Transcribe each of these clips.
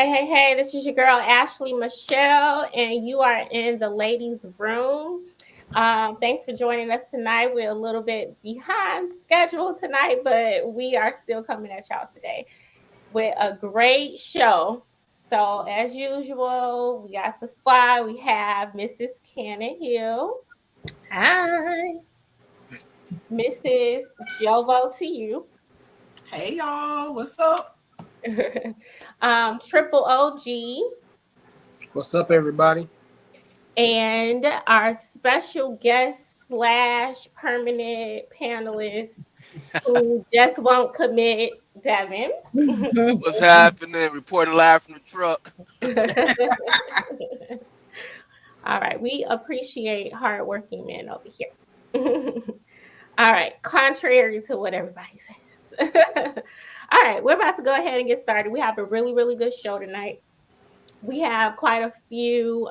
Hey, this is your girl Ashley Michelle, and you are in the ladies' room. Thanks for joining us tonight. We're a little bit behind schedule tonight, but we are still coming at y'all today with a great show. So, as usual, we got the squad. We have Mrs. Cannon Hill, Hi. Mrs. Jovo to you, Hey y'all, what's up? Triple OG, What's up, everybody? and our special guest slash permanent panelist who just won't commit, Devin. What's happening? Reporting live from the truck. All right, we appreciate hardworking men over here. All right, contrary to what everybody says. All right, we're about to go ahead and get started. We have a really good show tonight. We have quite a few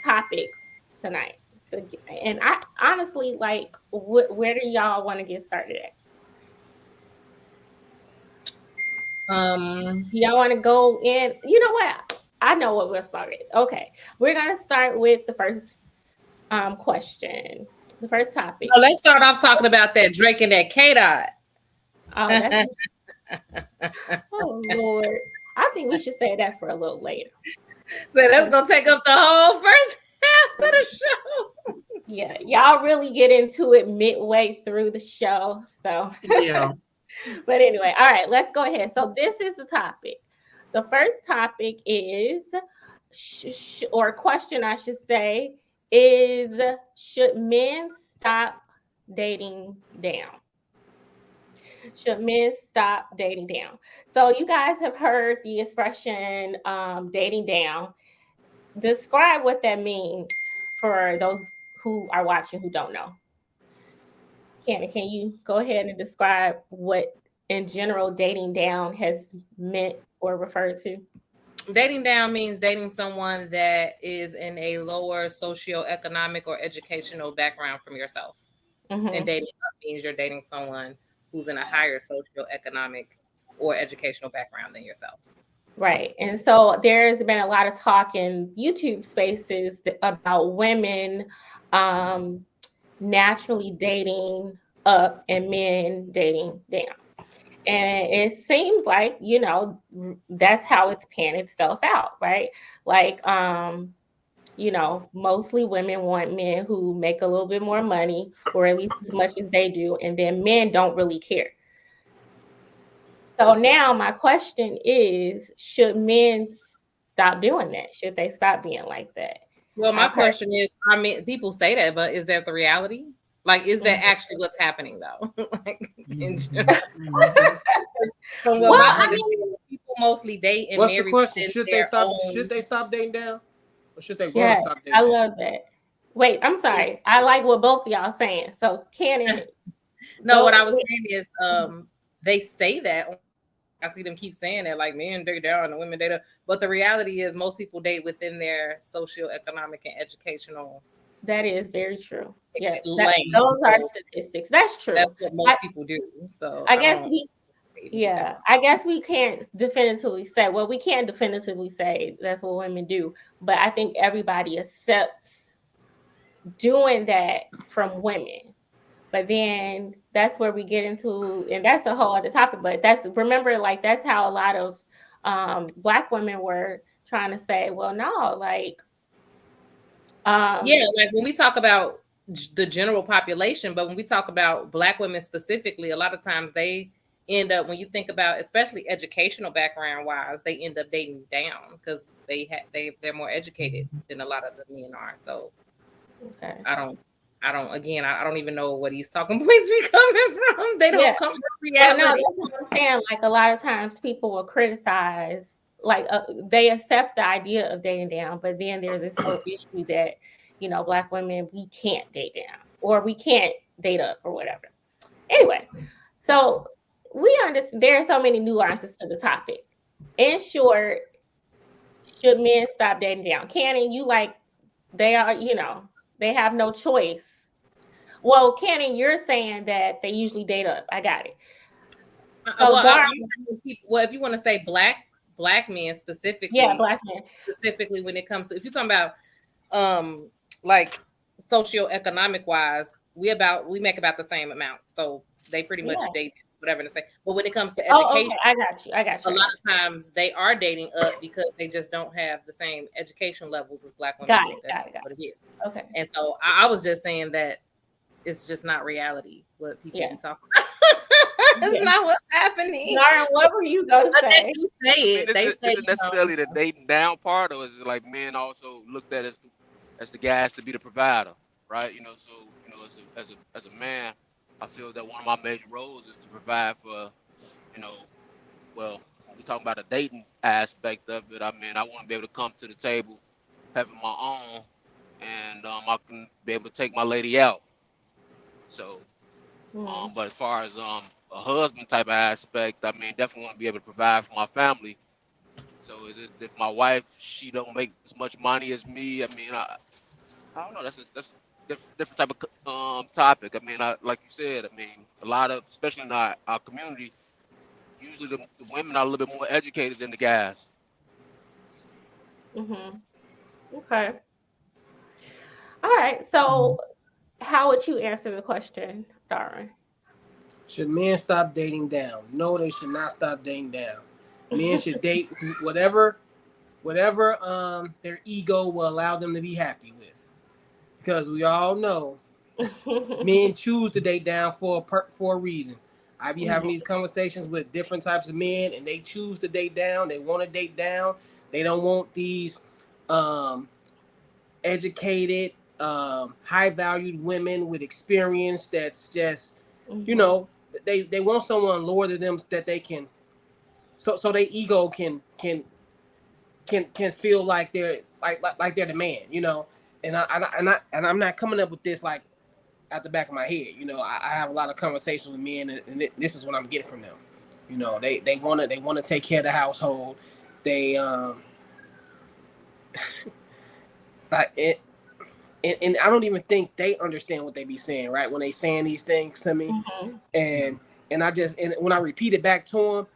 topics tonight. So, and I honestly like, where do y'all want to get started at? Do y'all want to go in? You know what? I know what we'll start with. Okay, we're gonna start with the first question, the first topic. So let's start off talking about that Drake and that K Dot. Oh, that's, oh Lord, I think we should say that for a little later. So that's gonna take up the whole first half of the show. Yeah, y'all really get into it midway through the show. So Yeah. but anyway, all right, let's go ahead. So this is the topic. The first topic is, or question I should say, is should men stop dating down? Should men stop dating down? So you guys have heard the expression dating down. Describe what that means for those who are watching who don't know. Can you go ahead and describe what in general dating down has meant or referred to? Dating down means dating someone that is in a lower socioeconomic or educational background from yourself. Mm-hmm. And dating up means you're dating someone who's in a higher socioeconomic or educational background than yourself. Right. And so there's been a lot of talk in YouTube spaces about women naturally dating up and men dating down. And it seems like, that's how it's panned itself out, right? Like, mostly women want men who make a little bit more money, or at least as much as they do, and then men don't really care. So now my question is, should men stop doing that? Should they stop being like that? Well, my question is, people say that, but is that the reality? Like, is that actually what's happening though? Like, in general. From what people mostly date and what's marry. The question? Should they stop? Should they stop dating down, or should they want to stop dating? I love that. Wait, I'm sorry. I like what both of y'all saying. So Cannon. No, what I was saying is, they say that. I see them keep saying that, like men date down and women date up. But the reality is, most people date within their socioeconomic and educational. That is very true. Yeah, those are statistics. That's true. That's what most people do. So I guess we can't definitively say. Well, we can't definitively say that's what women do, but I think everybody accepts doing that from women. But then that's where we get into, and that's a whole other topic. But that's how a lot of Black women were trying to say, well, no, like. Like when we talk about the general population, but when we talk about Black women specifically, a lot of times they end up, when you think about, especially educational background wise, they end up dating down because they're more educated than a lot of the men are. So okay. I don't even know what these talking points be coming from. They don't come from reality. No, that's what I'm saying. Like a lot of times people will criticize, like they accept the idea of dating down, but then there's this whole issue that, Black women, we can't date down or we can't date up or whatever. Anyway, so we understand there are so many nuances to the topic. In short, should men stop dating down? Cannon, they are, they have no choice. Well, Cannon, you're saying that they usually date up. I got it. So Dar, Well, if you want to say black men specifically, yeah, black men specifically when it comes to, if you're talking about like socioeconomic wise, we make about the same amount. So they pretty much date whatever to say. But when it comes to education, okay, I got you. A lot of times they are dating up because they just don't have the same education levels as black women. Got it. Okay. And so I was just saying that it's just not reality what people be talking about. It's not what's happening. Lauren, what were you gonna say? Is it necessarily the dating down part, or is it like men also looked at as the guys to be the provider, right? So as a man, I feel that one of my major roles is to provide for, well, when we talk about the dating aspect of it, I mean, I want to be able to come to the table having my own, and I can be able to take my lady out. So, but as far as a husband type of aspect, I mean, definitely want to be able to provide for my family. So is it if my wife, she don't make as much money as me? I mean, I don't know. That's a different type of topic. I mean, like you said, I mean, a lot of, especially in our community, usually the women are a little bit more educated than the guys. Okay. All right. So, how would you answer the question, Darren? Should men stop dating down? No, they should not stop dating down. Men should date whatever their ego will allow them to be happy with, because we all know men choose to date down for a reason. I be having these conversations with different types of men, and they choose to date down. They want to date down. They don't want these educated, high-valued women with experience. That's just, they want someone lower than them that they can, so their ego can feel like they're like they're the man, And I'm not coming up with this like at the back of my head. I have a lot of conversations with men, and this is what I'm getting from them. They want to take care of the household. They like it, and I don't even think they understand what they be saying, right, when they saying these things to me. And when I repeat it back to them,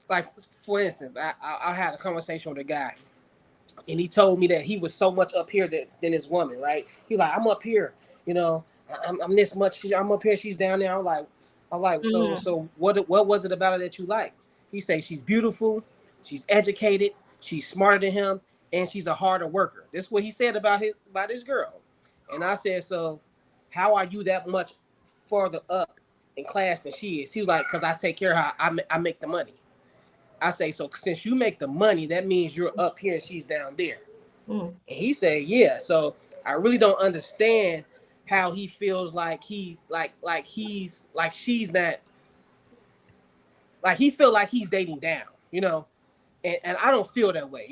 like for instance, I had a conversation with a guy, and he told me that he was so much up here than his woman, right? He was like, I'm up here, I'm this much. I'm up here, she's down there. I'm like, so what was it about her that you like? He said she's beautiful, she's educated, she's smarter than him, and she's a harder worker. This is what he said about his girl. And I said, so how are you that much further up in class than she is? He was like, because I take care of her, I make the money. I say, so since you make the money, that means you're up here and she's down there. And he said, yeah. So I really don't understand how he feels like he she's not, like he feel like he's dating down, and I don't feel that way.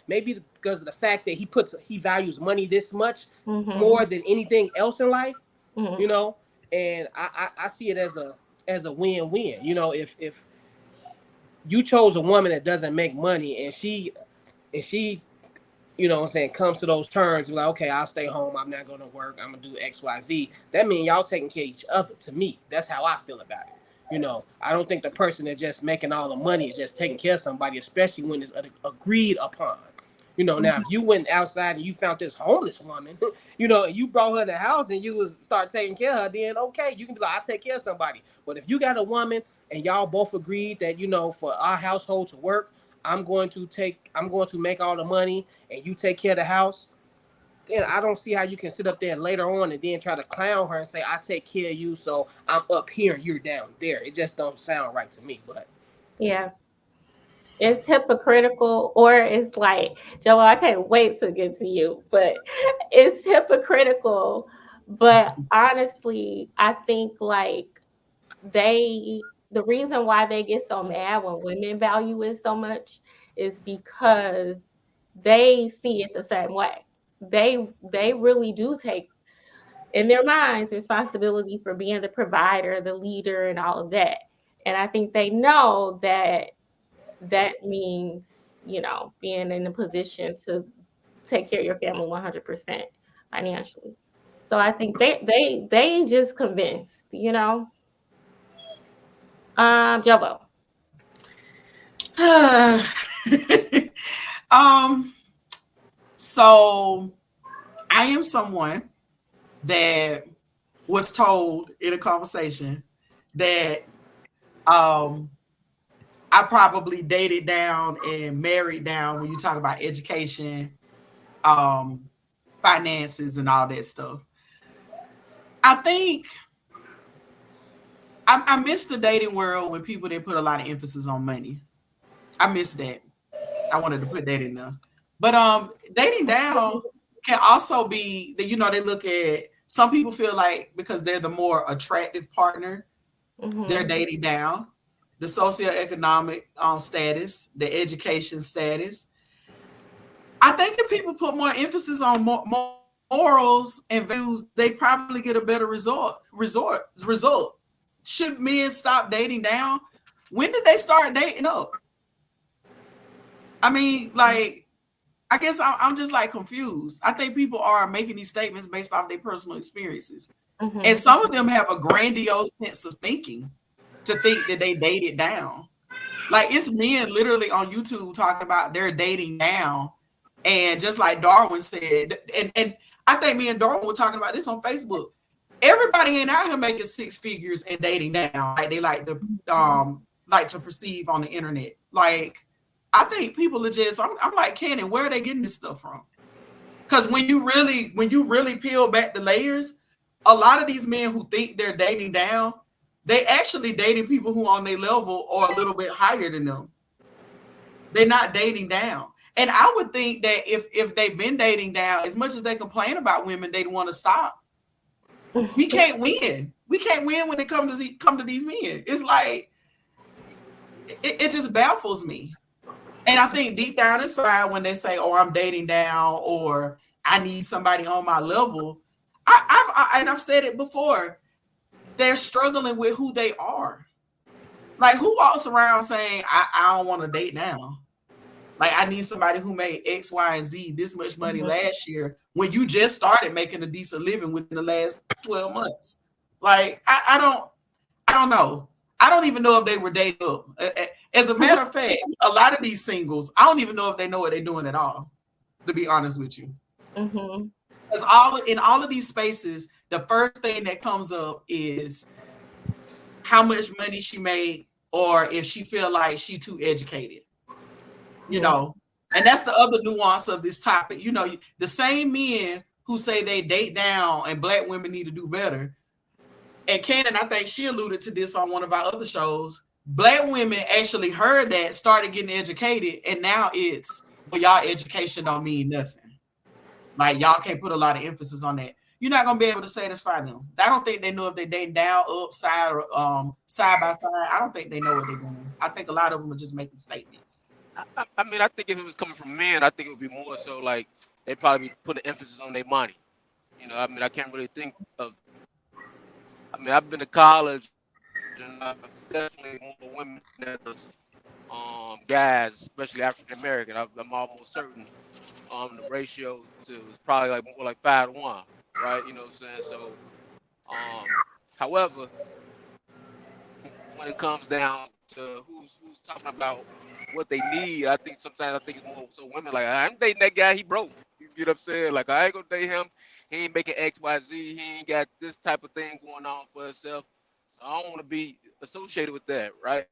Maybe because of the fact that he values money this much more than anything else in life, and I see it as a win-win. If you chose a woman that doesn't make money, and she comes to those terms, like, okay, I'll stay home, I'm not going to work, I'm going to do XYZ, that means y'all taking care of each other. To me, that's how I feel about it. I don't think the person that just making all the money is just taking care of somebody, especially when it's agreed upon. Now if you went outside and you found this homeless woman, you brought her in the house and you start taking care of her, then okay, you can be like, I'll take care of somebody. But if you got a woman and y'all both agreed that, for our household to work, I'm going to make all the money and you take care of the house, then I don't see how you can sit up there later on and then try to clown her and say, I take care of you, so I'm up here and you're down there. It just don't sound right to me. But yeah, it's hypocritical, or it's like, Joel, I can't wait to get to you, but it's hypocritical. But honestly, I think like the reason why they get so mad when women value it so much is because they see it the same way. They really do take in their minds responsibility for being the provider, the leader, and all of that. And I think they know that means, being in a position to take care of your family 100% financially. So I think they just convinced, Jovo. So I am someone that was told in a conversation that I probably dated down and married down when you talk about education, finances, and all that stuff. I think I miss the dating world when people didn't put a lot of emphasis on money. I miss that. I wanted to put that in there. But dating down can also be that, you know, they look at, some people feel like because they're the more attractive partner, they're dating down. The socioeconomic status, the education status. I think if people put more emphasis on morals and values, they probably get a better result. Should men stop dating down? When did they start dating up? I mean, like, I guess I'm just like confused. I think people are making these statements based off their personal experiences. And some of them have a grandiose sense of thinking to think that they dated down. Like, it's men literally on YouTube talking about they're dating down. And just like Darwin said, and I think me and Darwin were talking about this on Facebook. Everybody ain't out here making six figures and dating down like they like to perceive on the internet. Like, I think people are just, I'm like, Cannon, where are they getting this stuff from? Because when you really peel back the layers, a lot of these men who think they're dating down, they actually dating people who on their level or a little bit higher than them. They're not dating down. And I would think that if they've been dating down, as much as they complain about women, they'd want to stop. We can't win. We can't win when it comes to these men. It's like, it just baffles me. And I think deep down inside, when they say, "Oh, I'm dating down," or "I need somebody on my level," I've said it before, they're struggling with who they are. Like, who walks around saying, I don't want to date now? Like, I need somebody who made X, Y, and Z this much money last year when you just started making a decent living within the last 12 months. Like, I don't know. I don't even know if they were dating up. As a matter of fact, a lot of these singles, I don't even know if they know what they're doing at all, to be honest with you. Because in all of these spaces, the first thing that comes up is how much money she made, or if she feel like she too educated. You know, and that's the other nuance of this topic. You know, the same men who say they date down and black women need to do better. And Cannon, I think she alluded to this on one of our other shows. Black women actually heard that, started getting educated, and now it's, well, y'all education don't mean nothing. Like, y'all can't put a lot of emphasis on that. You're not gonna be able to satisfy them. I don't think they know if they dating down, up, side, or side by side. I don't think they know what they're doing. I think a lot of them are just making statements. I mean, I think if it was coming from men, I think it would be more so like they probably put an emphasis on their money. You know, I mean, I can't really think of. I mean, I've been to college, and I've definitely more women than guys, especially African American. I'm almost certain the ratio to is probably like more like 5 to 1, right? You know what I'm saying? So, however, when it comes down to who's talking about what they need, I think sometimes it's more so women like, I'm dating that guy, he broke. You get what I'm saying? Like, I ain't gonna date him. He ain't making X, Y, Z. He ain't got this type of thing going on for himself. So I don't want to be associated with that, right?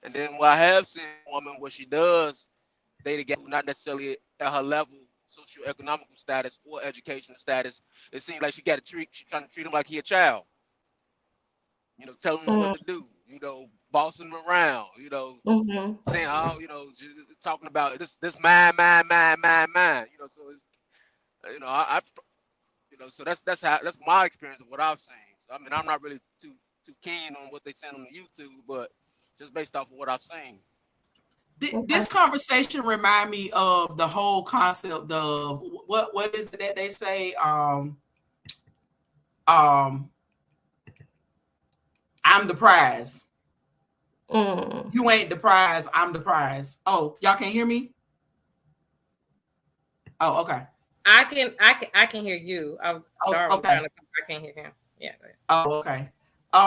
And then what I have seen a woman, what she does, date a guy who's not necessarily at her level, socioeconomic status or educational status. It seems like she's trying to treat him like he a child. You know, telling him what to do. You know, bossing him around. You know, saying, oh, you know, just talking about this mine. You know, so it's, you know, you know, so that's my experience of what I've seen. So I mean, I'm not really too keen on what they send on YouTube, but just based off of what I've seen. This conversation remind me of the whole concept of what is it that they say? I'm the prize. You ain't the prize. I'm the prize. Oh, y'all can't hear me? Oh, okay. I can hear you. Okay. I can't hear him. Yeah. Oh, okay.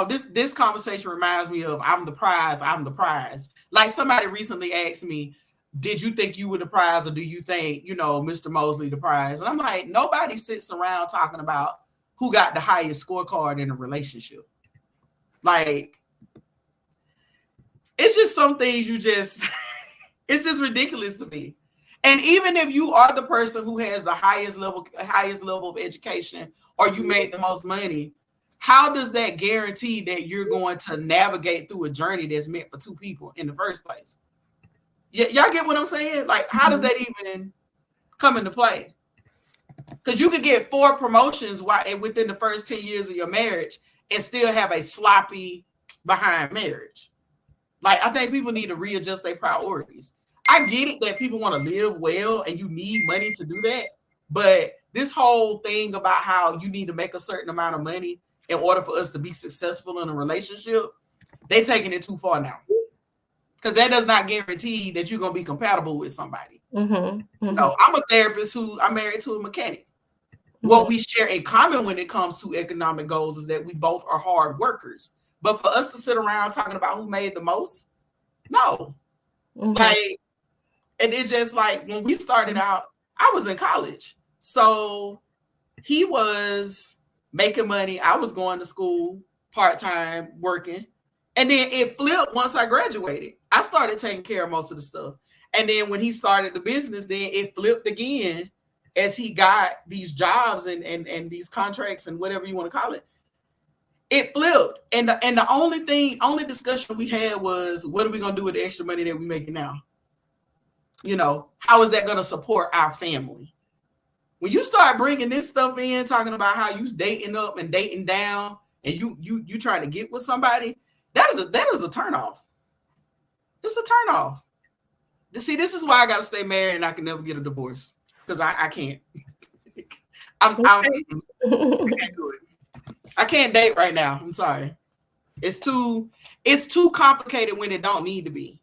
this conversation reminds me of I'm the prize, I'm the prize. Like somebody recently asked me, did you think you were the prize, or do you think, Mr. Mosley the prize? And I'm like, nobody sits around talking about who got the highest scorecard in a relationship. Like, it's just some things it's just ridiculous to me. And even if you are the person who has the highest level of education, or you make the most money, how does that guarantee that you're going to navigate through a journey that's meant for two people in the first place? Y'all get what I'm saying? Like, how does that even come into play? Because you could get 4 promotions within the first 10 years of your marriage and still have a sloppy behind marriage. Like, I think people need to readjust their priorities. I get it that people want to live well and you need money to do that. But this whole thing about how you need to make a certain amount of money in order for us to be successful in a relationship, they're taking it too far now. Because that does not guarantee that you're going to be compatible with somebody. No, I'm a therapist who I'm married to a mechanic. What we share in common when it comes to economic goals is that we both are hard workers. But for us to sit around talking about who made the most, no. Like, and it's just like when we started out, I was in college. So he was making money. I was going to school part-time, working. And then it flipped once I graduated. I started taking care of most of the stuff. And then when he started the business, then it flipped again as he got these jobs and these contracts and whatever you want to call it. It flipped. And the only discussion we had was, what are we going to do with the extra money that we're making now? How is that going to support our family? When you start bringing this stuff in, talking about how you dating up and dating down, and you trying to get with somebody, that is a turnoff. It's a turnoff. See, this is why I got to stay married and I can never get a divorce, because I can't. I can't do it. I can't date right now. I'm sorry. It's too complicated when it don't need to be.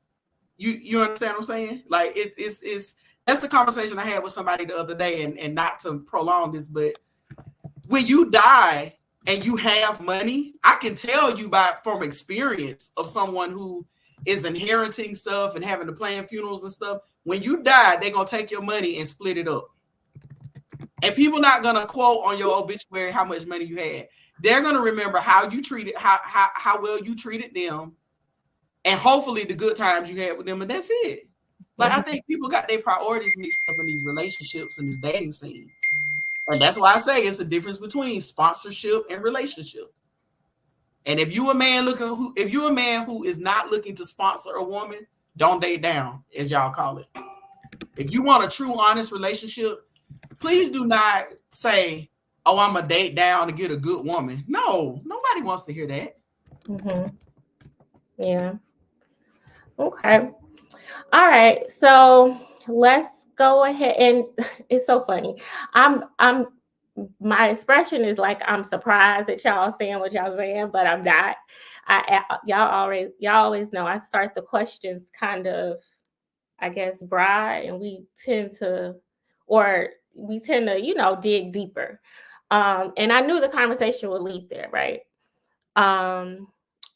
You understand what I'm saying? Like, it's that's the conversation I had with somebody the other day, and not to prolong this, but when you die and you have money, I can tell you from experience of someone who is inheriting stuff and having to plan funerals and stuff. When you die, they're gonna take your money and split it up. And people not gonna quote on your obituary how much money you had. They're gonna remember how you treated, how well you treated them, and hopefully the good times you had with them, and that's it. Like, I think people got their priorities mixed up in these relationships and this dating scene. And that's why I say it's a difference between sponsorship and relationship. And if you're a man who is not looking to sponsor a woman, don't date down, as y'all call it. If you want a true, honest relationship, please do not say, oh, I'm a date down to get a good woman. No, nobody wants to hear that. Yeah. Okay. All right. So let's go ahead. And it's so funny. My expression is like, I'm surprised that y'all saying what y'all saying, but I'm not. Y'all always know I start the questions kind of, I guess, broad, and we tend to dig deeper. And I knew the conversation would lead there, right?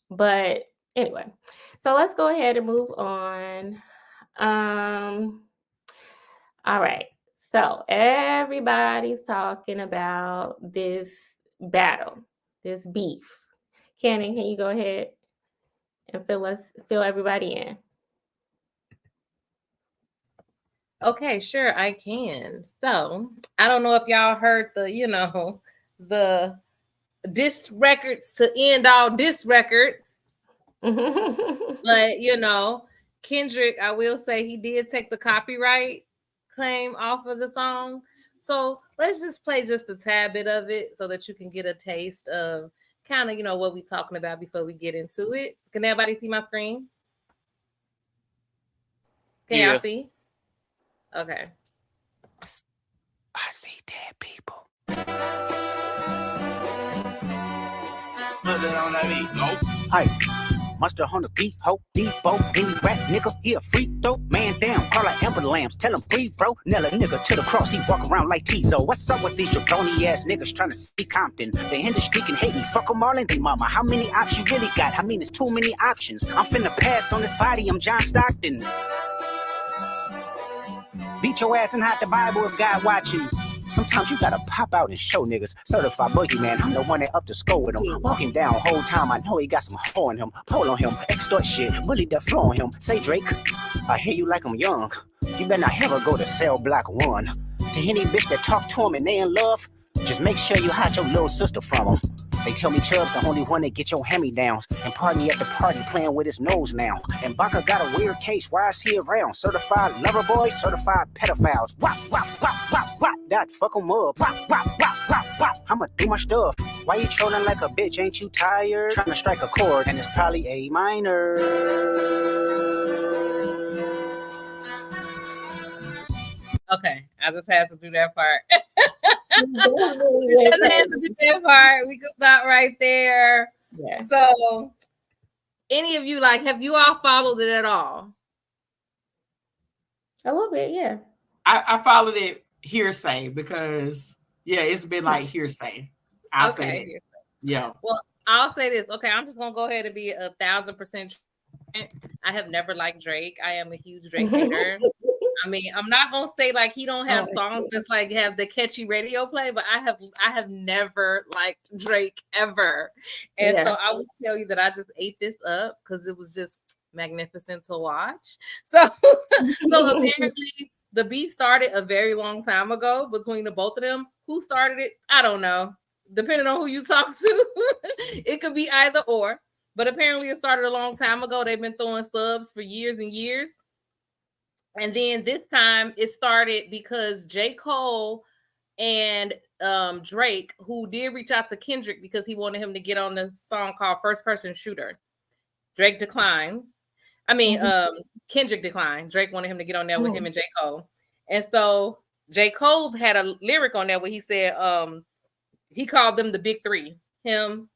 But anyway, so let's go ahead and move on. All right. So everybody's talking about this battle, this beef. Cannon, can you go ahead and fill everybody in? Okay, sure, I can. So I don't know if y'all heard the diss records to end all diss records. But Kendrick, I will say he did take the copyright claim off of the song. So let's just play just a tad bit of it so that you can get a taste of kind of, what we're talking about before we get into it. Can everybody see my screen? Can y'all see? Okay. I see dead people. Hi, Monster on the beat, ho, Debo, any rap nigga, he a freak throw. Man down, call like Amber Lambs, tell him free, bro. Nail a nigga to the cross, he walk around like Tizo. What's up with these jabroni ass niggas trying to see Compton? The industry can hate me, fuck them all and they mama. How many options you really got? I mean, it's too many options. I'm finna pass on this body, I'm John Stockton. Beat your ass and hide the Bible if God watching. Sometimes you gotta pop out and show niggas. Certified boogeyman, I'm the one that up to score with him. Walk him down whole time, I know he got some hoe on him. Pull on him, extort shit, bully the floor on him. Say Drake, I hear you like I'm young. You better not ever go to cell block 1. To any bitch that talk to him and they in love, just make sure you hide your little sister from him. They tell me Chubb's the only one that get your hand-me-downs. And party at the party playing with his nose now. And Baka got a weird case, why is he around? Certified lover boys, certified pedophiles. Wop, wop, wop, wop, wop, that fuck 'em up. Wop, wop, wop, wop, wop, I'ma do my stuff. Why you trolling like a bitch, ain't you tired? Trying to strike a chord, and it's probably A minor. Okay, I just had to do that part. We just had to do that part. We could stop right there. Yeah. So, any of you have you all followed it at all? A little bit, yeah. I followed it hearsay because it's been like hearsay. I'll say that. Yeah. Well, I'll say this. Okay, I'm just gonna go ahead and be 1,000%. I have never liked Drake. I am a huge Drake hater. I mean, I'm not gonna say he don't have songs that's have the catchy radio play, but I have never liked Drake ever. And so I would tell you that I just ate this up because it was just magnificent to watch. So apparently the beef started a very long time ago between the both of them. Who started it? I don't know. Depending on who you talk to, it could be either or. But apparently it started a long time ago. They've been throwing subs for years and years. And then this time it started because J. Cole and Drake, who did reach out to Kendrick because he wanted him to get on the song called First Person Shooter. Drake declined. Kendrick declined. Drake wanted him to get on there with him and J. Cole. And so J. Cole had a lyric on there where he said he called them the big three. Him,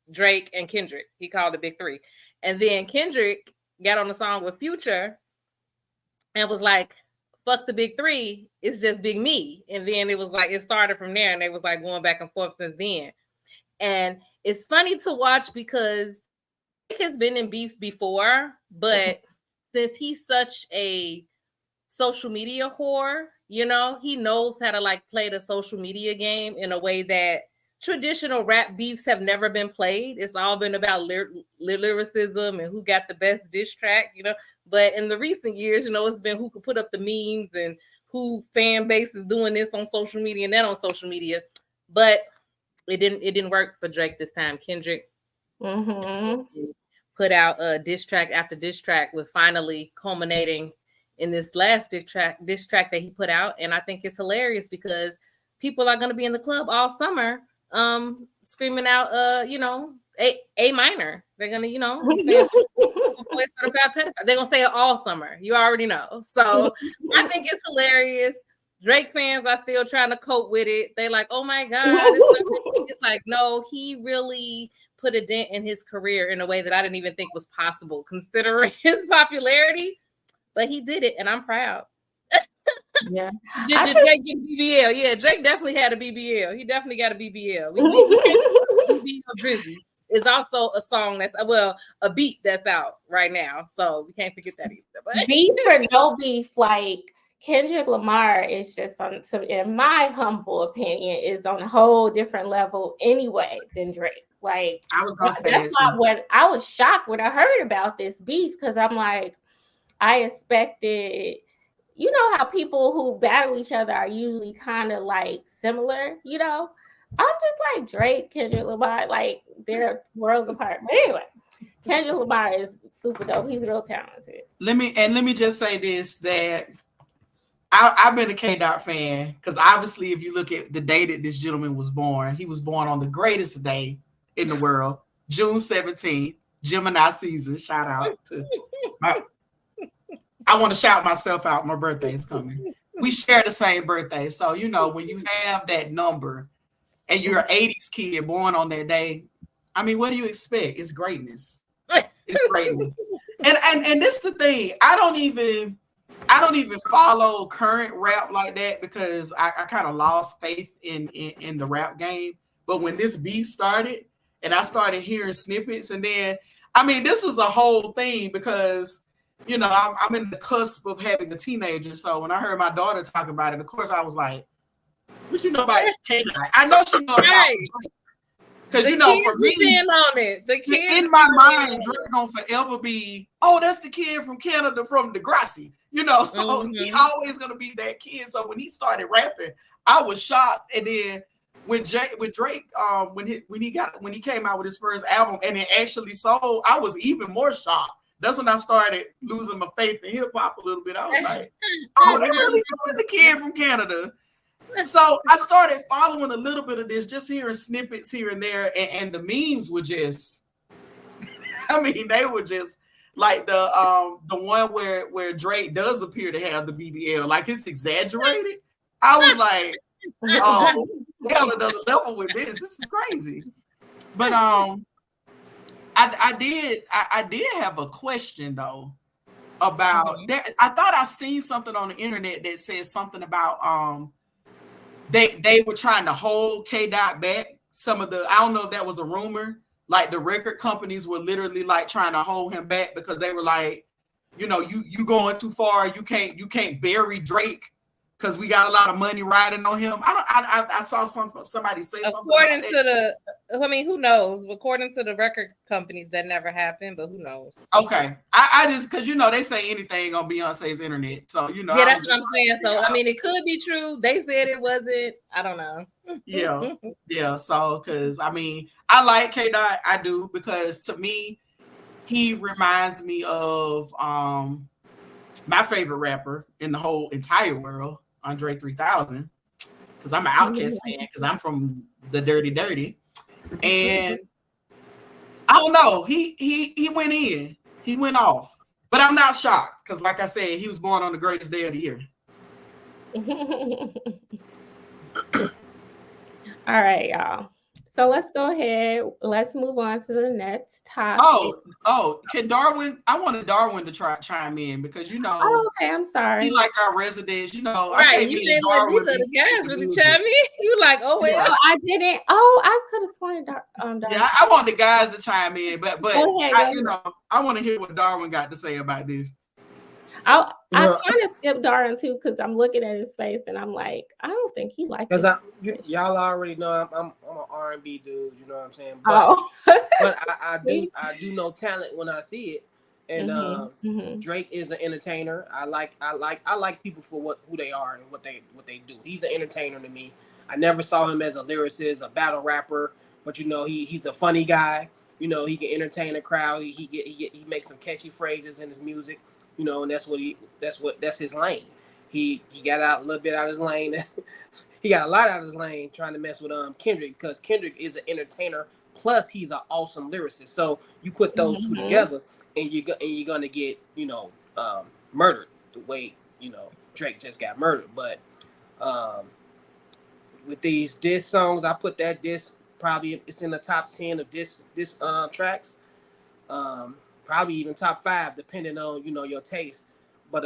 Drake, and Kendrick. He called the big three. And then Kendrick got on the song with Future and was like, fuck the big three, it's just Big Me. And then it was it started from there, and they was going back and forth since then. And it's funny to watch because Drake has been in beefs before, but since he's such a social media whore, he knows how to play the social media game in a way that traditional rap beefs have never been played. It's all been about lyricism and who got the best diss track, But in the recent years, it's been who could put up the memes and who fan base is doing this on social media and that on social media. But it didn't work for Drake this time. Kendrick put out a diss track after diss track, with finally culminating in this last diss track that he put out. And I think it's hilarious because people are going to be in the club all summer screaming out A minor. They're gonna they're gonna say it all summer. You already know. So I think it's hilarious. Drake fans are still trying to cope with it. They oh my god, it's no, he really put a dent in his career in a way that I didn't even think was possible considering his popularity, but he did it, and I'm proud. Yeah. Did Drake get a BBL? Yeah, Drake definitely had a BBL. He definitely got a BBL. BBL Drizzy is also a song that's a beat that's out right now. So we can't forget that either. But beef or no beef, Kendrick Lamar is just in my humble opinion, is on a whole different level anyway than Drake. I was gonna say that's why I was shocked when I heard about this beef, because I'm I expected. You know how people who battle each other are usually kind of similar, I'm just Drake, Kendrick Lamar, they're worlds apart. But anyway, Kendrick Lamar is super dope. He's real talented. Let me just say this, that I've been a K-Dot fan because obviously if you look at the day that this gentleman was born, he was born on the greatest day in the world, June 17th, Gemini season. Shout out to I want to shout myself out. My birthday is coming. We share the same birthday. So, when you have that number and you're an 80s kid born on that day, what do you expect? It's greatness. It's greatness. And this is the thing. I don't even follow current rap like that because I kind of lost faith in the rap game. But when this beat started and I started hearing snippets, and then I mean, this is a whole thing because you know I'm in the cusp of having a teenager. So when I heard my daughter talk about it, of course I was like, "What you know about K-Dot?" I know she knows about because you know for me, on it. The kids in my mind, Drake gonna forever be, oh, that's the kid from Canada from Degrassi, you know. So he always gonna be that kid. So when he started rapping, I was shocked. And then when Drake, when he came out with his first album and it actually sold, I was even more shocked. That's when I started losing my faith in hip hop a little bit. I was like, oh, they really doing the kid from Canada. So I started following a little bit of this, just hearing snippets here and there, and the memes were just, I mean, they were just like the one where Drake does appear to have the BBL, like it's exaggerated. I was like, oh, hell, another level with this. This is crazy. But I did have a question though about that. I thought I seen something on the internet that says something about they were trying to hold K-Dot back. Some of the, I don't know if that was a rumor, like the record companies were literally like trying to hold him back because they were like, you know, you going too far. You can't bury Drake because we got a lot of money riding on him. I saw somebody say something. According to the, I mean, who knows? According to the record companies, that never happened, but who knows? Okay, I just because you know they say anything on Beyonce's internet, so you know. Yeah, that's what I'm saying. So I mean, it could be true. They said it wasn't. I don't know. Yeah. So because I mean, I like K-Dot. I do because to me, he reminds me of my favorite rapper in the whole entire world, Andre 3000, because I'm an Outkast fan, because I'm from the Dirty, and I don't know, he went in, he went off, but I'm not shocked because, like I said, he was born on the greatest day of the year. All right, y'all. So let's go ahead. Let's move on to the next topic. Oh, can Darwin? I wanted Darwin to chime in because you know. Oh, okay. I'm sorry. He like our residents, you know. Right, you didn't let these other guys really chime in. You like, oh well. Yeah. I didn't. Oh, I could have sworn Darwin. Yeah, I want the guys to chime in, but go ahead. You know, I want to hear what Darwin got to say about this. I kind of skipped Darwin too because I'm looking at his face and I'm like, I don't think he likes it. Because y'all already know I'm an R&B dude, you know what I'm saying? But, but I do know talent when I see it, and Drake is an entertainer. I like people for who they are and what they do. He's an entertainer to me. I never saw him as a lyricist, a battle rapper, but you know he's a funny guy. You know he can entertain a crowd. He makes some catchy phrases in his music. You know, and that's his lane. He got out a little bit out of his lane. He got a lot out of his lane trying to mess with Kendrick because Kendrick is an entertainer plus he's an awesome lyricist. So you put those two together and you're gonna get, you know, murdered the way, you know, Drake just got murdered. But with these diss songs, I put that diss probably it's in the top 10 of this tracks. Probably even top 5, depending on, you know, your taste. But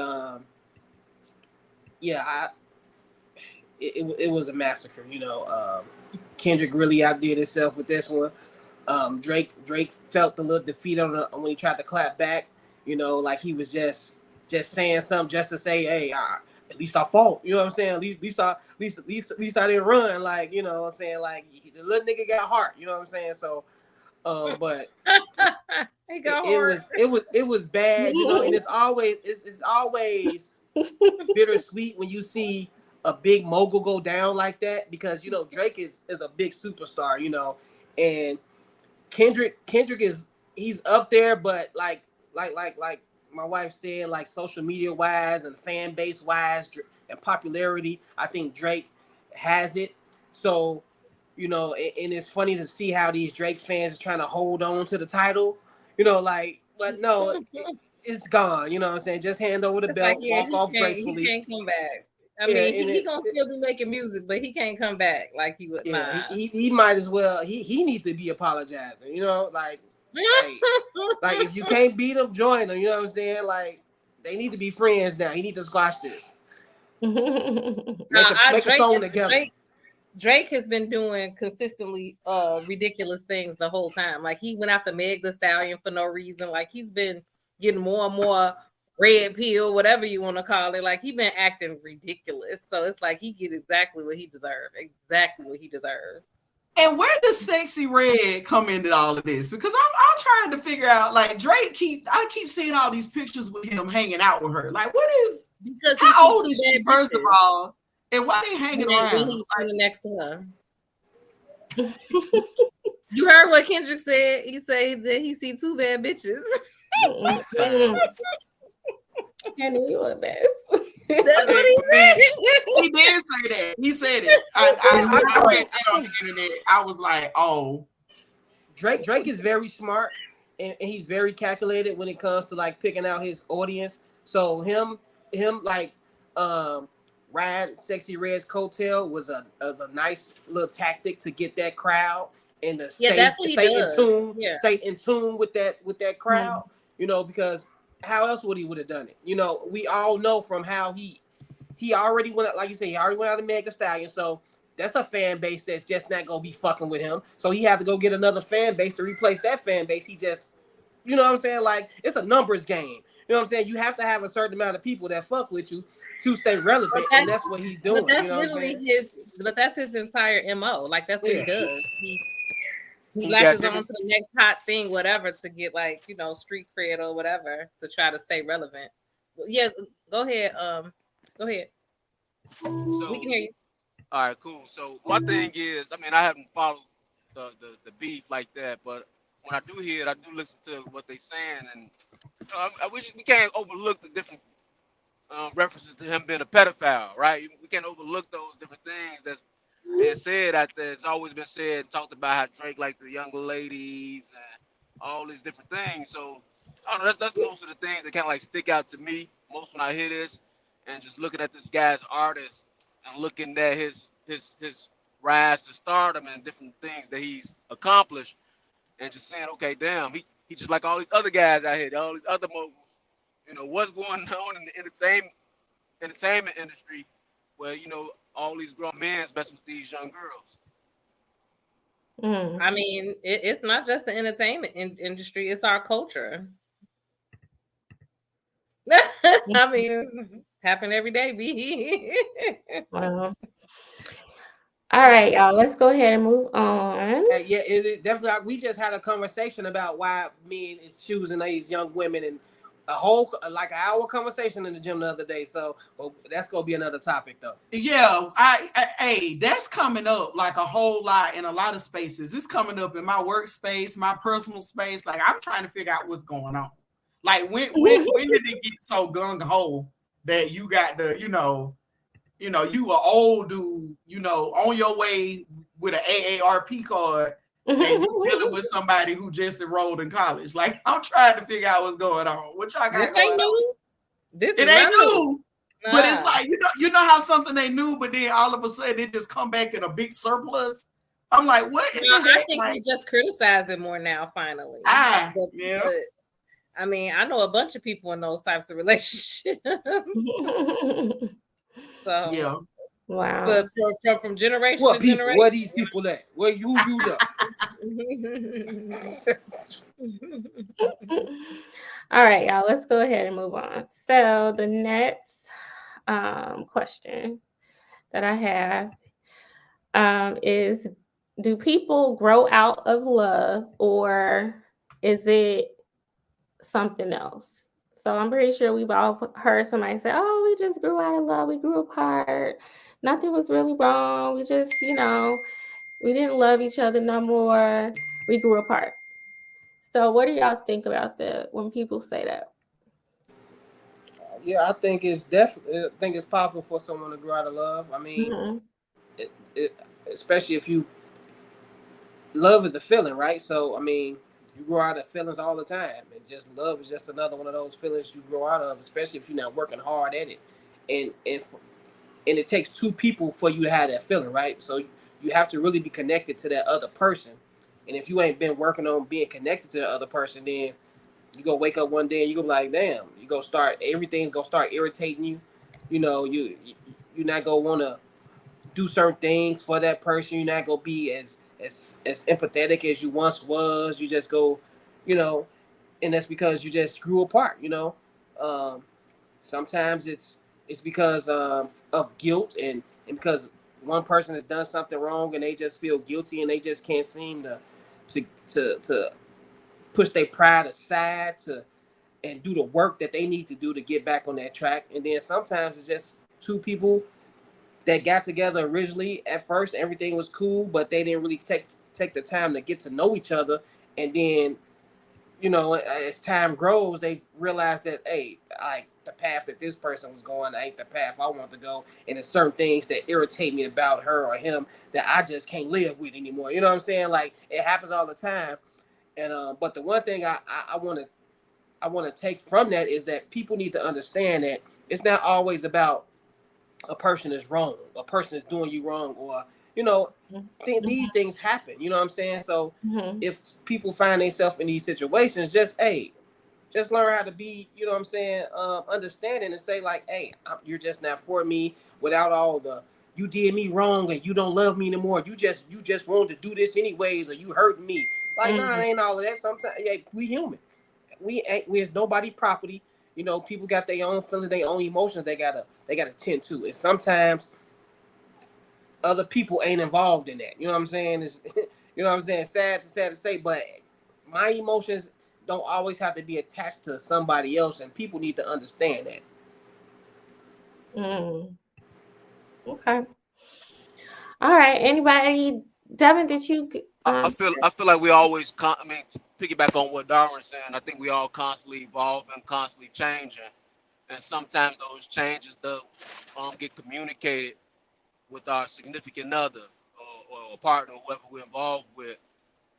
yeah, it was a massacre. You know, Kendrick really outdid himself with this one. Drake felt a little defeat when he tried to clap back. You know, like he was just saying something just to say, hey, at least I fought. You know what I'm saying? At least I didn't run. Like, you know what I'm saying? Like the little nigga got heart. You know what I'm saying? So. But it was bad, you know, and it's always bittersweet when you see a big mogul go down like that because you know Drake is a big superstar, you know, and Kendrick he's up there, but like my wife said, like social media wise and fan base wise and popularity, I think Drake has it. So. You know, and it's funny to see how these Drake fans are trying to hold on to the title, you know, like, but no, it's gone. You know what I'm saying? Just hand over the belt, like, walk off gracefully. He can't come back. I mean, he's gonna still be making music, but he can't come back like he would. Yeah, he might as well. He needs to be apologizing. You know, like Like if you can't beat them, join them. You know what I'm saying? Like they need to be friends now. You need to squash this. Make a song together. Drake has been doing consistently ridiculous things the whole time. Like he went after Meg Thee Stallion for no reason. Like he's been getting more and more red pill, whatever you want to call it. Like he's been acting ridiculous. So it's like he get exactly what he deserved. Exactly what he deserved. And where does Sexy Red come into all of this? Because I'm trying to figure out, like Drake I keep seeing all these pictures with him hanging out with her. Like, what is? Because how old is she? First of all, and why they hanging around? When he's like, next to her. You heard what Kendrick said? He said that he see two bad bitches. Kenny, you a mess. That's what he said. He did say that. He said it. I read that on the internet. I was like, oh. Drake is very smart and he's very calculated when it comes to like picking out his audience. So him like riding Sexy Red's coattail was a nice little tactic to get that crowd and to stay in tune with that crowd. You know, because how else would he would have done it? You know, we all know from how he already went out, like you said, he already went out to Meg Thee Stallion. So that's a fan base that's just not gonna be fucking with him. So he had to go get another fan base to replace that fan base. He just, you know what I'm saying? Like it's a numbers game. You know what I'm saying? You have to have a certain amount of people that fuck with you to stay relevant, and that's what he's doing. But that's you know literally that's his entire MO. Like that's what he does. He latches on to the next hot thing, whatever, to get like, you know, street cred or whatever to try to stay relevant. Yeah, go ahead. Go ahead. So, we can hear you. All right, cool. So my thing is, I mean, I haven't followed the beef like that, but when I do hear it, I do listen to what they're saying, and we can't overlook the different references to him being a pedophile, right? We can't overlook those different things that's being said out there. It's always been said, talked about how Drake liked the younger ladies and all these different things. So I don't know, that's most of the things that kind of like stick out to me most when I hear this, and just looking at this guy's artist and looking at his rise to stardom and different things that he's accomplished, and just saying, okay, damn, he just like all these other guys out here, all these other moguls. You know, what's going on in the entertainment industry where, you know, all these grown men messing with these young girls. I mean, it's not just the entertainment industry, it's our culture. I mean, happen every day, B. Wow. All right, y'all. Let's go ahead and move on. Yeah, it definitely. We just had a conversation about why men is choosing these young women, and a whole like an hour conversation in the gym the other day. So that's gonna be another topic, though. Yeah, hey, that's coming up like a whole lot in a lot of spaces. It's coming up in my workspace, my personal space. Like I'm trying to figure out what's going on. Like when did it get so gung ho that you got the, you know, you an old dude, you know, on your way with an AARP card and you dealing with somebody who just enrolled in college. Like I'm trying to figure out what's going on. What y'all got going on? It ain't new. Nah. But it's like, you know how something they knew, but then all of a sudden it just come back in a big surplus. I'm like, what? I think we just criticize it more now, finally. Yeah. But, I mean, I know a bunch of people in those types of relationships. So yeah, wow. But from generation to generation, where these people at? Where you know? All right, y'all. Let's go ahead and move on. So the next question that I have is: do people grow out of love, or is it something else? So I'm pretty sure we've all heard somebody say, oh, we just grew out of love. We grew apart. Nothing was really wrong. We just, you know, we didn't love each other no more. We grew apart. So what do y'all think about that when people say that? Yeah, I think it's definitely, I think it's possible for someone to grow out of love. I mean, especially if you, love is a feeling, right? So, I mean, you grow out of feelings all the time, and just love is just another one of those feelings you grow out of, especially if you're not working hard at it. And it takes two people for you to have that feeling, right? So you have to really be connected to that other person And if you ain't been working on being connected to the other person, then you go wake up one day and you go be like, damn, you go start, everything's gonna start irritating you. You know, you're not gonna want to do certain things for that person. You're not gonna be as empathetic as you once was. You just go, you know, and that's because you just grew apart. You know, sometimes it's because of guilt and because one person has done something wrong and they just feel guilty and they just can't seem to push their pride aside and do the work that they need to do to get back on that track. And then sometimes it's just two people that got together originally. At first, everything was cool, but they didn't really take the time to get to know each other. And then, you know, as time grows, they realize that, hey, like the path that this person was going ain't the path I want to go. And there's certain things that irritate me about her or him that I just can't live with anymore. You know what I'm saying? Like, it happens all the time. And but the one thing I want to take from that is that people need to understand that it's not always about a person is wrong, a person is doing you wrong, or, you know, these things happen. You know what I'm saying? So if people find themselves in these situations, just learn how to be, you know what I'm saying, understanding and say like, hey, you're just not for me, without all the you did me wrong and you don't love me anymore. You just wanted to do this anyways, or you hurting me. Like, nah, it ain't all of that. Sometimes, yeah, we human. We's nobody property. You know, people got their own feelings, their own emotions they gotta tend to. And sometimes other people ain't involved in that. You know what I'm saying? It's, you know what I'm saying? Sad to say, but my emotions don't always have to be attached to somebody else, and people need to understand that. Okay. All right. Anybody? Devin, did you? I feel like we always, to piggyback on what Darwin's saying, I think we all constantly evolving, constantly changing, and sometimes those changes get communicated with our significant other or a partner, whoever we're involved with,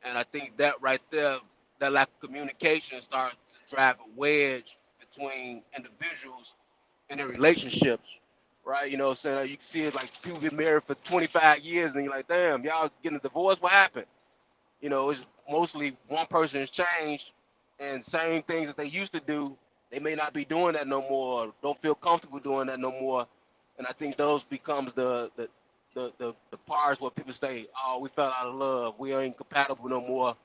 and I think that right there, that lack of communication starts to drive a wedge between individuals and their relationships. Right, you know what I'm saying? You can see it like people get married for 25 years and you're like, damn, y'all getting a divorce? What happened? You know, it's mostly one person has changed, and same things that they used to do, they may not be doing that no more, or don't feel comfortable doing that no more. And I think those becomes the parts where people say, oh, we fell out of love, we ain't compatible no more.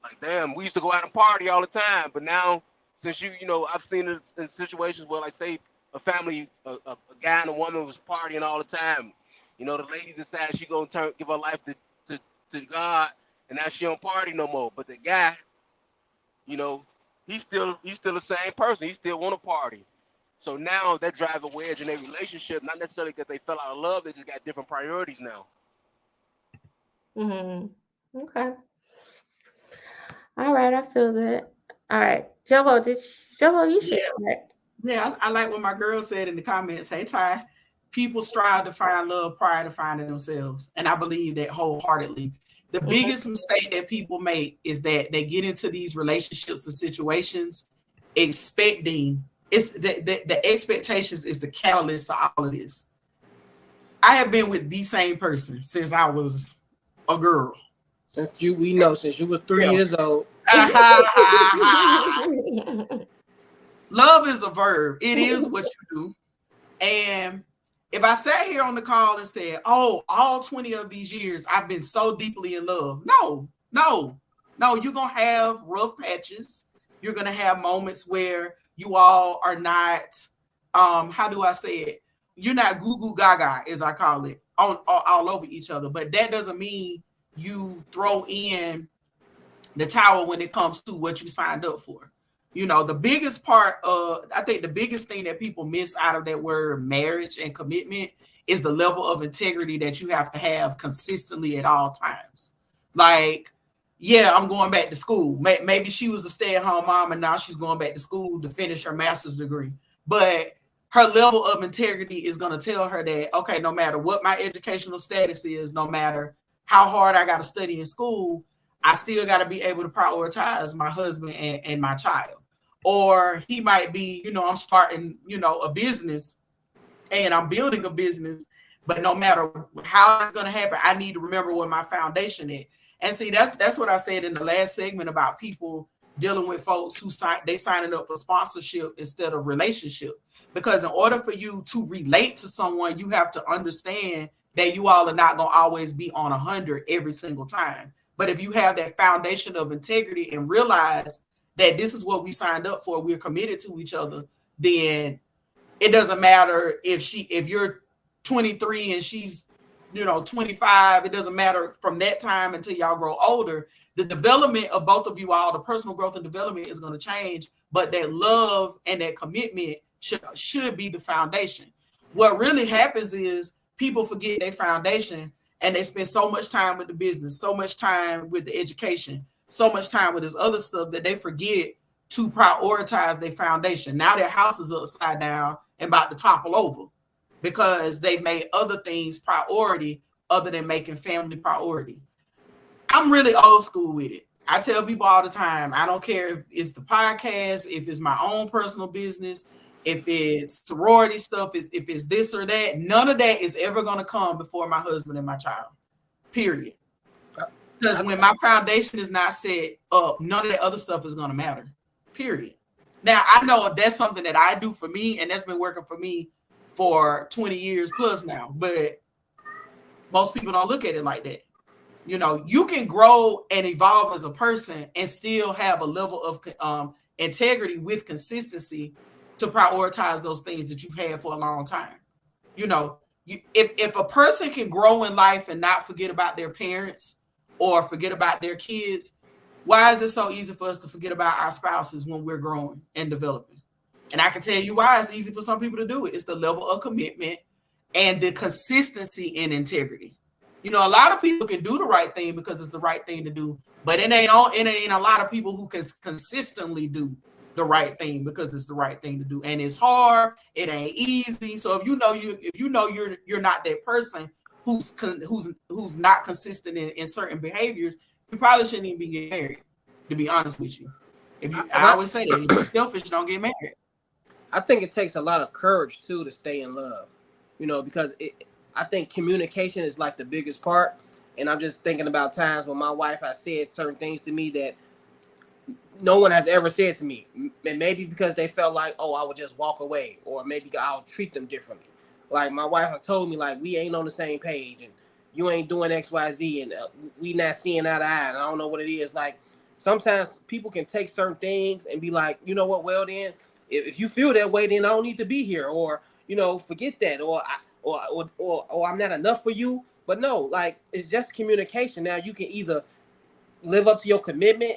Like, damn, we used to go out and party all the time, but now since you know, I've seen it in situations where, like, say, a family, a guy and a woman was partying all the time. You know, the lady decides she gonna give her life to God, and now she don't party no more. But the guy, you know, he's still the same person. He still want to party. So now that drive a wedge in their relationship. Not necessarily because they fell out of love. They just got different priorities now. Okay. All right, I feel that. All right, Jovo, you should. Yeah. Yeah, I like what my girl said in the comments. Hey, Ty, people strive to find love prior to finding themselves. And I believe that wholeheartedly. The biggest mistake that people make is that they get into these relationships and situations expecting, the expectations is the catalyst to all of this. I have been with the same person since I was a girl. Since you was 3 years old. Love is a verb. It is what you do. And if I sat here on the call and said, oh, all 20 of these years, I've been so deeply in love. No. You're going to have rough patches. You're going to have moments where you all are not, how do I say it? You're not goo-goo gaga, as I call it, all over each other. But that doesn't mean you throw in the towel when it comes to what you signed up for. You know, the biggest part of, I think the biggest thing that people miss out of that word marriage and commitment is the level of integrity that you have to have consistently at all times. Like, yeah, I'm going back to school. Maybe she was a stay-at-home mom and now she's going back to school to finish her master's degree. But her level of integrity is going to tell her that, okay, no matter what my educational status is, no matter how hard I got to study in school, I still got to be able to prioritize my husband and my child. Or he might be, you know, I'm starting, you know, a business and I'm building a business, but no matter how it's going to happen, I need to remember what my foundation is. And see, that's what I said in the last segment about people dealing with folks who signing up for sponsorship instead of relationship. Because in order for you to relate to someone, you have to understand that you all are not going to always be on 100 every single time. But if you have that foundation of integrity and realize that this is what we signed up for, we're committed to each other, then it doesn't matter if you're 23 and she's 25. It doesn't matter from that time until y'all grow older. The development of both of you all, the personal growth and development is going to change, but that love and that commitment should be the foundation. What really happens is people forget their foundation and they spend so much time with the business, so much time with the education, so much time with this other stuff that they forget to prioritize their foundation. Now their house is upside down and about to topple over because they've made other things priority other than making family priority. I'm really old school with it. I tell people all the time, I don't care if it's the podcast, if it's my own personal business, if it's sorority stuff, if it's this or that, none of that is ever going to come before my husband and my child, period. Because when my foundation is not set up, none of that other stuff is going to matter, period. Now, I know that's something that I do for me, and that's been working for me for 20 years plus now, but most people don't look at it like that. You can grow and evolve as a person and still have a level of integrity with consistency to prioritize those things that you've had for a long time. If a person can grow in life and not forget about their parents or forget about their kids, why is it so easy for us to forget about our spouses when we're growing and developing? And I can tell you why it's easy for some people to do it. It's the level of commitment and the consistency and integrity. A lot of people can do the right thing because it's the right thing to do, but it ain't a lot of people who can consistently do the right thing because it's the right thing to do, and it's hard. It ain't easy. So if you're not that person who's not consistent in certain behaviors, you probably shouldn't even be getting married. To be honest with you, I always say that if you're selfish, don't get married. I think it takes a lot of courage too to stay in love, because I think communication is like the biggest part. And I'm just thinking about times when my wife has said certain things to me that no one has ever said to me, and maybe because they felt like, I would just walk away, or maybe I'll treat them differently. Like my wife has told me, like, we ain't on the same page, and you ain't doing X, Y, Z, and we not seeing eye to eye, and I don't know what it is. Like sometimes people can take certain things and be like, you know what? Well, then if you feel that way, then I don't need to be here, or forget that, or I'm not enough for you. But no, like it's just communication. Now you can either live up to your commitment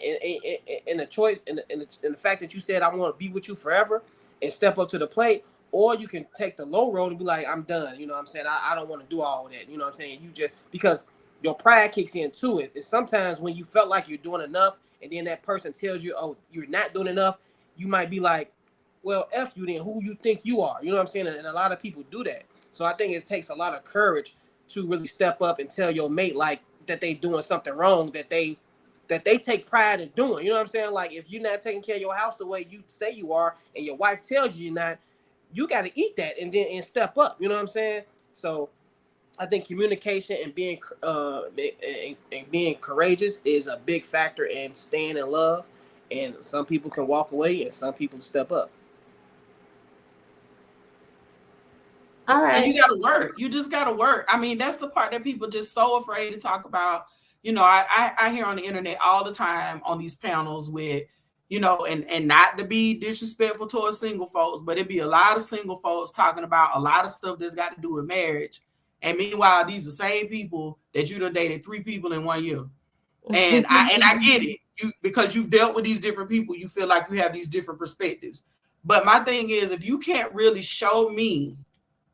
and the choice and the fact that you said I want to be with you forever and step up to the plate, or you can take the low road and be like, I'm done. You know what I'm saying? I don't want to do all of that. You know what I'm saying? You just, because your pride kicks into it. It's sometimes when you felt like you're doing enough and then that person tells you, oh, you're not doing enough, you might be like, well, F you then, who you think you are. You know what I'm saying? And a lot of people do that. So I think it takes a lot of courage to really step up and tell your mate like that they doing something wrong, that they take pride in doing. You know what I'm saying? Like if you're not taking care of your house the way you say you are and your wife tells you you're not, you got to eat that and step up. You know what I'm saying? So I think communication and being courageous is a big factor in staying in love. And some people can walk away and some people step up. All right. And you got to work. You just got to work. I mean, that's the part that people just so afraid to talk about. I hear on the internet all the time on these panels with, and not to be disrespectful towards single folks, but it'd be a lot of single folks talking about a lot of stuff that's got to do with marriage. And meanwhile, these are the same people that you done dated 3 people in 1 year. And I get it. Because you've dealt with these different people, you feel like you have these different perspectives. But my thing is, if you can't really show me,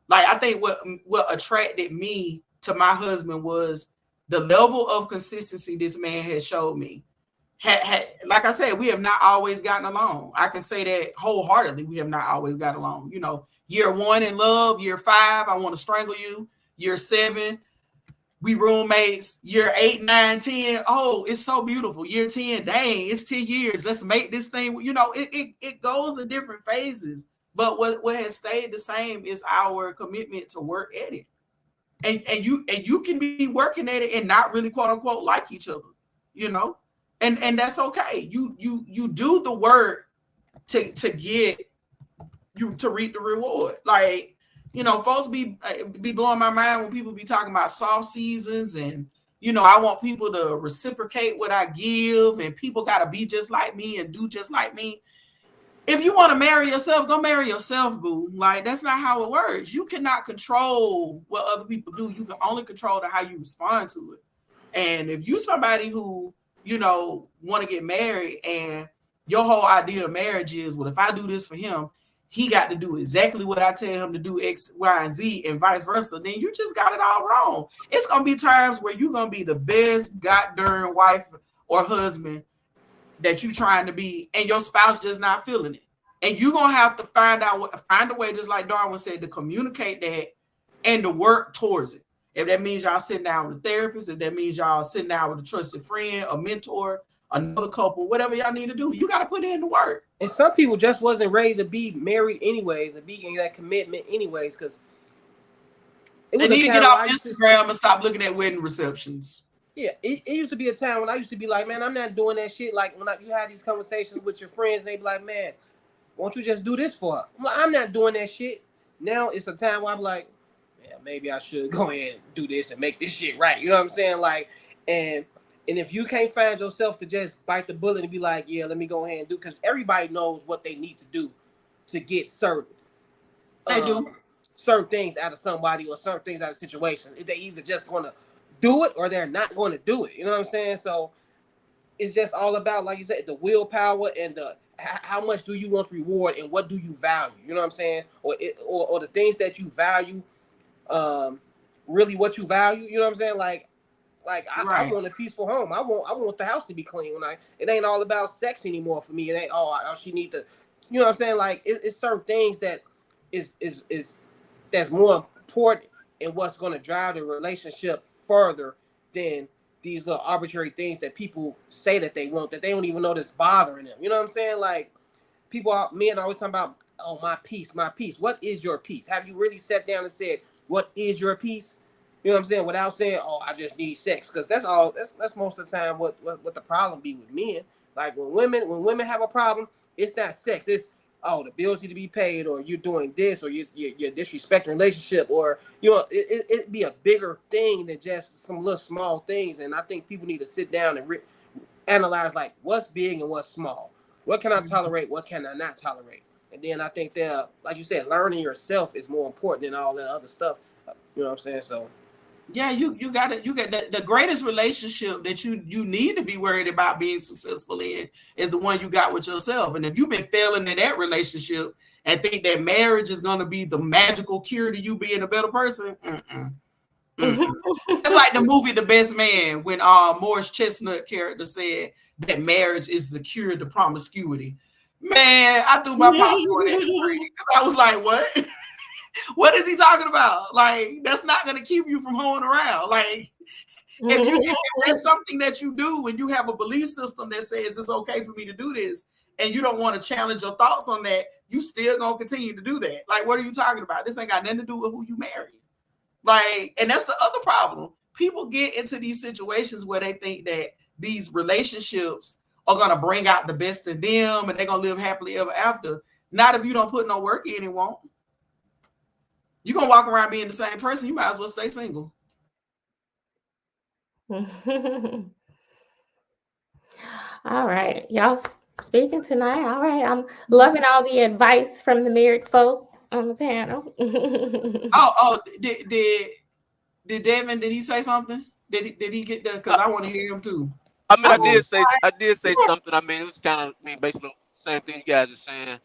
like I think what attracted me to my husband was the level of consistency this man has showed me. Like I said, we have not always gotten along. I can say that wholeheartedly. We have not always gotten along. Year 1 in love, year 5, I want to strangle you. Year 7, we roommates. Year 8, 9, 10, oh, it's so beautiful. Year 10, dang, it's 10 years. Let's make this thing. It goes in different phases. But what has stayed the same is our commitment to work at it. And you can be working at it and not really quote unquote like each other. you know, and that's okay. You do the work to get you to reap the reward. Like, you know, folks be blowing my mind when people be talking about soft seasons, and you know, I want people to reciprocate what I give, and people got to be just like me and do just like me. If you want to marry yourself, go marry yourself, boo. Like, that's not how it works. You cannot control what other people do. You can only control how you respond to it. And if you somebody who, you know, want to get married and your whole idea of marriage is, well, if I do this for him, he got to do exactly what I tell him to do, X, Y, and Z, and vice versa, then you just got it all wrong. It's going to be times where you're going to be the best goddamn wife or husband that you trying to be, and your spouse just not feeling it. And you're going to have to find a way, just like Darwin said, to communicate that and to work towards it. If that means y'all sitting down with a therapist, if that means y'all sitting down with a trusted friend, a mentor, another couple, whatever y'all need to do, you got to put in the work. And some people just wasn't ready to be married anyways and be in that commitment anyways, because they need to get off Instagram and stop looking at wedding receptions. Yeah, it used to be a time when I used to be like, man, I'm not doing that shit. Like when you had these conversations with your friends, and they be like, man, won't you just do this for her? I'm like, I'm not doing that shit. Now it's a time where I'm like, yeah, maybe I should go ahead and do this and make this shit right. You know what I'm saying? Like, and if you can't find yourself to just bite the bullet and be like, yeah, let me go ahead and do, because everybody knows what they need to do to get certain things out of somebody or certain things out of situations. They either just gonna do it or they're not going to do it. You know what I'm saying? So it's just all about, like you said, the willpower and the how much do you want reward and what do you value? You know what I'm saying? Or the things that you value, really what you value. You know what I'm saying? Like I want a peaceful home. I want the house to be clean. It ain't all about sex anymore for me. It ain't she need to. You know what I'm saying? Like it's certain things that is that's more important and what's going to drive the relationship further than these little arbitrary things that people say that they want, that they don't even know that's bothering them. You know what I'm saying? Like men always talking about, oh, my peace. What is your peace? Have you really sat down and said, what is your peace? You know what I'm saying? Without saying, oh, I just need sex. Because that's most of the time what the problem be with men. Like when women have a problem, it's not sex. It's, oh, the bills need to be paid, or you're doing this, or you're disrespecting relationship, or, you know, it'd be a bigger thing than just some little small things. And I think people need to sit down and analyze, like, what's big and what's small. What can I tolerate? What can I not tolerate? And then I think that, like you said, learning yourself is more important than all that other stuff. You know what I'm saying? So. Yeah, you got the greatest relationship that you need to be worried about being successful in is the one you got with yourself. And if you've been failing in that relationship and think that marriage is going to be the magical cure to you being a better person, it's like the movie The Best Man when Morris Chestnut character said that marriage is the cure to promiscuity. Man, I threw my popcorn at the screen because I was like, what? What is he talking about? Like, that's not going to keep you from hoeing around. Like, if there's something that you do and you have a belief system that says it's okay for me to do this, and you don't want to challenge your thoughts on that, you still going to continue to do that. Like, what are you talking about? This ain't got nothing to do with who you marry. Like, and that's the other problem. People get into these situations where they think that these relationships are going to bring out the best in them and they're going to live happily ever after. Not if you don't put no work in, it won't. You're going to walk around being the same person. You might as well stay single. All right. Y'all speaking tonight. All right. I'm loving all the advice from the married folk on the panel. Did Devin, did he say something? Did he get that? Because I want to hear him too. I mean, I did say something. I mean, it was kind of, basically the same thing you guys are saying.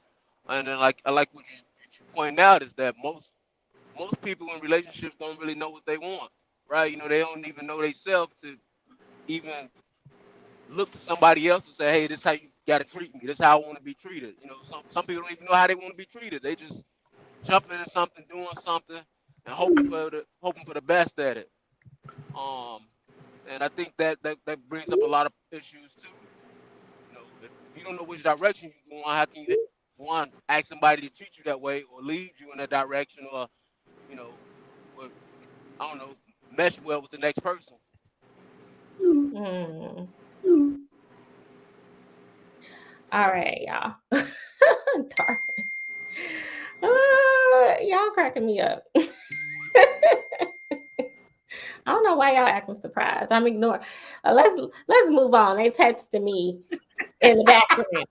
And then, like, I like what you pointed out is that most people in relationships don't really know what they want, right? You know, they don't even know themselves to even look to somebody else and say, hey, this is how you got to treat me. This is how I want to be treated. You know, some people don't even know how they want to be treated. They just jumping into something, doing something, and hoping for the best at it. And I think that brings up a lot of issues too. You know, if you don't know which direction you're going, how can you ask somebody to treat you that way or lead you in that direction, or, you know, I don't know, mesh well with the next person. All right, y'all. Darn. Y'all cracking me up. I don't know why y'all acting surprised. I'm ignoring. Let's move on. They texted me in the background.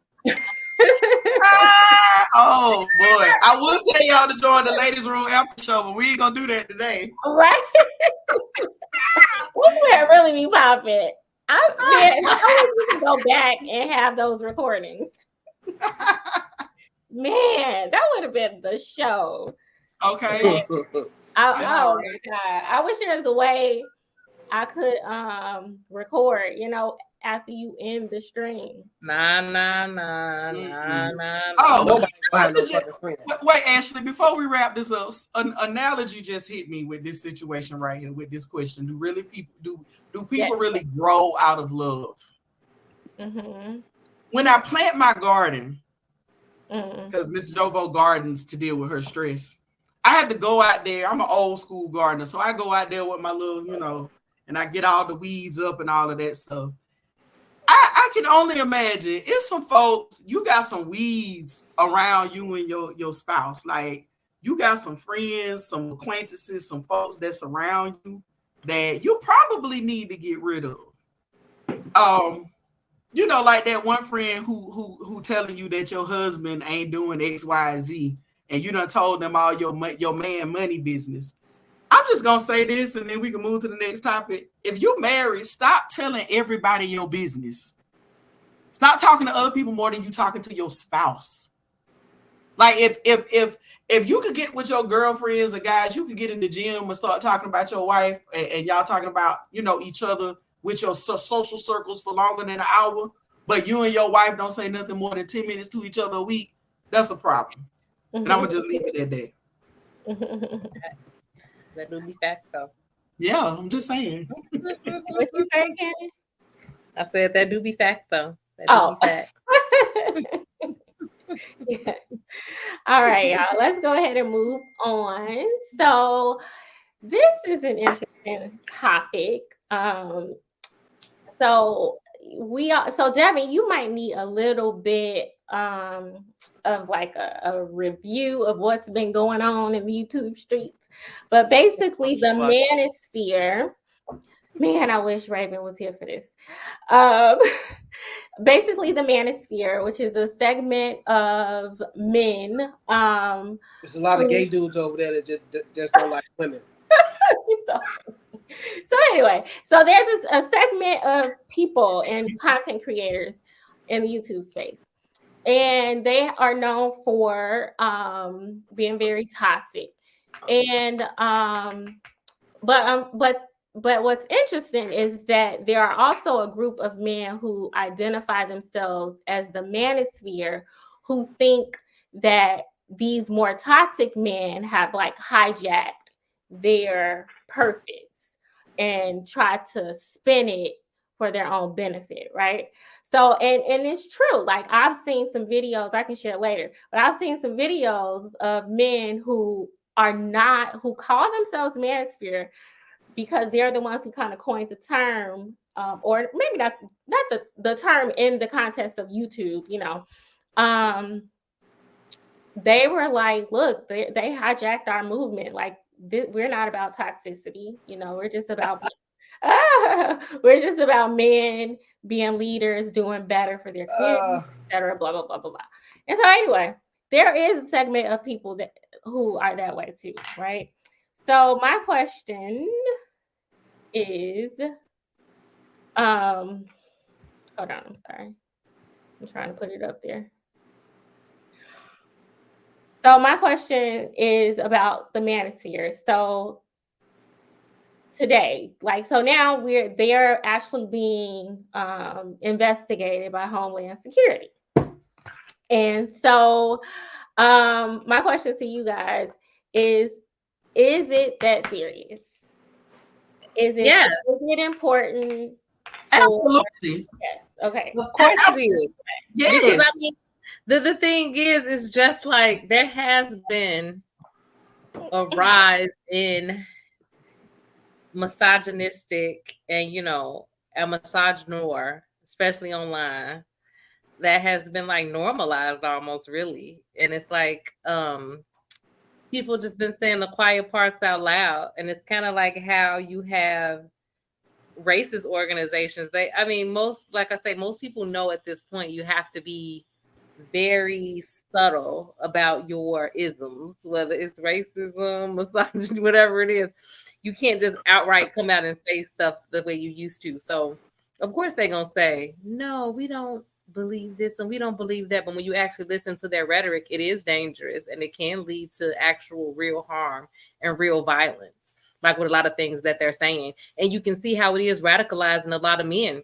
Oh boy, I will tell y'all to join the ladies' room after show, but we ain't gonna do that today. Right? This would really be popping. I can go back and have those recordings. Man, that would have been the show. Okay. Oh my God. I wish there was a way I could record, after you end the stream. Nah. Oh, Nobody find no fucking friend. wait, Ashley, before we wrap this up, an analogy just hit me with this situation right here, with this question. Do people really grow out of love? Mm-hmm. When I plant my garden, because Miss Jovo gardens to deal with her stress, I had to go out there. I'm an old school gardener, so I go out there with my little, and I get all the weeds up and all of that stuff. I can only imagine it's some folks, you got some weeds around you and your spouse. Like, you got some friends, some acquaintances, some folks that's around you that you probably need to get rid of. Like that one friend who telling you that your husband ain't doing X, Y, and Z, and you done told them all your man money business. I'm just gonna say this, and then we can move to the next topic. If you married, stop telling everybody your business. Stop talking to other people more than you talking to your spouse. Like if you could get with your girlfriends or guys, you could get in the gym and start talking about your wife, and y'all talking about each other with your social circles for longer than an hour, but you and your wife don't say nothing more than 10 minutes to each other a week. That's a problem. And I'm gonna just leave it at that. That do be facts, though. Yeah, I'm just saying. What you saying, Candy? I said that do be facts, though. That do be facts. Yeah. All right, y'all. Let's go ahead and move on. So this is an interesting topic. So Devin, you might need a little bit of like a review of what's been going on in the YouTube streets. But basically, the manosphere. Man, I wish Raven was here for this. Basically, the manosphere, which is a segment of men. There's a lot of gay dudes over there that just don't like women. So anyway, so there's a segment of people and content creators in the YouTube space, and they are known for being very toxic. And but what's interesting is that there are also a group of men who identify themselves as the manosphere, who think that these more toxic men have like hijacked their purpose and try to spin it for their own benefit, right? So, and it's true. Like, I've seen some videos, I can share later, but I've seen some videos of men who call themselves manosphere because they're the ones who kind of coined the term, or maybe not the term in the context of YouTube, they were like, look, they hijacked our movement. Like, we're not about toxicity, we're just about men being leaders, doing better for their kids, etc. Blah blah blah blah blah. And so anyway, there is a segment of people who are that way too, right? So my question is, hold on, I'm sorry, I'm trying to put it up there. So my question is about the manosphere. So today, now they're actually being investigated by Homeland Security. And so my question to you guys is it that serious? Is it important? Absolutely. Yes. Okay. Of course it is. Yes. Because I mean, the thing is just like there has been a rise in misogynistic and a misogynoir especially online, that has been like normalized almost, really. And it's like people just been saying the quiet parts out loud. And it's kind of like how you have racist organizations. Most people know at this point you have to be very subtle about your isms, whether it's racism, misogyny, whatever it is. You can't just outright come out and say stuff the way you used to. So of course they're gonna say, no, we don't believe this and we don't believe that. But when you actually listen to their rhetoric, it is dangerous and it can lead to actual real harm and real violence, like with a lot of things that they're saying. And you can see how it is radicalizing a lot of men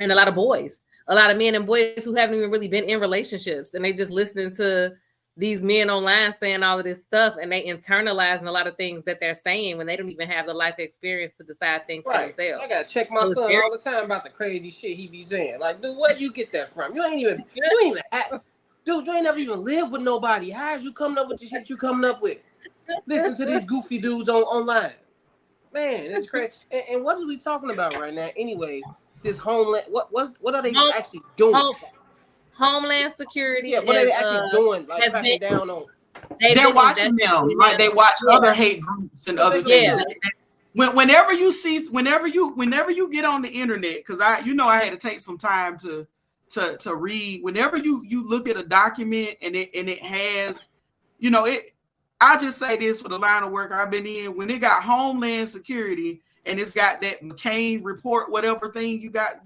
and a lot of boys, a lot of men and boys who haven't even really been in relationships, and they just listening to these men online saying all of this stuff, and they internalizing a lot of things that they're saying when they don't even have the life experience to decide things for themselves. I gotta check my son all the time about the crazy shit he be saying. Like, dude, where'd you get that from? You ain't even dude, you ain't never even lived with nobody. How's you coming up with the shit you coming up with? Listen to these goofy dudes online. Man, it's crazy. And what are we talking about right now? Anyway, this homeland. What are they actually doing? Homeland Security. Yeah, what are they actually doing? Like cracking down on. They're watching them like they watch other hate groups and other things. Whenever you get on the internet, because I had to take some time to read. Whenever you look at a document and it has, I just say this for the line of work I've been in. When it got Homeland Security and it's got that McCain report, whatever thing you got,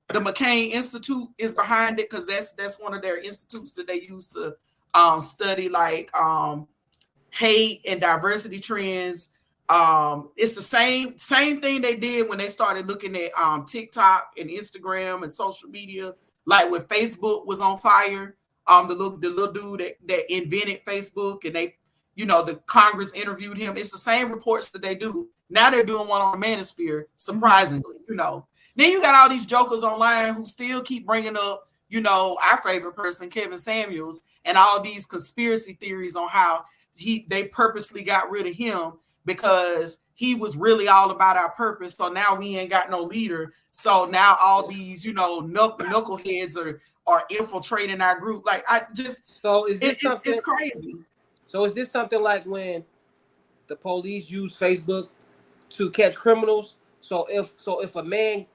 the McCain Institute is behind it, because that's one of their institutes that they use to study like hate and diversity trends. It's the same thing they did when they started looking at TikTok and Instagram and social media, like when Facebook was on fire. The little dude that invented Facebook, and they, the Congress interviewed him. It's the same reports that they do. Now they're doing one on the Manosphere, surprisingly, Then you got all these jokers online who still keep bringing up, our favorite person, Kevin Samuels, and all these conspiracy theories on how they purposely got rid of him because he was really all about our purpose. So now we ain't got no leader. So now all these, knuckleheads are infiltrating our group. Like, so is this something? It's crazy. So is this something like when the police use Facebook to catch criminals? So if a man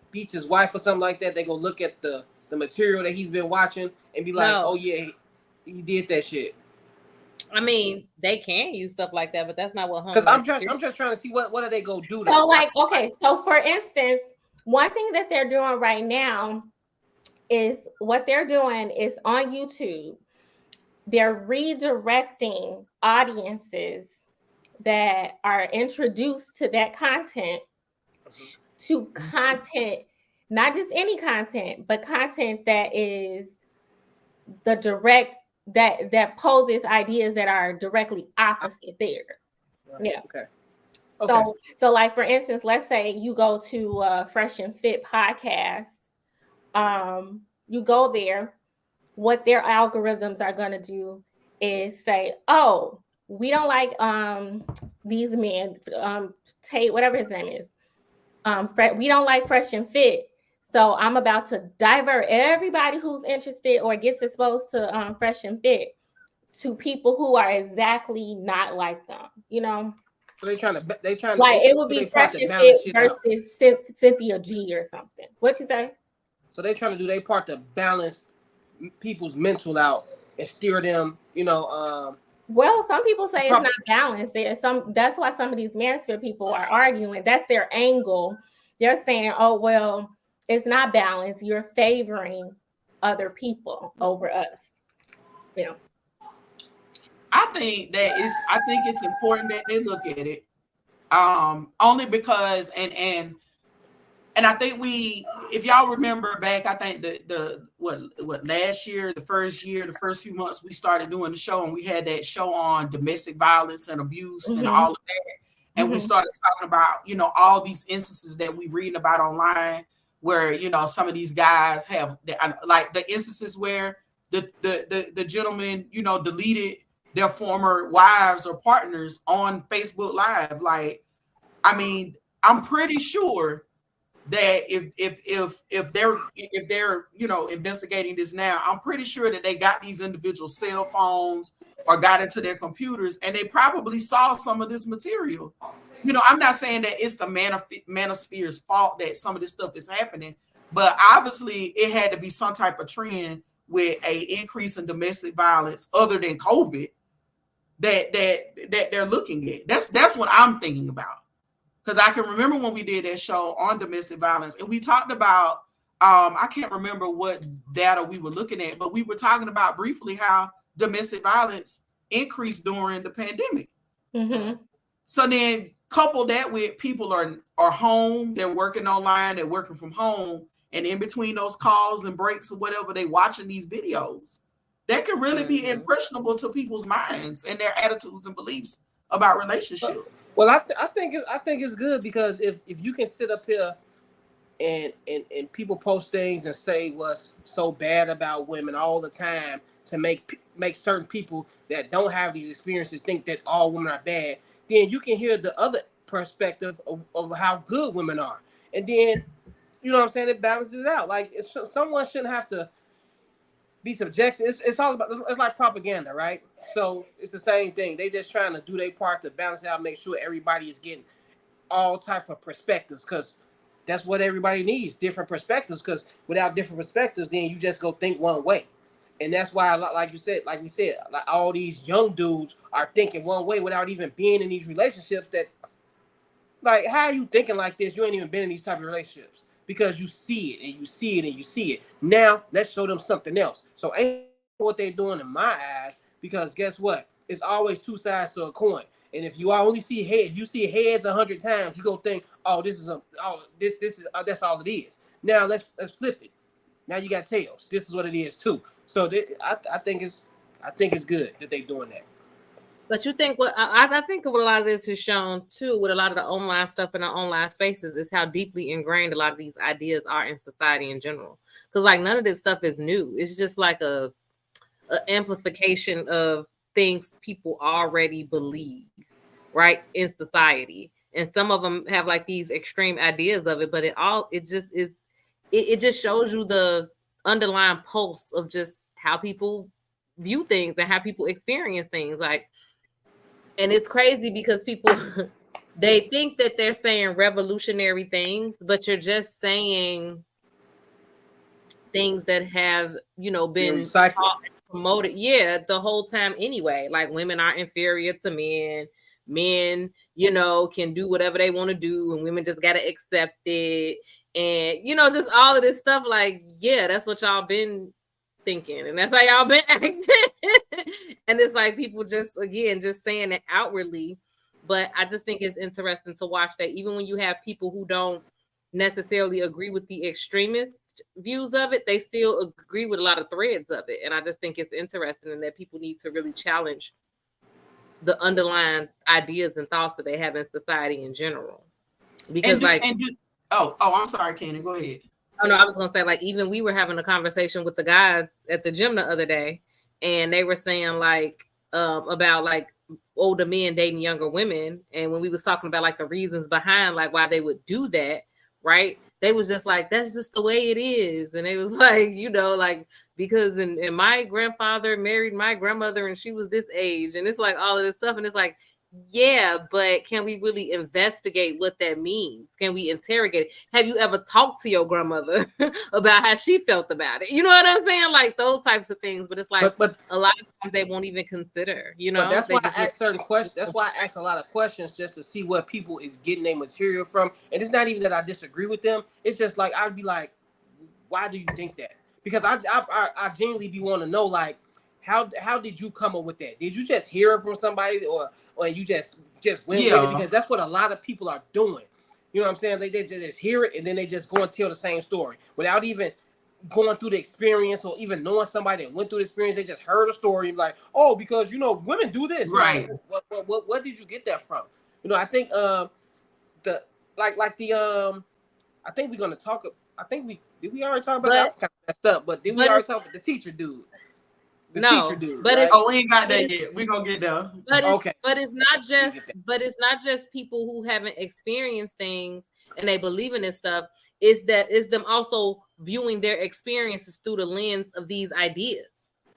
beats his wife or something like that, they go look at the material that he's been watching and be like, oh yeah, he did that shit. I mean, they can use stuff like that, but that's not what. Because I'm just trying to see what do they go do. So for instance, one thing that they're doing right now is what they're doing is on YouTube, they're redirecting audiences that are introduced to that content to content, not just any content, but content that is the direct that poses ideas that are directly opposite theirs. Yeah. Okay. So like for instance, let's say you go to Fresh and Fit podcast. You go there, what their algorithms are going to do is say, oh, we don't like these men, Tate, whatever his name is. We don't like Fresh and Fit. So I'm about to divert everybody who's interested or gets exposed to Fresh and Fit to people who are exactly not like them, So they trying to like it would be Fresh and Fit versus Cynthia G or something. What you say? So they trying to do their part to balance people's mental out and steer them, Well, some people say it's not balanced. That's why some of these Manosphere people are arguing. That's their angle. They're saying, oh, well, it's not balanced. You're favoring other people over us. I think it's important that they look at it. Only because and I think if y'all remember back, I think the last year, the first few months we started doing the show, and we had that show on domestic violence and abuse and all of that. And we started talking about, all these instances that we reading about online where, some of these guys have like the instances where the gentleman, deleted their former wives or partners on Facebook Live. Like, I mean, I'm pretty sure that if they're investigating this now, I'm pretty sure that they got these individual cell phones or got into their computers, and they probably saw some of this material. I'm not saying that it's the manosphere's fault that some of this stuff is happening, but obviously it had to be some type of trend with a increase in domestic violence other than COVID that they're looking at. That's what I'm thinking about. Because I can remember when we did that show on domestic violence, and we talked about, I can't remember what data we were looking at, but we were talking about briefly how domestic violence increased during the pandemic. Mm-hmm. So then couple that with people are home, they're working online, they're working from home, and in between those calls and breaks or whatever, they watching these videos. That can really be impressionable to people's minds and their attitudes and beliefs about relationships. Well, I think it's good, because if you can sit up here and people post things and say what's so bad about women all the time to make certain people that don't have these experiences think that all women are bad, then you can hear the other perspective of how good women are, and then what I'm saying, it balances it out. Like someone shouldn't have to be subjected. It's all about, it's like propaganda, right? So it's the same thing. They just trying to do their part to balance it out, make sure everybody is getting all type of perspectives, because that's what everybody needs, different perspectives, because without different perspectives, then you just go think one way. And that's why, like we said, like all these young dudes are thinking one way without even being in these relationships. That, like, how are you thinking like this? You ain't even been in these type of relationships. Because you see it and you see it and you see it. Now let's show them something else. So ain't what they're doing in my eyes, because guess what? It's always two sides to a coin. And if you only see heads, you see heads 100 times, you go think, oh, this is that's all it is. Now let's flip it. Now you got tails. This is what it is too. So I think it's good that they're doing that. But you think what I think what a lot of this is shown too, with a lot of the online stuff in the online spaces, is how deeply ingrained a lot of these ideas are in society in general. Because like none of this stuff is new. It's just like a amplification of things people already believe, right, in society. And some of them have like these extreme ideas of it, but it just shows you the underlying pulse of just how people view things and how people experience things. Like, and it's crazy because people they think that they're saying revolutionary things, but you're just saying things that have, been promoted, the whole time anyway. Like women are inferior to men. Men, can do whatever they want to do, and women just gotta accept it. And just all of this stuff. Like, that's what y'all been thinking, and that's how y'all been acting. And it's like people just saying it outwardly. But I just think it's interesting to watch that even when you have people who don't necessarily agree with the extremist views of it, they still agree with a lot of threads of it. And I just think it's interesting, and that people need to really challenge the underlying ideas and thoughts that they have in society in general. Because I'm sorry, Kenny, go ahead. Oh no, I was gonna say, like, even we were having a conversation with the guys at the gym the other day, and they were saying like about like older men dating younger women, and when we was talking about like the reasons behind like why they would do that, right? They was just like, that's just the way it is. And it was like, like, because in my grandfather married my grandmother and she was this age, and it's like all of this stuff, and it's like, yeah, but can we really investigate what that means? Can we interrogate it? Have you ever talked to your grandmother about how she felt about it? You know what I'm saying? Like those types of things. But it's like, but a lot of times they won't even consider, But that's why I ask certain questions. That's why I ask a lot of questions, just to see what people is getting their material from. And it's not even that I disagree with them. It's just like, I'd be like, why do you think that? Because I genuinely be wanting to know, like, how did you come up with that? Did you just hear it from somebody, or you just went with it? Because that's what a lot of people are doing. You know what I'm saying? They just hear it, and then they just go and tell the same story without even going through the experience, or even knowing somebody that went through the experience. They just heard a story and like, oh, because women do this, right? What did you get that from? I think I think we're gonna talk. I think we already talk about that. I kind of messed up, but did we already talk about the teacher dude? The No, teacher dude, but right? Oh, we ain't got that yet. We gonna get there. But it's not just people who haven't experienced things and they believe in this stuff. Is them also viewing their experiences through the lens of these ideas,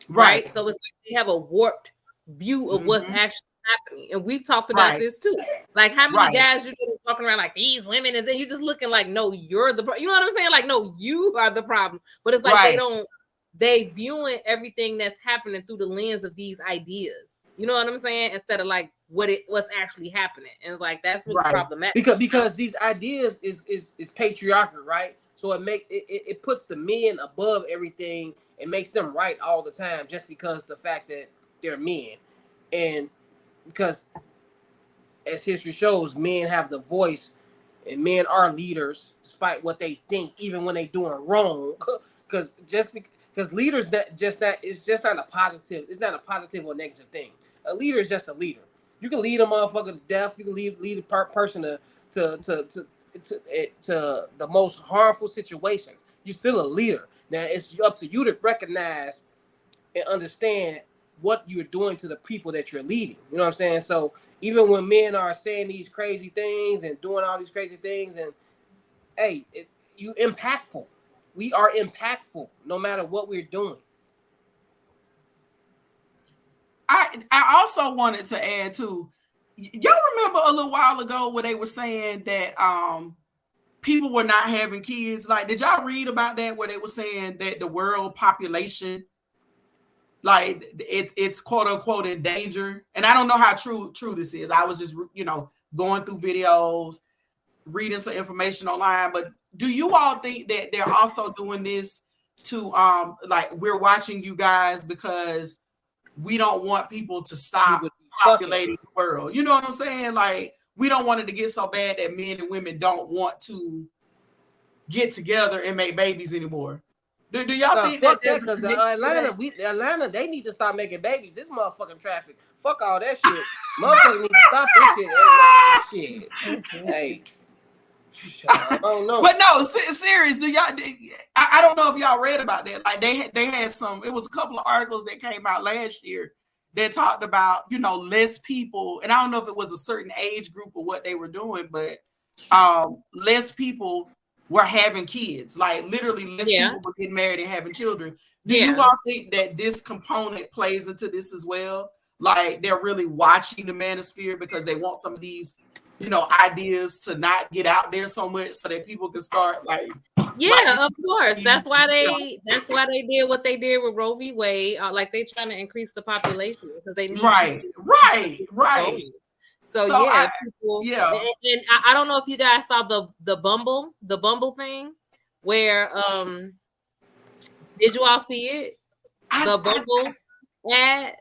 right? So it's like they have a warped view of what's actually happening, and we've talked about this too. Like how many guys you get walking around like these women, and then you're just looking like, no, you're the you know what I'm saying? Like, no, you are the problem. But it's like they viewing everything that's happening through the lens of these ideas. You know what I'm saying? Instead of like what's actually happening, and like that's really problematic. Because these ideas is patriarchal, right? So it puts the men above everything and makes them right all the time, just because the fact that they're men, and because as history shows, men have the voice, and men are leaders despite what they think, even when they doing wrong. Because leaders it's just not a positive. It's not a positive or negative thing. A leader is just a leader. You can lead a motherfucker to death. You can lead a person to the most harmful situations. You're still a leader. Now it's up to you to recognize and understand what you're doing to the people that you're leading. You know what I'm saying? So even when men are saying these crazy things and doing all these crazy things, and hey, you impactful. We are impactful no matter what we're doing. I also wanted to add too, y'all remember a little while ago where they were saying that people were not having kids? Like, did y'all read about that, where they were saying that the world population, like it's quote unquote in danger? And I don't know how true this is. I was just going through videos, reading some information online. But do you all think that they're also doing this to like, we're watching you guys because we don't want people to stop populating the world? You know what I'm saying? Like, we don't want it to get so bad that men and women don't want to get together and make babies anymore. Do y'all think that? Because Atlanta, they need to stop making babies. This motherfucking traffic. Fuck all that shit. Motherfuckers need to stop this shit. Hey. I don't know. But no, serious. Do y'all? I don't know if y'all read about that. Like they had some. It was a couple of articles that came out last year that talked about less people, and I don't know if it was a certain age group or what they were doing, but less people were having kids. Like literally, less people were getting married and having children. Do you all think that this component plays into this as well? Like they're really watching the manosphere because they want some of these ideas to not get out there so much so that people can start of course. That's why they did what they did with Roe v. Wade. Like they trying to increase the population because they need right. So people, and I don't know if you guys saw the Bumble thing where did you all see it? The Bumble ad.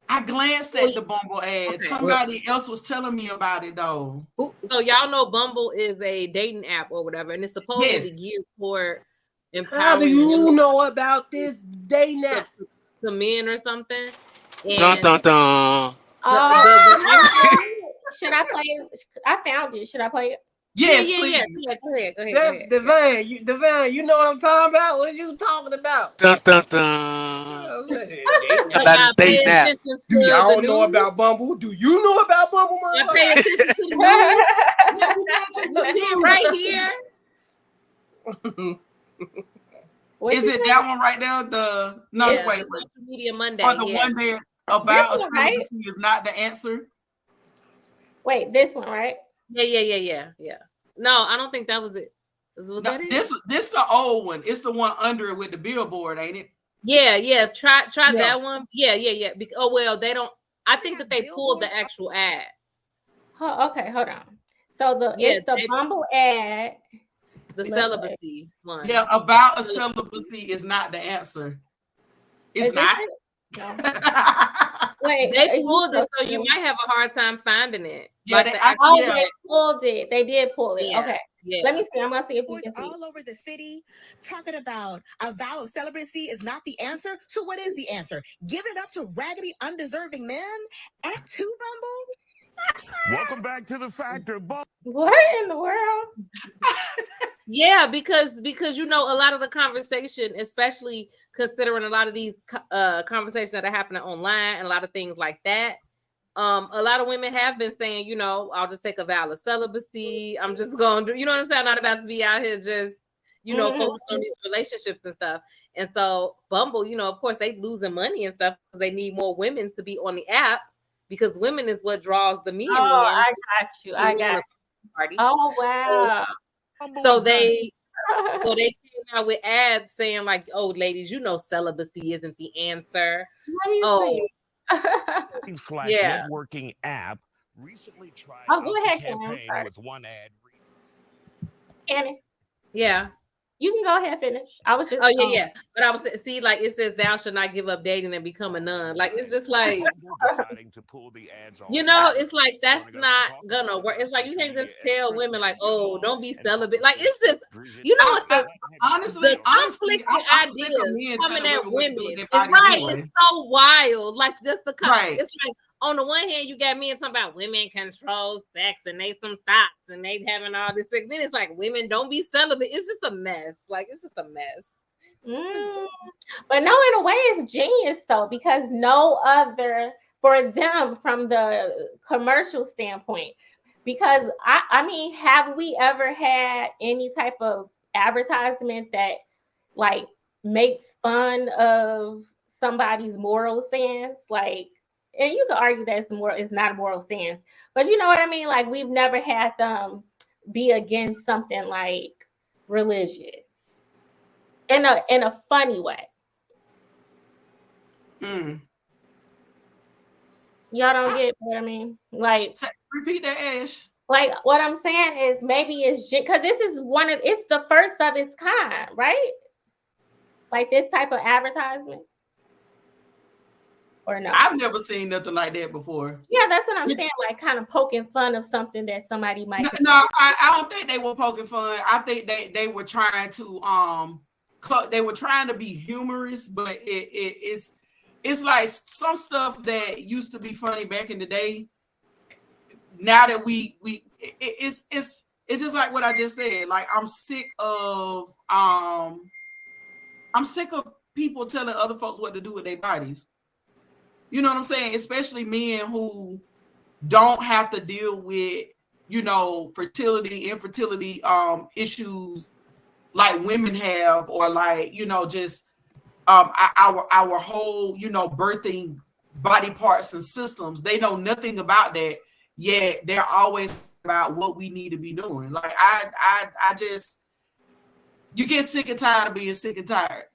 I glanced at the Bumble ad. Okay. Somebody else was telling me about it though. So y'all know Bumble is a dating app or whatever, and it's supposed to be geared toward empowering. How do you know about this dating app? The men or something. And dun dun dun. Should I play it? I found it. Should I play it? Yes, yeah. Go ahead. Devin, you know what I'm talking about? What are you talking about? Dun dun dun. About dating app. Do y'all know about Bumble? Do you know about Bumble, I pay attention to the news. Right here. Is it that one right there? Wait. Social Media Monday. Or the one there about celibacy is not the answer? Wait, this one, right? Yeah. No, I don't think that was it. Was that it? This the old one. It's the one under it with the billboard, ain't it? Yeah. Try that one. Yeah. They don't. I think that they pulled the actual ad. Okay, hold on. So it's the Bumble ad. The celibacy one. Yeah, about a celibacy is not the answer. It's not. No. Wait, they pulled it, so you might have a hard time finding it. Yeah, they pulled it. They did pull it. Okay. Yeah. Let me see. I'm gonna see if we can see. All over the city talking about a vow of celibacy is not the answer. So what is the answer? Giving it up to raggedy, undeserving men? Act 2, Bumble? Welcome back to the Factor. What in the world? Yeah, because you know, a lot of the conversation, especially considering a lot of these conversations that are happening online and a lot of things like that. A lot of women have been saying, you know, I'll just take a vow of celibacy. I'm just going to, you know what I'm saying? I'm not about to be out here just, you know, focused on these relationships and stuff. And so Bumble, you know, of course they losing money and stuff because they need more women to be on the app because women is what draws the men in. I got you. I got you. Party. Oh wow. So they came out with ads saying like, "Oh, ladies, you know, celibacy isn't the answer." Oh, yeah. Networking app recently tried go ahead, the campaign with one ad. Annie. Yeah. You can go ahead and finish. I was just. Oh yeah. But I was see, like it says, "Thou shall not give up dating and become a nun." Like it's just like deciding to pull the ads. You know, it's like that's not gonna work. It's like you can't just tell women like, "Oh, don't be celibate." Like it's just, you know what the honestly, conflicting ideas coming at women is right. It's so wild. Like just the right. It's like on the one hand, you got men talking about women control sex and they some thoughts and they having all this. Then it's like women don't be celibate. It's just a mess. Like it's just a mess. But no, in a way, it's genius though because no other for them from the commercial standpoint. Because I mean, have we ever had any type of advertisement that like makes fun of somebody's moral stance? Like, and you could argue that it's not a moral stance, but you know what I mean? Like, we've never had them be against something like religious in a funny way. Y'all don't get what I mean? Like, repeat that, Ash. Like, what I'm saying is maybe it's because this is it's the first of its kind, right? Like this type of advertisement. Or no? I've never seen nothing like that before. Yeah, that's what I'm saying. Like kind of poking fun of something that somebody might. No, I don't think they were poking fun. I think they were trying to be humorous, but it's like some stuff that used to be funny back in the day. Now that it's just like what I just said. Like I'm sick of people telling other folks what to do with their bodies. You know what I'm saying? Especially men who don't have to deal with, you know, fertility, infertility issues like women have, or like, you know, just our whole, you know, birthing body parts and systems. They know nothing about that, yet they're always about what we need to be doing. Like I just, you get sick and tired of being sick and tired.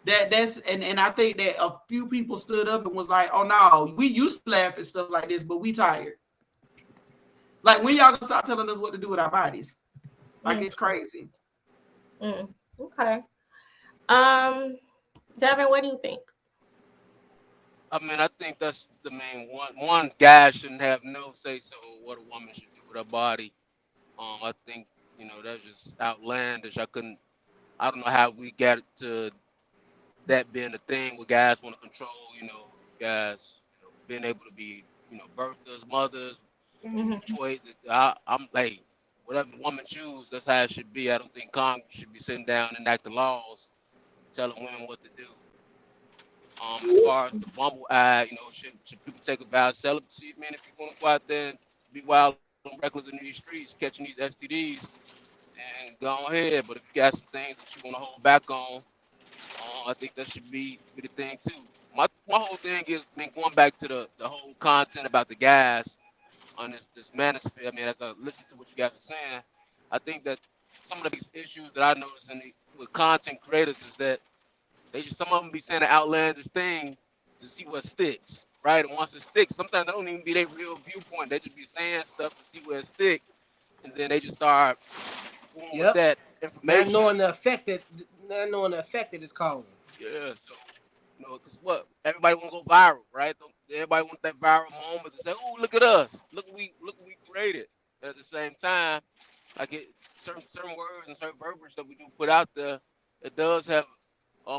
That's and I think that a few people stood up and was like, "Oh no, we used to laugh at stuff like this, but we tired." Like, when y'all gonna stop telling us what to do with our bodies? Like it's crazy. Okay. Devin, what do you think? I mean, I think that's the main one. One, guy shouldn't have no say so what a woman should do with her body. I think, you know, that's just outlandish. I don't know how we got to that being the thing where guys want to control, you know, guys, you know, being able to be, you know, birthers, mothers, choice. I'm like, whatever the woman chooses, that's how it should be. I don't think Congress should be sitting down and enacting laws telling women what to do. As far as the Bumble ad, you know, should people take a vow of celibacy? Man, if you want to go out there and be wild and reckless in these streets, catching these STDs, and go ahead. But if you got some things that you want to hold back on, I think that should be the thing too. My whole thing is, I mean, going back to the whole content about the guys on this manosphere. I mean, as I listen to what you guys are saying, I think that some of these issues that I notice with content creators is that some of them be saying an outlandish thing to see what sticks, right? And once it sticks, sometimes they don't even be their real viewpoint. They just be saying stuff to see where it sticks, and then they just start with that information. Not knowing the effect that it's causing. Yeah, so, you know, because what? Everybody want to go viral, right? Everybody want that viral moment to say, "Oh, look at us! Look what we created." At the same time, like certain words and certain verbiage that we do put out there, it does have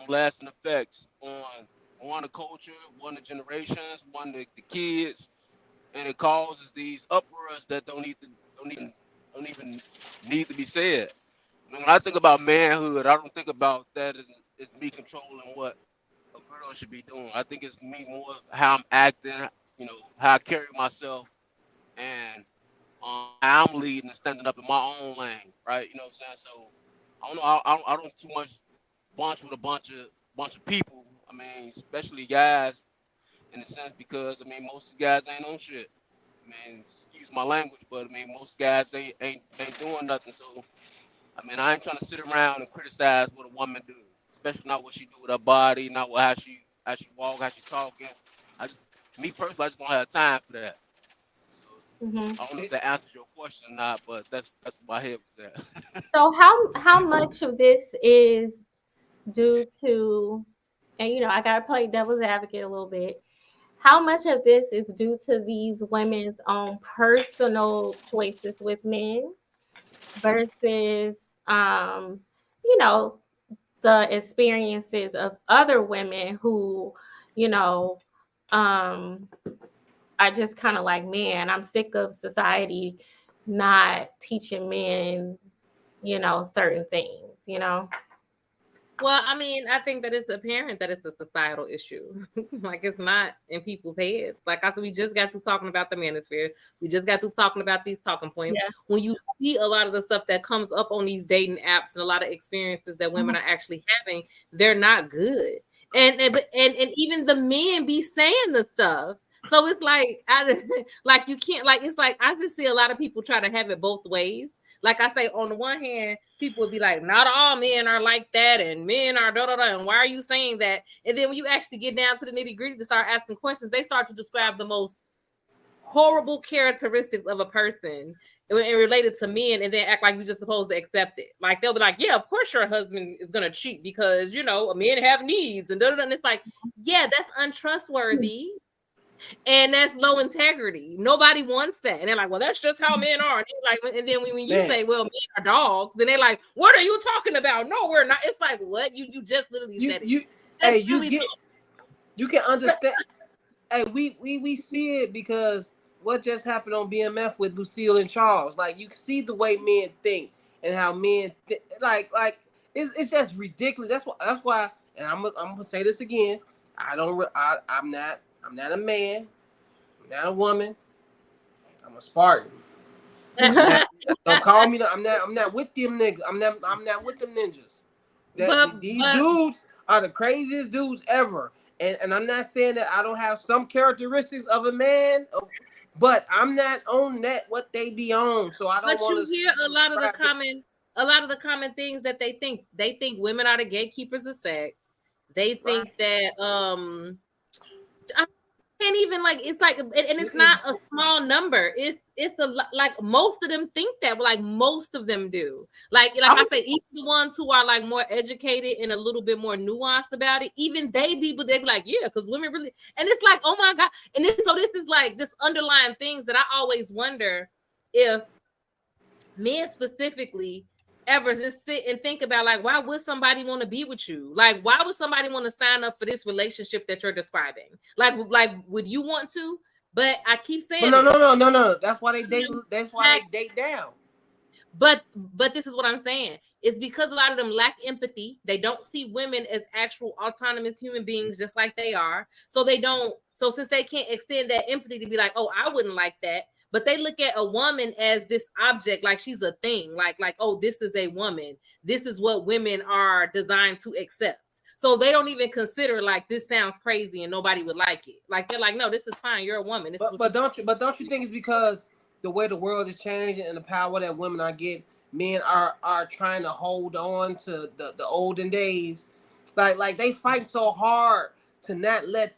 lasting effects on the culture, one the generations, one the kids, and it causes these uproars that don't even need to be said. When I think about manhood, I don't think about that as me controlling what a girl should be doing. I think it's me more how I'm acting, you know, how I carry myself, and how I'm leading and standing up in my own lane, right? You know what I'm saying? So I don't know. I don't too much bunch with a bunch of people. I mean, especially guys, in a sense, because I mean most guys ain't on shit. I mean, excuse my language, but I mean most guys ain't doing nothing. So I mean, I ain't trying to sit around and criticize what a woman do, especially not what she do with her body, not what how she walk, how she talking. Me personally, I just don't have time for that. So Mhm. I don't know if that answers your question or not, but that's where my head was at. So how much of this is due to, and you know, I gotta play devil's advocate a little bit. How much of this is due to these women's own personal choices with men versus, you know, the experiences of other women who, you know, are just kind of like, man, I'm sick of society not teaching men, you know, certain things, you know? Well, I mean, I think that it's apparent that it's a societal issue. Like it's not in people's heads. Like I said, we just got through talking about the manosphere. We just got through talking about these talking points. Yeah. When you see a lot of the stuff that comes up on these dating apps and a lot of experiences that women are actually having, they're not good. And even the men be saying the stuff. So it's like like you can't, like it's like I just see a lot of people try to have it both ways. Like I say, on the one hand, people would be like, not all men are like that, and men are da da da. And why are you saying that? And then when you actually get down to the nitty gritty to start asking questions, they start to describe the most horrible characteristics of a person and related to men, and then act like you're just supposed to accept it. Like they'll be like, yeah, of course your husband is gonna cheat because you know men have needs and da da da. And it's like, yeah, that's untrustworthy. And that's low integrity. Nobody wants that. And they're like, well, that's just how men are. And then when you say, well, men are dogs, then they're like, what are you talking about? No, we're not. It's like, what? You just literally said it. You can understand. Hey, we see it because what just happened on BMF with Lucille and Charles. Like you see the way men think and how men like it's just ridiculous. That's why. And I'm gonna say this again. I'm not a man. I'm not a woman. I'm a Spartan. Don't call me. I'm not with them niggas. I'm not with them ninjas. These dudes are the craziest dudes ever. And I'm not saying that I don't have some characteristics of a man, but I'm not on that what they be on. So I don't. But you hear a lot of the common things that they think. They think women are the gatekeepers of sex. They think that I can't even like it's like, and it's not a small number. It's a like most of them think that, but like most of them do. Like I say, even the ones who are like more educated and a little bit more nuanced about it, even they be like, yeah, because women really, and it's like, oh my god, and this is like just underlying things that I always wonder if men specifically ever just sit and think about, like, why would somebody want to be with you? Like, why would somebody want to sign up for this relationship that you're describing? Like would you want to? But I keep saying no. That's why they date. That's why they date down. But this is what I'm saying. It's because a lot of them lack empathy. They don't see women as actual autonomous human beings, just like they are. So they don't. So since they can't extend that empathy to be like, oh, I wouldn't like that. But they look at a woman as this object, like she's a thing, like, oh, this is a woman. This is what women are designed to accept. So they don't even consider like this sounds crazy and nobody would like it. Like they're like, no, this is fine. You're a woman. But don't you think it's because the way the world is changing and the power that women are getting, men are trying to hold on to the olden days, like they fight so hard to not let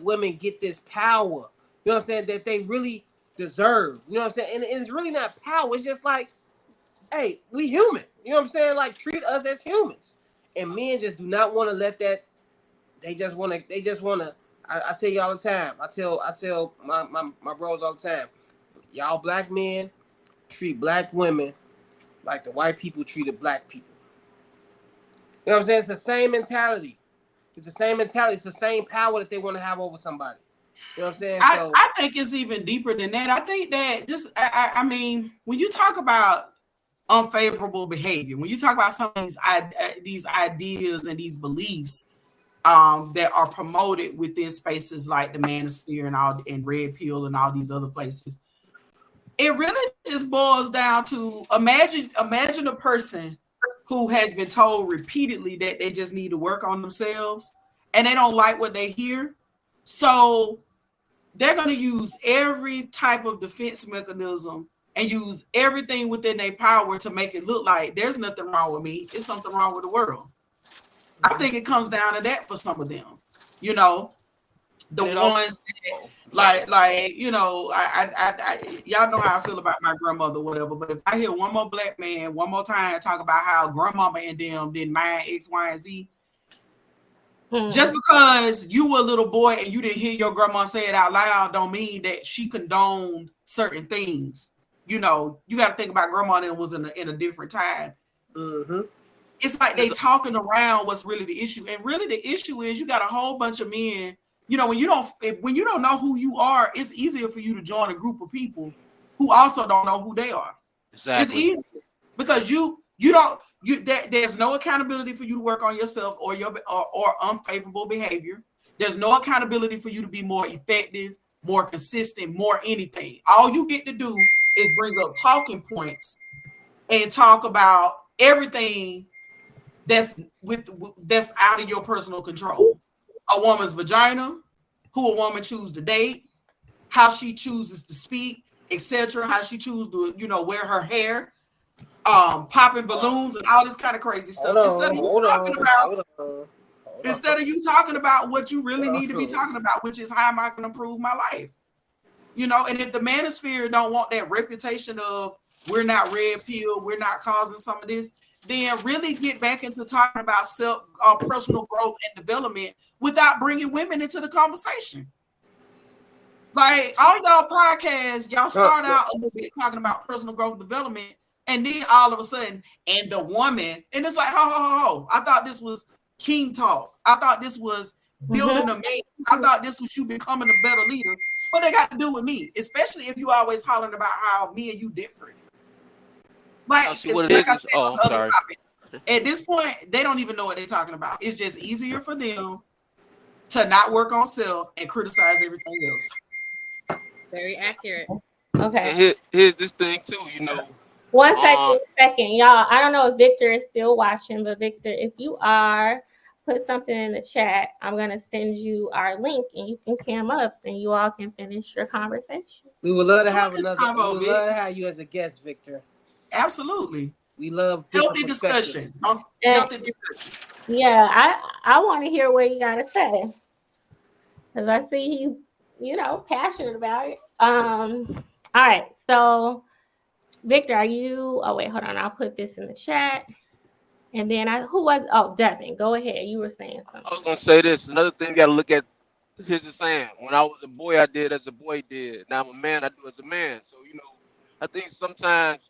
women get this power. You know what I'm saying? That they really deserve. You know what I'm saying? And it's really not power. It's just like, hey, we human. You know what I'm saying? Like treat us as humans. And men just do not want to let that. They just want to. I tell you all the time. I tell my bros all the time. Y'all black men treat black women like the white people treated black people. You know what I'm saying? It's the same mentality. It's the same mentality. It's the same power that they want to have over somebody. You know what I'm saying? I think it's even deeper than that. I think that I mean, when you talk about unfavorable behavior. When you talk about some of these ideas and these beliefs that are promoted within spaces like the Manosphere and Red Pill and all these other places, it really just boils down to imagine a person who has been told repeatedly that they just need to work on themselves and they don't like what they hear. So they're going to use every type of defense mechanism and use everything within their power to make it look like there's nothing wrong with me. It's something wrong with the world. I think it comes down to that for some of them, you know, the ones that, like, you know, I y'all know how I feel about my grandmother, whatever. But if I hear one more black man one more time talk about how grandmama and them didn't mind X, Y, and Z, just because you were a little boy and you didn't hear your grandma say it out loud, don't mean that she condoned certain things. You know, you got to think about grandma that was in a different time. Mm-hmm. It's like they talking around what's really the issue, and really the issue is you got a whole bunch of men. You know, when you don't know who you are, it's easier for you to join a group of people who also don't know who they are. Exactly. It's easy because there's no accountability for you to work on yourself or or unfavorable behavior. There's no accountability for you to be more effective, more consistent, more anything. All you get to do is bring up talking points and talk about everything that's out of your personal control. A woman's vagina, who a woman chooses to date, how she chooses to speak, etc. How she chooses to, you know, wear her hair, popping balloons and all this kind of crazy stuff. Instead of you talking about what you really need to be talking about, which is how am I going to improve my life? You know, and if the manosphere don't want that reputation of we're not red pill, we're not causing some of this, then really get back into talking about personal growth and development without bringing women into the conversation. Like all y'all podcasts, y'all start out a little bit talking about personal growth and development, and then all of a sudden, and the woman, and it's like, ho. I thought this was king talk. I thought this was building a man. I thought this was you becoming a better leader. What they got to do with me, especially if you always hollering about how me and you different. Like, sorry. At this point, they don't even know what they're talking about. It's just easier for them to not work on self and criticize everything else. Very accurate. Okay. And here's this thing too, you know. One second, y'all. I don't know if Victor is still watching, but Victor, if you are, put something in the chat. I'm gonna send you our link, and you can come up, and you all can finish your conversation. We would love to have we would love to have you as a guest, Victor. Absolutely. We love healthy discussion. Healthy discussion. Yeah, I want to hear what you gotta say, because I see he's, you know, passionate about it. All right, so Victor, are you? Oh wait, hold on. I'll put this in the chat, and then Devin, go ahead. You were saying something. I was gonna say this. Another thing you gotta look at. Here's the saying: when I was a boy, I did as a boy did. Now I'm a man, I do as a man. So you know, I think sometimes,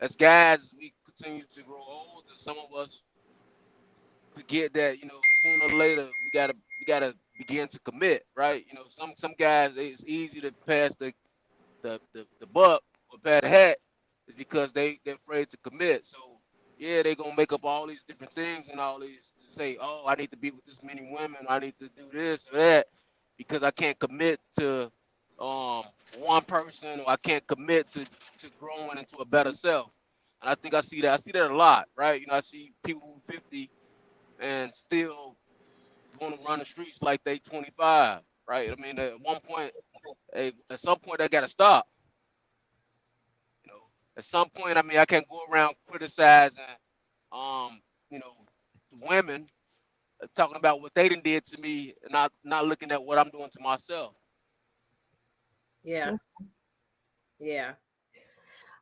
as guys, we continue to grow older. Some of us forget that, you know, sooner or later we gotta begin to commit, right? You know, some guys, it's easy to pass the buck or pass the hat, is because they're afraid to commit. So yeah, they're gonna make up all these different things and all these to say, oh, I need to be with this many women, I need to do this or that, because I can't commit to one person, or I can't commit to growing into a better self. And I think I see that a lot, right? You know, I see people who 50 and still want to run the streets like they 25, right? I mean, at some point I gotta stop. You know, at some point, I mean, I can't go around criticizing you know, women, talking about what they did to me, and not looking at what I'm doing to myself. Yeah.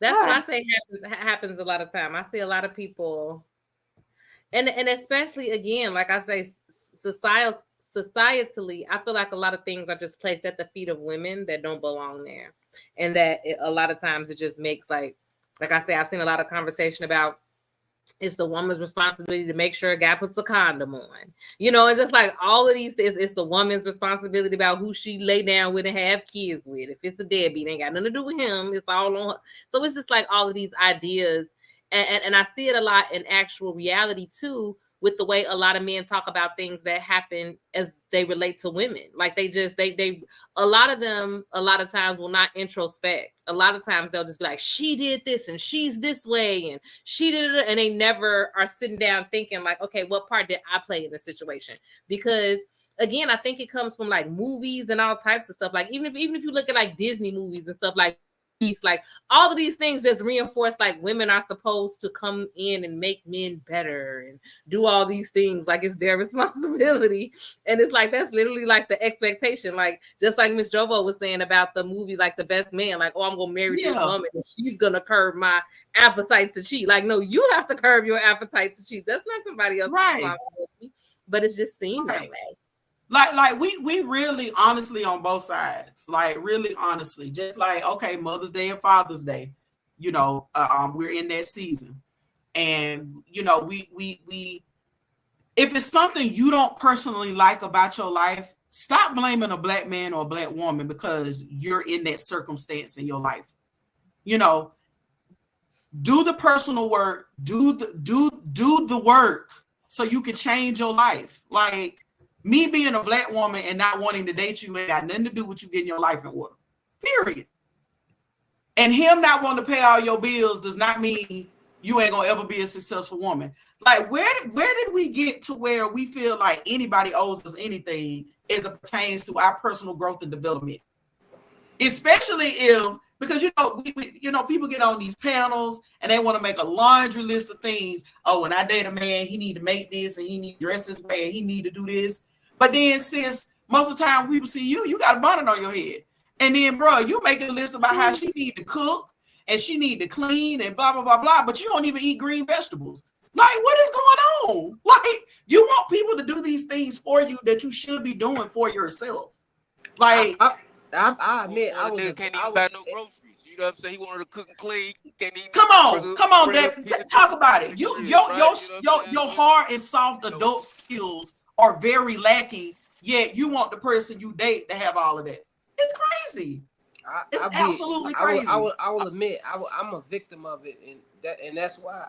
That's what I say happens a lot of time. I see a lot of people, and especially again, like I say, societally, I feel like a lot of things are just placed at the feet of women that don't belong there, and that a lot of times it just makes like I say, I've seen a lot of conversation about It's the woman's responsibility to make sure a guy puts a condom on. You know, it's just like all of these things. It's the woman's responsibility about who she lay down with and have kids with. If it's a deadbeat, it ain't got nothing to do with him. It's all on her. So it's just like all of these ideas. And I see it a lot in actual reality too, with the way a lot of men talk about things that happen as they relate to women. Like they a lot of them, a lot of times will not introspect. A lot of times they'll just be like, she did this and she's this way and she did it. And they never are sitting down thinking like, okay, what part did I play in the situation? Because again, I think it comes from like movies and all types of stuff. Like even if you look at like Disney movies and stuff like like all of these things just reinforce like women are supposed to come in and make men better and do all these things like it's their responsibility. And it's like that's literally like the expectation, like just like Miss Jovo was saying about the movie like The Best Man, like, oh, I'm gonna marry this woman and she's gonna curb my appetite to cheat. Like, no, you have to curb your appetite to cheat. That's not somebody else's responsibility, but it's just seen that way. Like we really honestly on both sides, like really honestly, just like, okay, Mother's Day and Father's Day, you know, we're in that season. And, you know, we if it's something you don't personally like about your life, stop blaming a black man or a black woman because you're in that circumstance in your life. You know, do the personal work, do the work so you can change your life. Like, me being a black woman and not wanting to date you ain't got nothing to do with you getting your life in order. Period. And him not wanting to pay all your bills does not mean you ain't gonna ever be a successful woman. Like, where did we get to where we feel like anybody owes us anything as it pertains to our personal growth and development? Especially if, because you know, people get on these panels and they want to make a laundry list of things. Oh, when I date a man, he need to make this and he need to dress this way and he need to do this. But then since most of the time people see you got a bonnet on your head. And then, bro, you making a list about how she need to cook and she need to clean and blah, blah, blah, blah. But you don't even eat green vegetables. Like, what is going on? Like, you want people to do these things for you that you should be doing for yourself. Like, I admit, can't even buy no groceries. You know what I'm saying? He wanted to cook and clean. Come on, Dad. Talk about it. Your hard and soft adult skills are very lacking. Yet you want the person you date to have all of that. It's crazy. It's absolutely crazy. I will admit, I'm a victim of it, and that's why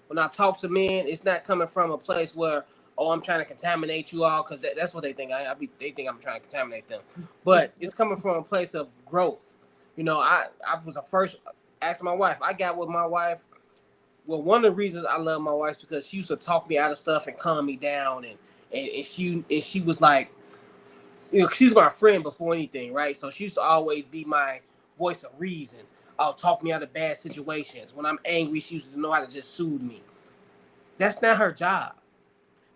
when I talk to men, it's not coming from a place where, oh, I'm trying to contaminate you all, because that's what they think. They think I'm trying to contaminate them. But it's coming from a place of growth. You know, I was the first asking my wife. I got with my wife. Well, one of the reasons I love my wife is because she used to talk me out of stuff and calm me down, and she was like, you know, she was my friend before anything, right? So she used to always be my voice of reason. Talk me out of bad situations. When I'm angry, she used to know how to just soothe me. That's not her job.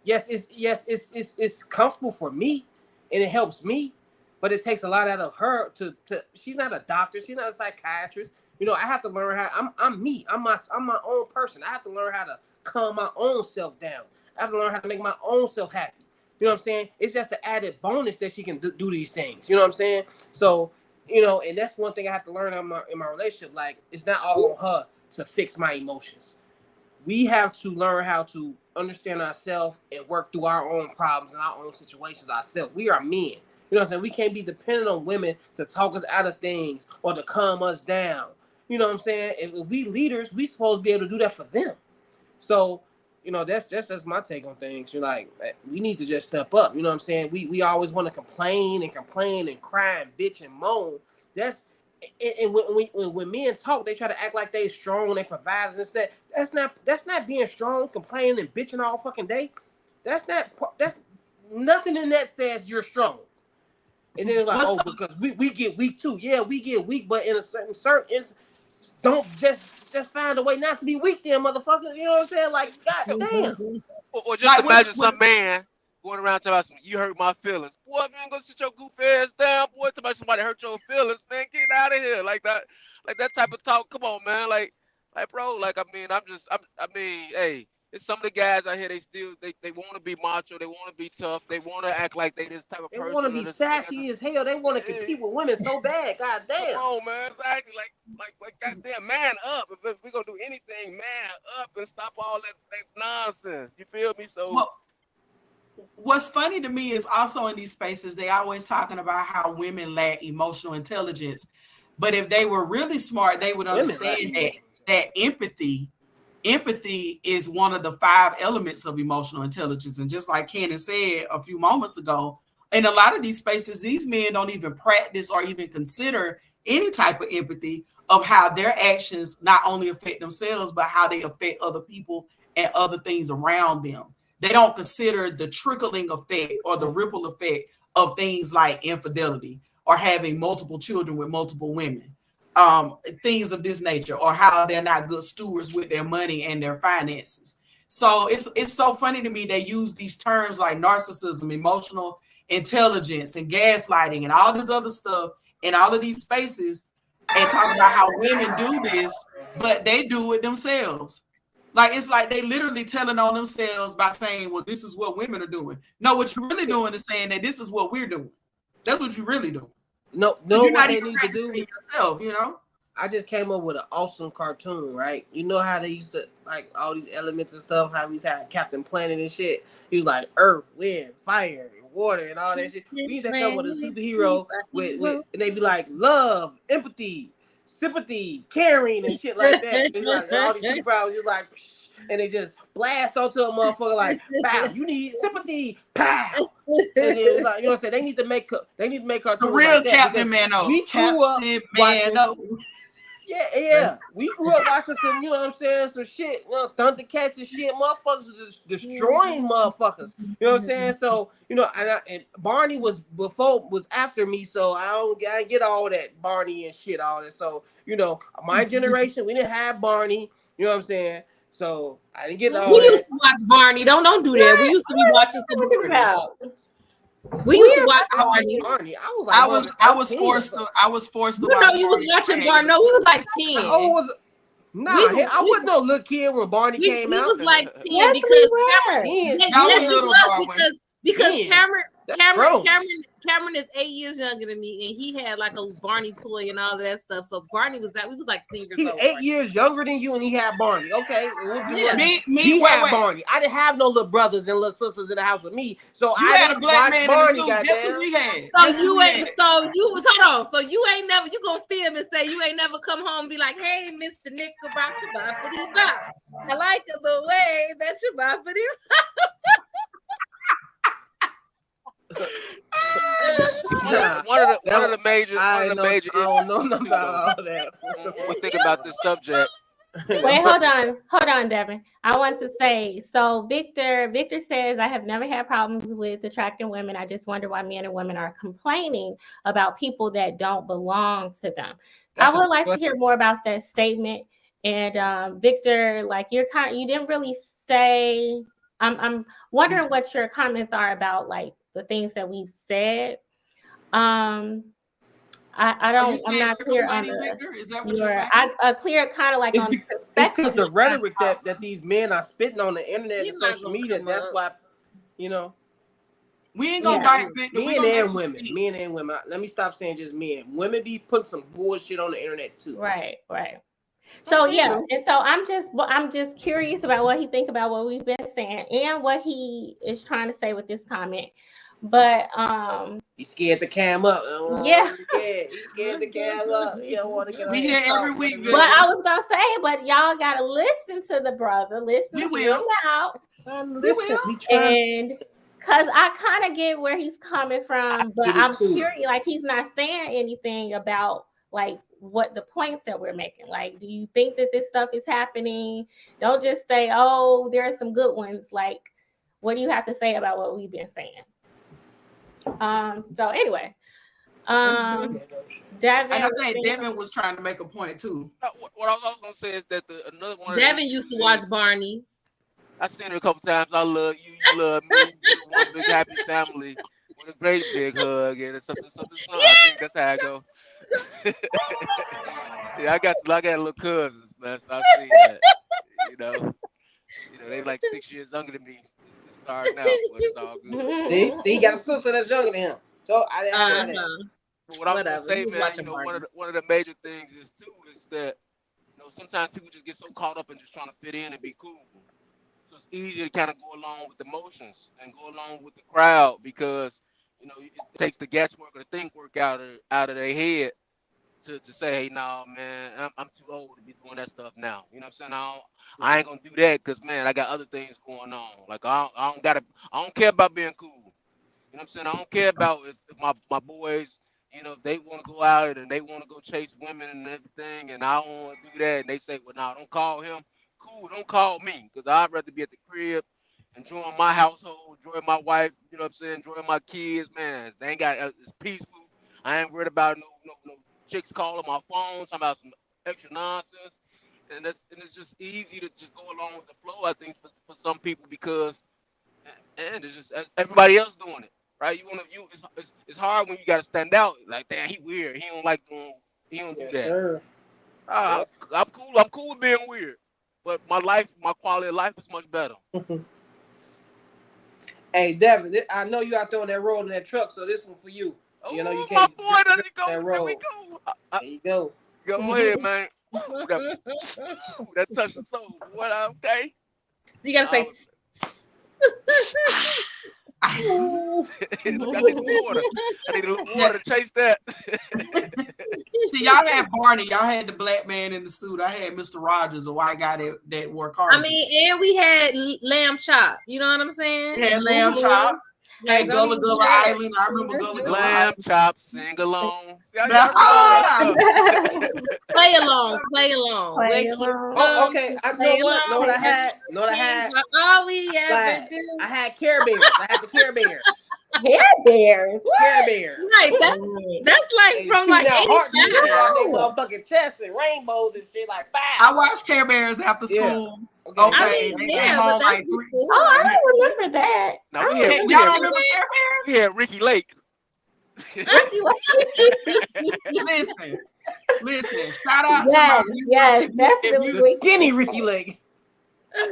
Yes, it's comfortable for me, and it helps me, but it takes a lot out of her to she's not a doctor, she's not a psychiatrist. You know, I have to learn how I'm me. I'm my own person. I have to learn how to calm my own self down. I have to learn how to make my own self happy. You know what I'm saying? It's just an added bonus that she can do these things. You know what I'm saying? So, you know, and that's one thing I have to learn in my relationship. Like, it's not all on her to fix my emotions. We have to learn how to understand ourselves and work through our own problems and our own situations ourselves. We are men. You know what I'm saying? We can't be dependent on women to talk us out of things or to calm us down. You know what I'm saying? If we leaders, we supposed to be able to do that for them. So, you know, that's my take on things. You're like, we need to just step up. You know what I'm saying? We always want to complain and cry and bitch and moan. And when men talk, they try to act like they strong, they provide and stuff. That's not being strong, complaining and bitching all fucking day. That's nothing in that says you're strong. And then like, because we get weak too. Yeah, we get weak, but in a certain instance, don't just find a way not to be weak, then, motherfucker. You know what I'm saying? Like, goddamn. Or just imagine some man going around telling us, you hurt my feelings. Boy, man, go sit your goofy ass down. Boy, somebody hurt your feelings, man. Get out of here. Like that type of talk. Come on, man. Like, bro, like, I mean, hey, it's some of the guys out here. They still they want to be macho. They want to be tough. They want to act like they this type of They person. want to be sassy as hell. They want to compete with women so bad. God damn. Come on, man. Exactly. Like goddamn, man up. If we're gonna do anything, man up and stop all that nonsense. You feel me? So. Well, what's funny to me is also in these spaces, they always talking about how women lack emotional intelligence. But if they were really smart, they would understand that empathy is one of the 5 elements of emotional intelligence. And just like Kenan said a few moments ago, in a lot of these spaces, these men don't even practice or even consider any type of empathy of how their actions not only affect themselves, but how they affect other people and other things around them. They don't consider the trickling effect or the ripple effect of things like infidelity or having multiple children with multiple women, things of this nature, or how they're not good stewards with their money and their finances. So it's so funny to me they use these terms like narcissism, emotional intelligence, and gaslighting, and all this other stuff in all of these spaces, and talk about how women do this, but they do it themselves. Like, it's like they literally telling on themselves by saying, well, this is what women are doing. No, what you're really doing is saying that this is what we're doing. That's what you're really doing. No, You're what not they even need to do yourself, you know? I just came up with an awesome cartoon, right? You know how they used to, like, all these elements and stuff, how we had Captain Planet and shit. He was like earth, wind, fire, water, and all that shit. We need to come with a superhero with and they be like love, empathy, sympathy, caring, and shit like that. And like, all these superpowers just like, and they just blast onto a motherfucker like, pow, you need sympathy, pow. And then, like, you know what I'm saying? They need to make cartoons The real like that, Captain Mano. we grew up watching. Mano. Yeah. We grew up watching some, you know what I'm saying, some shit, you know, Thundercats and shit. Motherfuckers was just destroying motherfuckers. You know what I'm saying? So, you know, and Barney was after me, so I didn't get all that Barney and shit, all that. So, you know, my generation, we didn't have Barney. You know what I'm saying? So I didn't get all We that. used to watch Barney. Don't do that. We used to be watching some. We used to watch Barney. I was forced to You watch know, you was Barney. watching Barney. No, we was like 10. I wasn't no little kid when Barney came out. We was like 10 Yes, because we were. Cameron. Y'all was Yes, you little, was Barney. because 10. Cameron is 8 years younger than me, and he had like a Barney toy and all that stuff. So Barney was that we was like 10 years He's old. 8 years younger than you, and he had Barney. Okay, we'll do Yeah. it. Me, He wait, had wait. Barney. I didn't have no little brothers and little sisters in the house with me, so You I had a didn't black watch man Barney. in the suit. Guess who Goddamn. we had? So Guess who you we ain't. had? So you hold on. So you ain't never. You gonna film and say you ain't never come home and be like, "Hey, Mr. Nick, I like the way that you boppity." One of the major I don't know nothing about all that. when we think about this subject. Wait, hold on, Devin. I want to say, so Victor says, I have never had problems with attracting women. I just wonder why men and women are complaining about people that don't belong to them. I would like to hear more about that statement. And Victor, like you didn't really say. I'm wondering what your comments are about, like the things that we've said. I'm not clear on Victor? Is that what you're saying? clear kind of like on the It's perspective. because the rhetoric that these men are spitting on the internet He's and not social gonna media. come That's up. why, you know, We ain't gonna Yeah. bite Victor. We men gonna and let you women, speak. men and women. Let me stop saying just men. Women be putting some bullshit on the internet too. Right. So yeah, and so I'm just curious about what he think about what we've been saying and what he is trying to say with this comment. But He's scared to cam up. Yeah. He's scared to cam up. He don't want to get on We here here and every talk. week, but I was gonna say, but y'all gotta listen to the brother, listen We to will. him out, Listen, we try. and because I kind of get where he's coming from, but get it I'm too. curious, like he's not saying anything about like what the points that we're making. Like, do you think that this stuff is happening? Don't just say, oh, there are some good ones. Like, what do you have to say about what we've been saying? So anyway, Devin, And I think Devin was trying to make a point too. What I was also gonna say is that another one. Devin used to watch Barney. I seen it a couple times. I love you. You love me. We're one big happy family with a great big hug and something. I think that's how I go. Yeah, I got little cousins, man. So I seen that. You know. You know, they like 6 years younger than me. Starting out, but it's all good. See, he got a sister that's younger than him. So I didn't have that. But what I'm Whatever. gonna say, He was man, watching you know, Barney. one of the major things is too is that you know sometimes people just get so caught up in just trying to fit in and be cool. So it's easy to kind of go along with the motions and go along with the crowd because you know it takes the guesswork or the think work out of their head to say, hey, no, man, I'm too old to be doing that stuff now. You know what I'm saying? I ain't gonna do that because man, I got other things going on. Like I don't care about being cool. You know what I'm saying? I don't care about if my boys, you know, if they want to go out and they want to go chase women and everything, and I don't want to do that. And they say, well, no, don't call him. Cool, don't call me because I'd rather be at the crib, enjoying my household, enjoying my wife, you know what I'm saying, enjoying my kids, man. They ain't got it's peaceful. I ain't worried about no chicks calling my phone, talking about some extra nonsense. And it's just easy to just go along with the flow, I think, for some people because and it's just everybody else doing it. Right, it's hard when you gotta stand out. Like, damn, he weird. He don't do that. Sir. I'm cool. I'm cool with being weird, but my quality of life is much better. Hey, Devin, I know you out there on that road in that truck, so this one for you. You know you my can't. boy, there you go. That road. There we go. There you go. Go ahead, man. Ooh, that touched the soul. What? Okay. You gotta say. I need some water. I need a little water to chase that. See, y'all had Barney. Y'all had the black man in the suit. I had Mr. Rogers, a white guy that wore cardigans. I mean, and we had Lamb Chop. You know what I'm saying? Yeah, Lamb Chop. Hey, Gullah Gullah Island. I remember Gullah Gullah Lamb Chop, sing along. See, Play along. Oh, okay. I know what I had. All we ever do. I had Care Bears. I had the Care Bears. Care Bears. Care Bears. Right. That's like from like they motherfucking chests and rainbows and shit like five. I watched Care Bears after school. Okay. I mean, but that's I don't remember that. Now, y'all don't remember Care Bears? We had Ricky Lake. Listen. Shout out to Yes, my yes, definitely. Skinny Ricky Lake.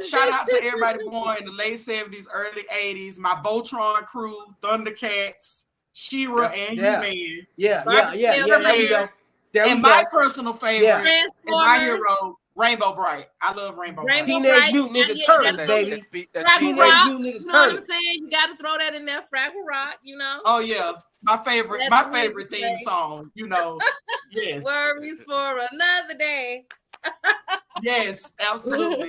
Shout out to everybody born in the late 70s, early 80s. My Voltron crew, Thundercats, She-Ra, and He-Man. Yeah. There we and go. my personal favorite and my Transformers. hero, Rainbow Bright. I love Rainbow Bright. Teenage Mutant Ninja Turtles, baby. Fraggle Rock. Mutant You Ninja know what I'm Turtles. saying? You got to throw that in there. Fraggle Rock, you know. Oh yeah, my favorite theme song. You know, yes, Worries for another day. yes, absolutely.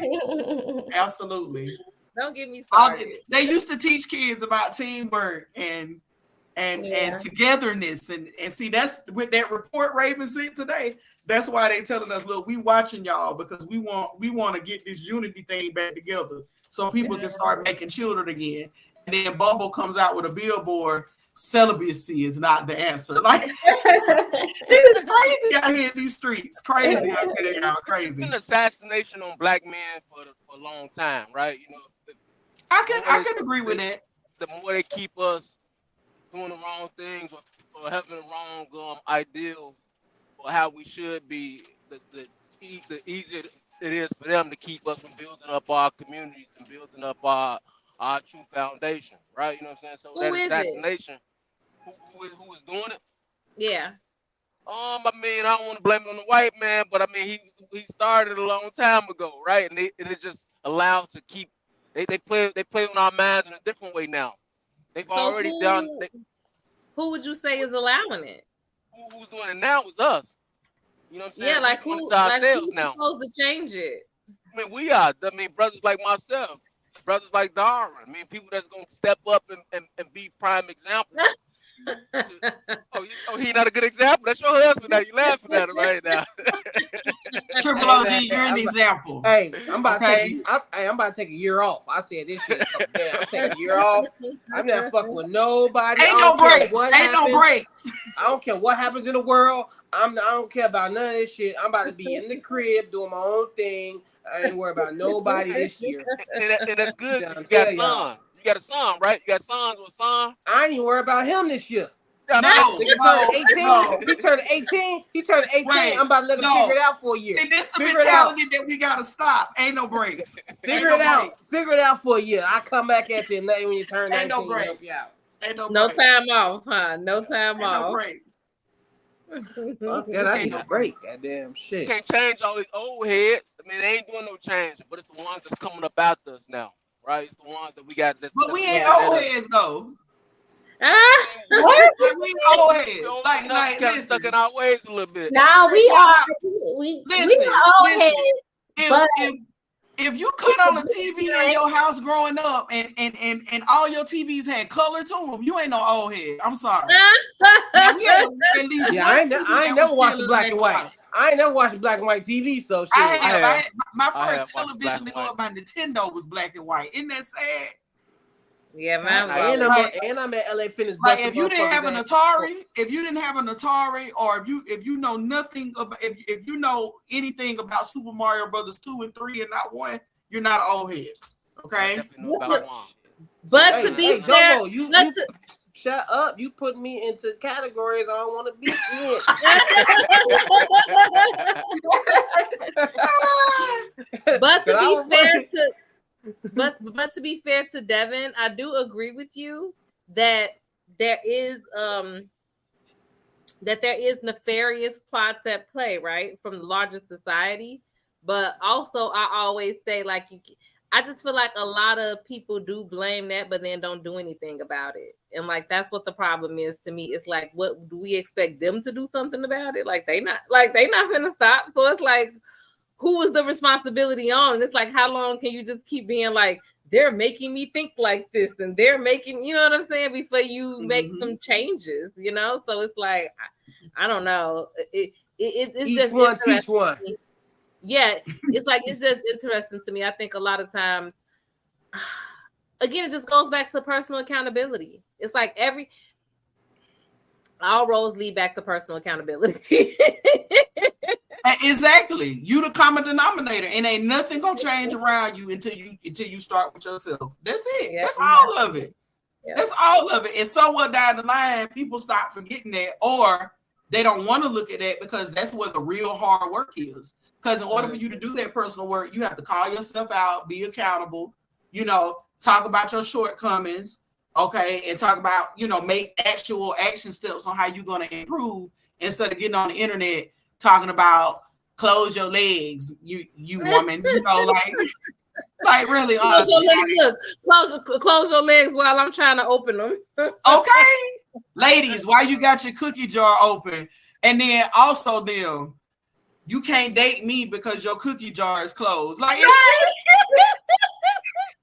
Don't get me started. They used to teach kids about teamwork and togetherness and see that's with that report Raven sent today. That's why they telling us, look, we watching y'all because we want to get this unity thing back together so people can start making children again. And then Bumble comes out with a billboard. Celibacy is not the answer. Like it's crazy out here in these streets. Crazy out here, y'all. Crazy. It's been assassination on black men for a long time, right? You know, I can agree with that. The more they keep us doing the wrong things or having the wrong ideal or how we should be, the easier it is for them to keep us from building up our communities and building up our true foundation, right? You know what I'm saying? So Who that is assassination, who is doing it? Yeah. I mean, I don't want to blame it on the white man, but I mean, he started a long time ago, right? And it's just allowed to keep. They play on our minds in a different way now. They've already done. Who would you say is allowing it? Who's doing it now is us. You know what I'm saying? Yeah, like who's supposed to change it? I mean, we are. I mean, brothers like myself, brothers like Darwin. I mean, people that's gonna step up and be prime examples. He not a good example. That's your husband. Now you laughing at him right now. Triple OG, you're an example. Hey, I'm about to take a year off. I said this shit. I'm taking a year off. I'm not fucking with nobody. Ain't no breaks. No breaks. I don't care what happens in the world. I don't care about none of this shit. I'm about to be in the crib doing my own thing. I ain't worried about nobody this year. And that's good. You got a son. You got a son, right? You got sons or a son? I ain't even worried about him this year. No, Nigga turned 18. He turned 18. He turned 18. Wait, I'm about to let him no. figure it out for a year. See, this the Figure it out. mentality that we gotta stop. Ain't no breaks. Figure it out. Figure it out for a year. I come back at you and let you when you turn 19 Ain't no and break. help you out. Ain't no No breaks. time off, huh? No time Ain't no off. breaks. Fuck that, I need a break. Goddamn shit. Can't change all these old heads. I mean, they ain't doing no change, but it's the ones that's coming up after us now, right? It's the ones that we got. But we ain't old heads though. What? We old heads. So Like kind of stuck in our ways a little bit. Now we are we are old heads. But If you cut on the TV in your house growing up and all your TVs had color to them, you ain't no old head. I'm sorry. Now, we had at least Yeah, one I ain't TV never that was watched still black in and black white. I ain't never watched black and white TV, so shit. I had my I first have watched black television and before my Nintendo was black and white. Isn't that sad? Yeah, man. And I'm at LA Fitness. Like if you didn't have an Atari, or if you know nothing about if you know anything about Super Mario Brothers 2 and 3 and not 1, you're not an old head. Okay. But to be fair, you shut up. You put me into categories I don't want to be in. But to be fair to but to be fair to Devin, I do agree with you that there is nefarious plots at play, right, from the larger society. But also, I always say, like, I just feel like a lot of people do blame that, but then don't do anything about it. And like, that's what the problem is to me. It's like, what do we expect them to do something about it? Like, they not gonna stop. So it's like, who is the responsibility on? And it's like, how long can you just keep being like, they're making me think like this, and they're making, you know what I'm saying, before you make some changes, you know? So it's like, I don't know. It's each just one teach one. Yeah, it's like, it's just interesting to me. I think a lot of times, again, it just goes back to personal accountability. It's like all roads lead back to personal accountability. Exactly. You the common denominator, and ain't nothing gonna change around you until you start with yourself. That's it. Yeah, That's all of it. Yeah. That's all of it. And somewhere down the line, people stop forgetting that, or they don't want to look at that because that's where the real hard work is. Because in order for you to do that personal work, you have to call yourself out, be accountable, talk about your shortcomings, okay, and talk about, make actual action steps on how you're going to improve instead of getting on the internet talking about close your legs, you woman, like really honestly. Close your legs while I'm trying to open them. Okay, ladies, why you got your cookie jar open? And then also them, you can't date me because your cookie jar is closed. Like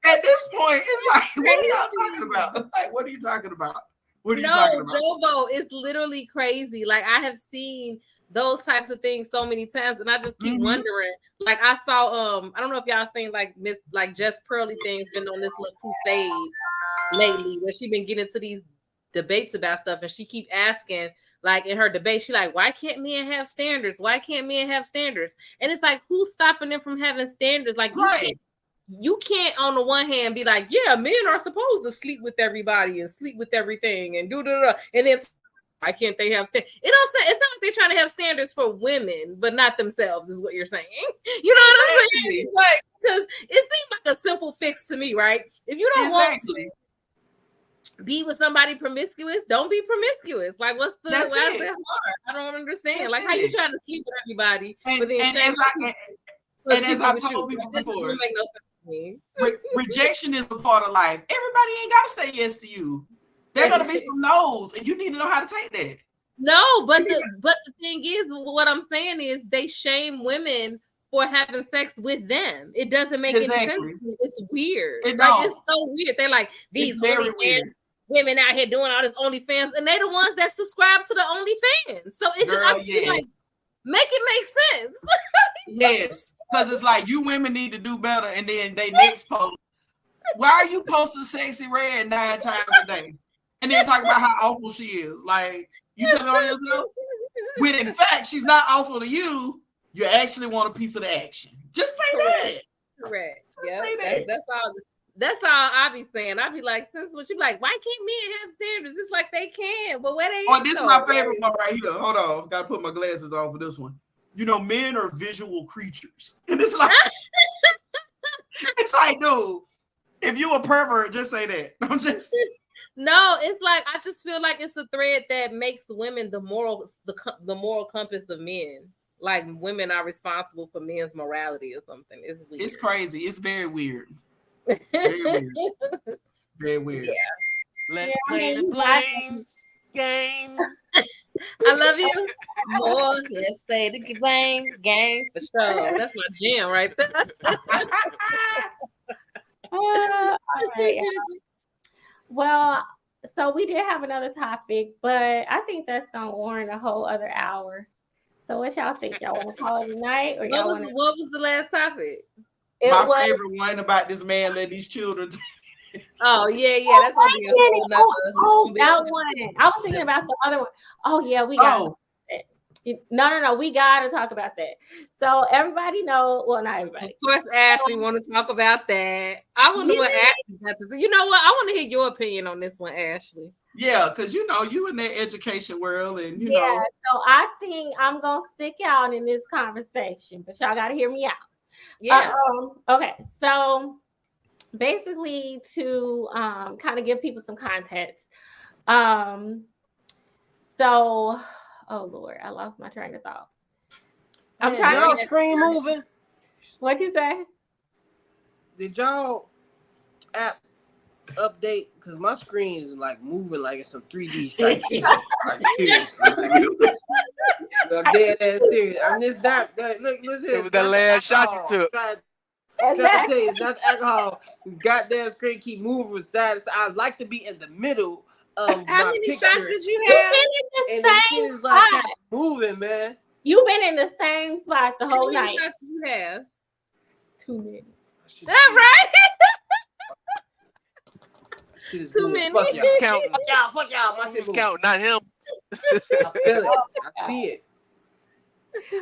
at this point, it's like, what are y'all talking about? Like, what are you talking about? What are you talking about? Jovo, it's literally crazy. Like, I have seen those types of things so many times, and I just keep wondering. Like, I saw I don't know if y'all seen like Jess Pearly thing's been on this little crusade lately where she been getting into these debates about stuff, and she keep asking, like, in her debate, she like, why can't men have standards? Why can't men have standards? And it's like, who's stopping them from having standards? Like, you can't on the one hand be like, yeah, men are supposed to sleep with everybody and sleep with everything and and then why can't they have standards? It's not like they're trying to have standards for women, but not themselves, is what you're saying. You know what I'm saying? It's like, because it seems like a simple fix to me, right? If you don't want to be with somebody promiscuous, don't be promiscuous. Like, why is it hard? I don't understand. Like, how you trying to sleep with everybody? And as I told people before, make no sense to me. Rejection is a part of life. Everybody ain't got to say yes to you. There's gonna be some no's, and you need to know how to take that. No, but the thing is, what I'm saying is, they shame women for having sex with them. It doesn't make any sense to me. It's weird. It's so weird. They're like, these women out here doing all this OnlyFans, and they the ones that subscribe to the OnlyFans. So it's just like, make it make sense. Yes, because it's like, you women need to do better, and then they next post, why are you posting Sexy Red 9 times a day? And then talk about how awful she is. Like, you tell me on yourself? When in fact, she's not awful to you. You actually want a piece of the action. Just say that. Correct. Just say that. That's all. That's all I be saying. I be like, since what you like, why can't men have standards? It's like they can, but where they? Oh, this is my favorite one right here. Hold on, gotta put my glasses on for this one. You know, men are visual creatures, and it's like, it's like, dude, if you a pervert, just say that. I'm just. No, it's like I just feel like it's a thread that makes women the moral compass of men. Like women are responsible for men's morality or something. It's weird. It's crazy. It's very weird. Very weird. Very weird. Yeah. Let's play the blame game. I love you more. Let's play the blame game for sure. That's my jam right there. All right. Well, so we did have another topic, but I think that's gonna warrant a whole other hour. So what y'all think? Y'all want to call it a night, or what was the last topic? My favorite one about this man letting these children. Oh yeah, that's gonna be a whole nother. That one. I was thinking about the other one. Oh yeah, we got. No, we gotta talk about that. So everybody know, well, not everybody. Of course, Ashley want to talk about that. I wonder what Ashley got to say. You know what? I want to hear your opinion on this one, Ashley. Yeah, because you know you in that education world, and you know. So I think I'm gonna stick out in this conversation, but y'all gotta hear me out. Yeah. Okay. So basically, to kind of give people some context. So, oh Lord, I lost my train of thought. I'm trying y'all to screen moving. What'd you say? Did y'all app update? Because my screen is like moving like it's some 3D type shit. Like seriously. I'm dead ass serious. I'm just not. Look, listen. It was that last shot you took. Trying to tell you, it's not alcohol. This goddamn screen keep moving from side to side. I'd like to be in the middle of How my many picture. shots did you have? You've been in And the the same shit is like spot. moving, man. You've been in the same spot the whole How many night. shots did you have? Too many. That right? Shit is Too moving. many. Fuck He y'all. was counting. Fuck y'all. My He shit was moving. counting, not him. I feel it. I see it.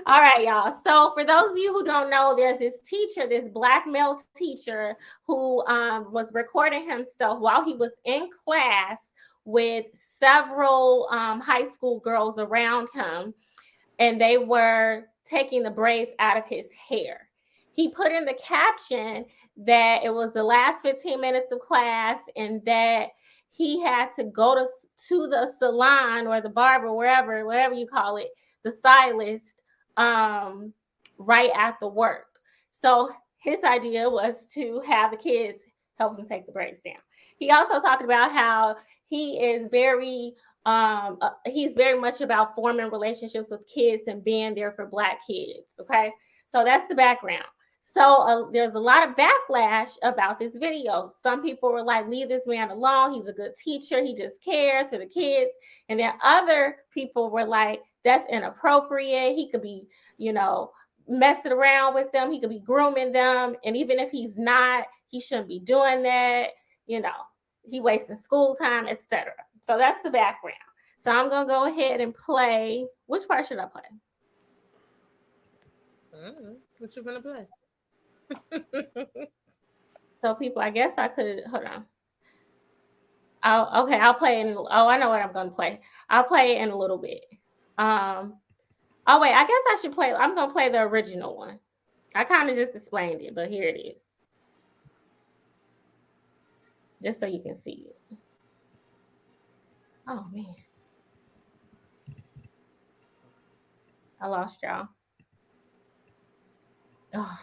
All right, y'all. So for those of you who don't know, there's this teacher, this black male teacher who was recording himself while he was in class with several high school girls around him, and they were taking the braids out of his hair. He put in the caption that it was the last 15 minutes of class and that he had to go to the salon or the barber, whatever you call it, the stylist, right after work. So his idea was to have the kids help him take the braids down. He also talked about how he is he's very much about forming relationships with kids and being there for Black kids. Okay, so that's the background. So there's a lot of backlash about this video. Some people were like, leave this man alone. He's a good teacher. He just cares for the kids. And then other people were like, that's inappropriate. He could be, messing around with them. He could be grooming them. And even if he's not, he shouldn't be doing that. He wasting school time, etc. So that's the background. So I'm going to go ahead and play. Which part should I play? What you going to play? So people, I guess I could, hold on. I'll play it. I know what I'm going to play. I'll play it in a little bit. Oh wait, I guess I should play. I'm going to play the original one. I kind of just explained it, but here it is. Just so you can see it. Oh man. I lost y'all. Oh.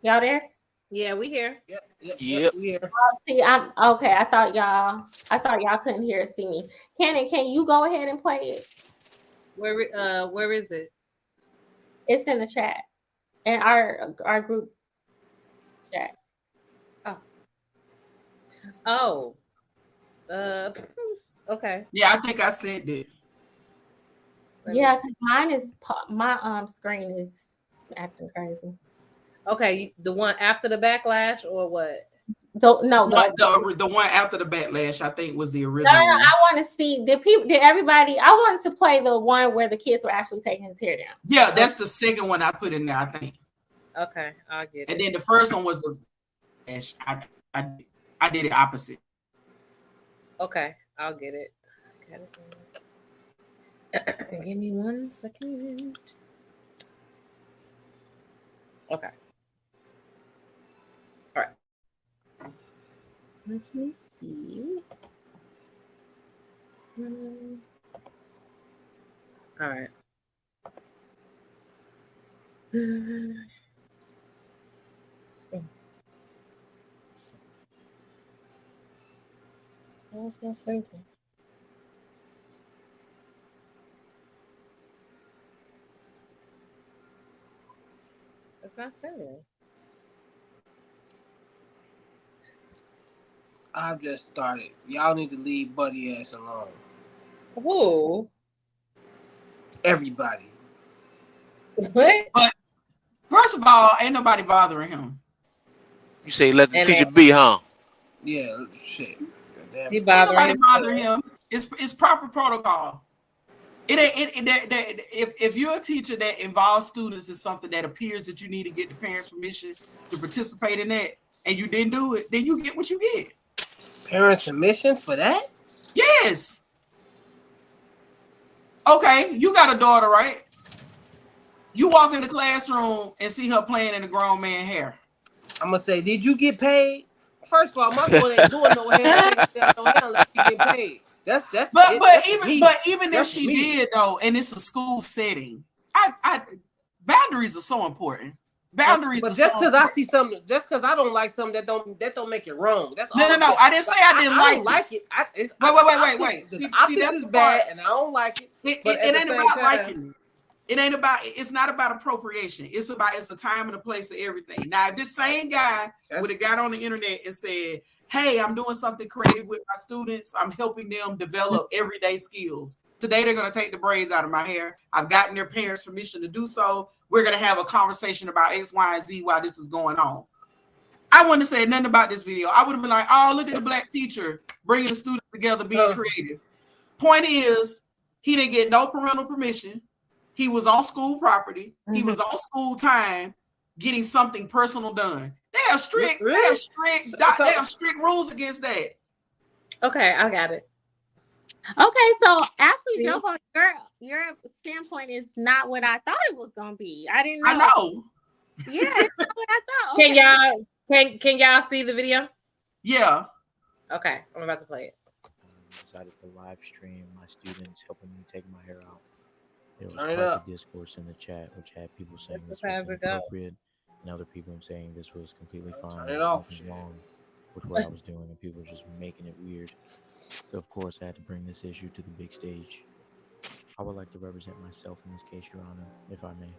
Y'all there? Yeah, we here. Yep. We here. See, I'm okay. I thought y'all couldn't hear or see me. Cannon, can you go ahead and play it? Where is it? It's in the chat. In our group chat. Oh. Okay. Yeah, I think I sent it. Yeah, because my screen is acting crazy. Okay, the one after the backlash or what? The one after the backlash, I think, was the original. No, I want to see did everybody. I wanted to play the one where the kids were actually taking his hair down. Yeah, that's the second one I put in there, I think. Okay, I'll get it. And then the first one was the I did it opposite. Okay, I'll get it. Give me 1 second. Okay. All right. Let me see. All right. What's my circle? It's not saying. I've just started. Y'all need to leave Buddy ass alone. Who? Everybody. What? But first of all, ain't nobody bothering him. You say let the teacher be, huh? Yeah, shit. He Ain't nobody bothering bothering him. It's proper protocol. If you're a teacher that involves students in something that appears that you need to get the parents' permission to participate in that, and you didn't do it, then you get what you get. Parents' permission for that? Yes. Okay, you got a daughter, right? You walk in the classroom and see her playing in a grown man hair. I'm gonna say, did you get paid? First of all, my daughter ain't doing no hair unless she get paid. But even if she did though, and it's a school setting, boundaries are so important. Boundaries. But just because I see something, just because I don't like something that don't make it wrong. That's all. No. I didn't say I didn't like it. Wait. See, that's bad, and I don't like it. It ain't about liking. It's not about appropriation. It's a time and a place of everything. Now, if this same guy would have got on the internet and said, hey, I'm doing something creative with my students, I'm helping them develop everyday skills. Today, they're going to take the braids out of my hair. I've gotten their parents' permission to do so. We're going to have a conversation about X, Y, and Z while this is going on. I wouldn't have said nothing about this video. I would have been like, oh, look at the black teacher bringing the students together, being creative. Point is, he didn't get no parental permission. He was on school property. He was on school time getting something personal done. They have strict rules against that. Okay, I got it. Okay, so Ashley Jumbo, your standpoint is not what I thought it was gonna be. I didn't know. I know. Yeah, it's not what I thought. Okay. Can y'all see the video? Yeah. Okay, I'm about to play it. Decided to live stream my students helping me take my hair out. There was Turn it quite up. a discourse in the chat, which had people saying This this is was how it go. inappropriate, and other people saying this was completely fine. Turn There it was off, nothing shit. wrong with what I was doing, and people were just making it weird. So of course, I had to bring this issue to the big stage. I would like to represent myself in this case, Your Honor, if I may.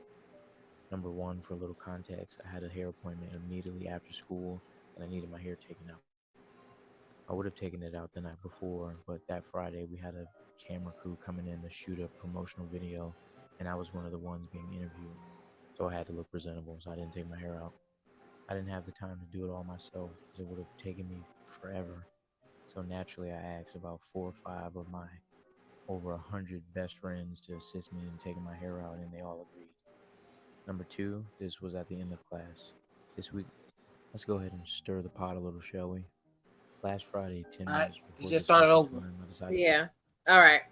Number one, for a little context, I had a hair appointment immediately after school, and I needed my hair taken out. I would have taken it out the night before, but that Friday we had a camera crew coming in to shoot a promotional video, and I was one of the ones being interviewed. So I had to look presentable, so I didn't take my hair out. I didn't have the time to do it all myself, because it would have taken me forever. So naturally, I asked about 4 or 5 of my over 100 best friends to assist me in taking my hair out, and they all agreed. Number two, this was at the end of class. This week, let's go ahead and stir the pot a little, shall we? Last Friday, 10 minutes before just started over. Yeah. All right.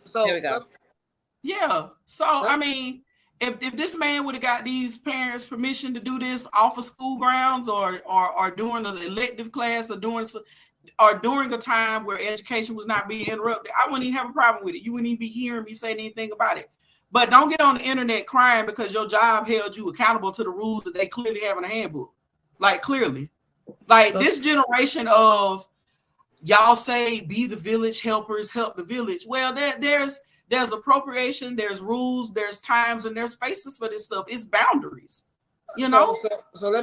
So Here we go. Yeah. So I mean, if this man would have got these parents' permission to do this off of school grounds or during an elective class or during a time where education was not being interrupted, I wouldn't even have a problem with it. You wouldn't even be hearing me say anything about it. But don't get on the internet crying because your job held you accountable to the rules that they clearly have in the handbook. Like clearly. Like this generation of y'all say be the village helpers, help the village. Well, there's appropriation, there's rules, there's times and there's spaces for this stuff. It's boundaries, you know. So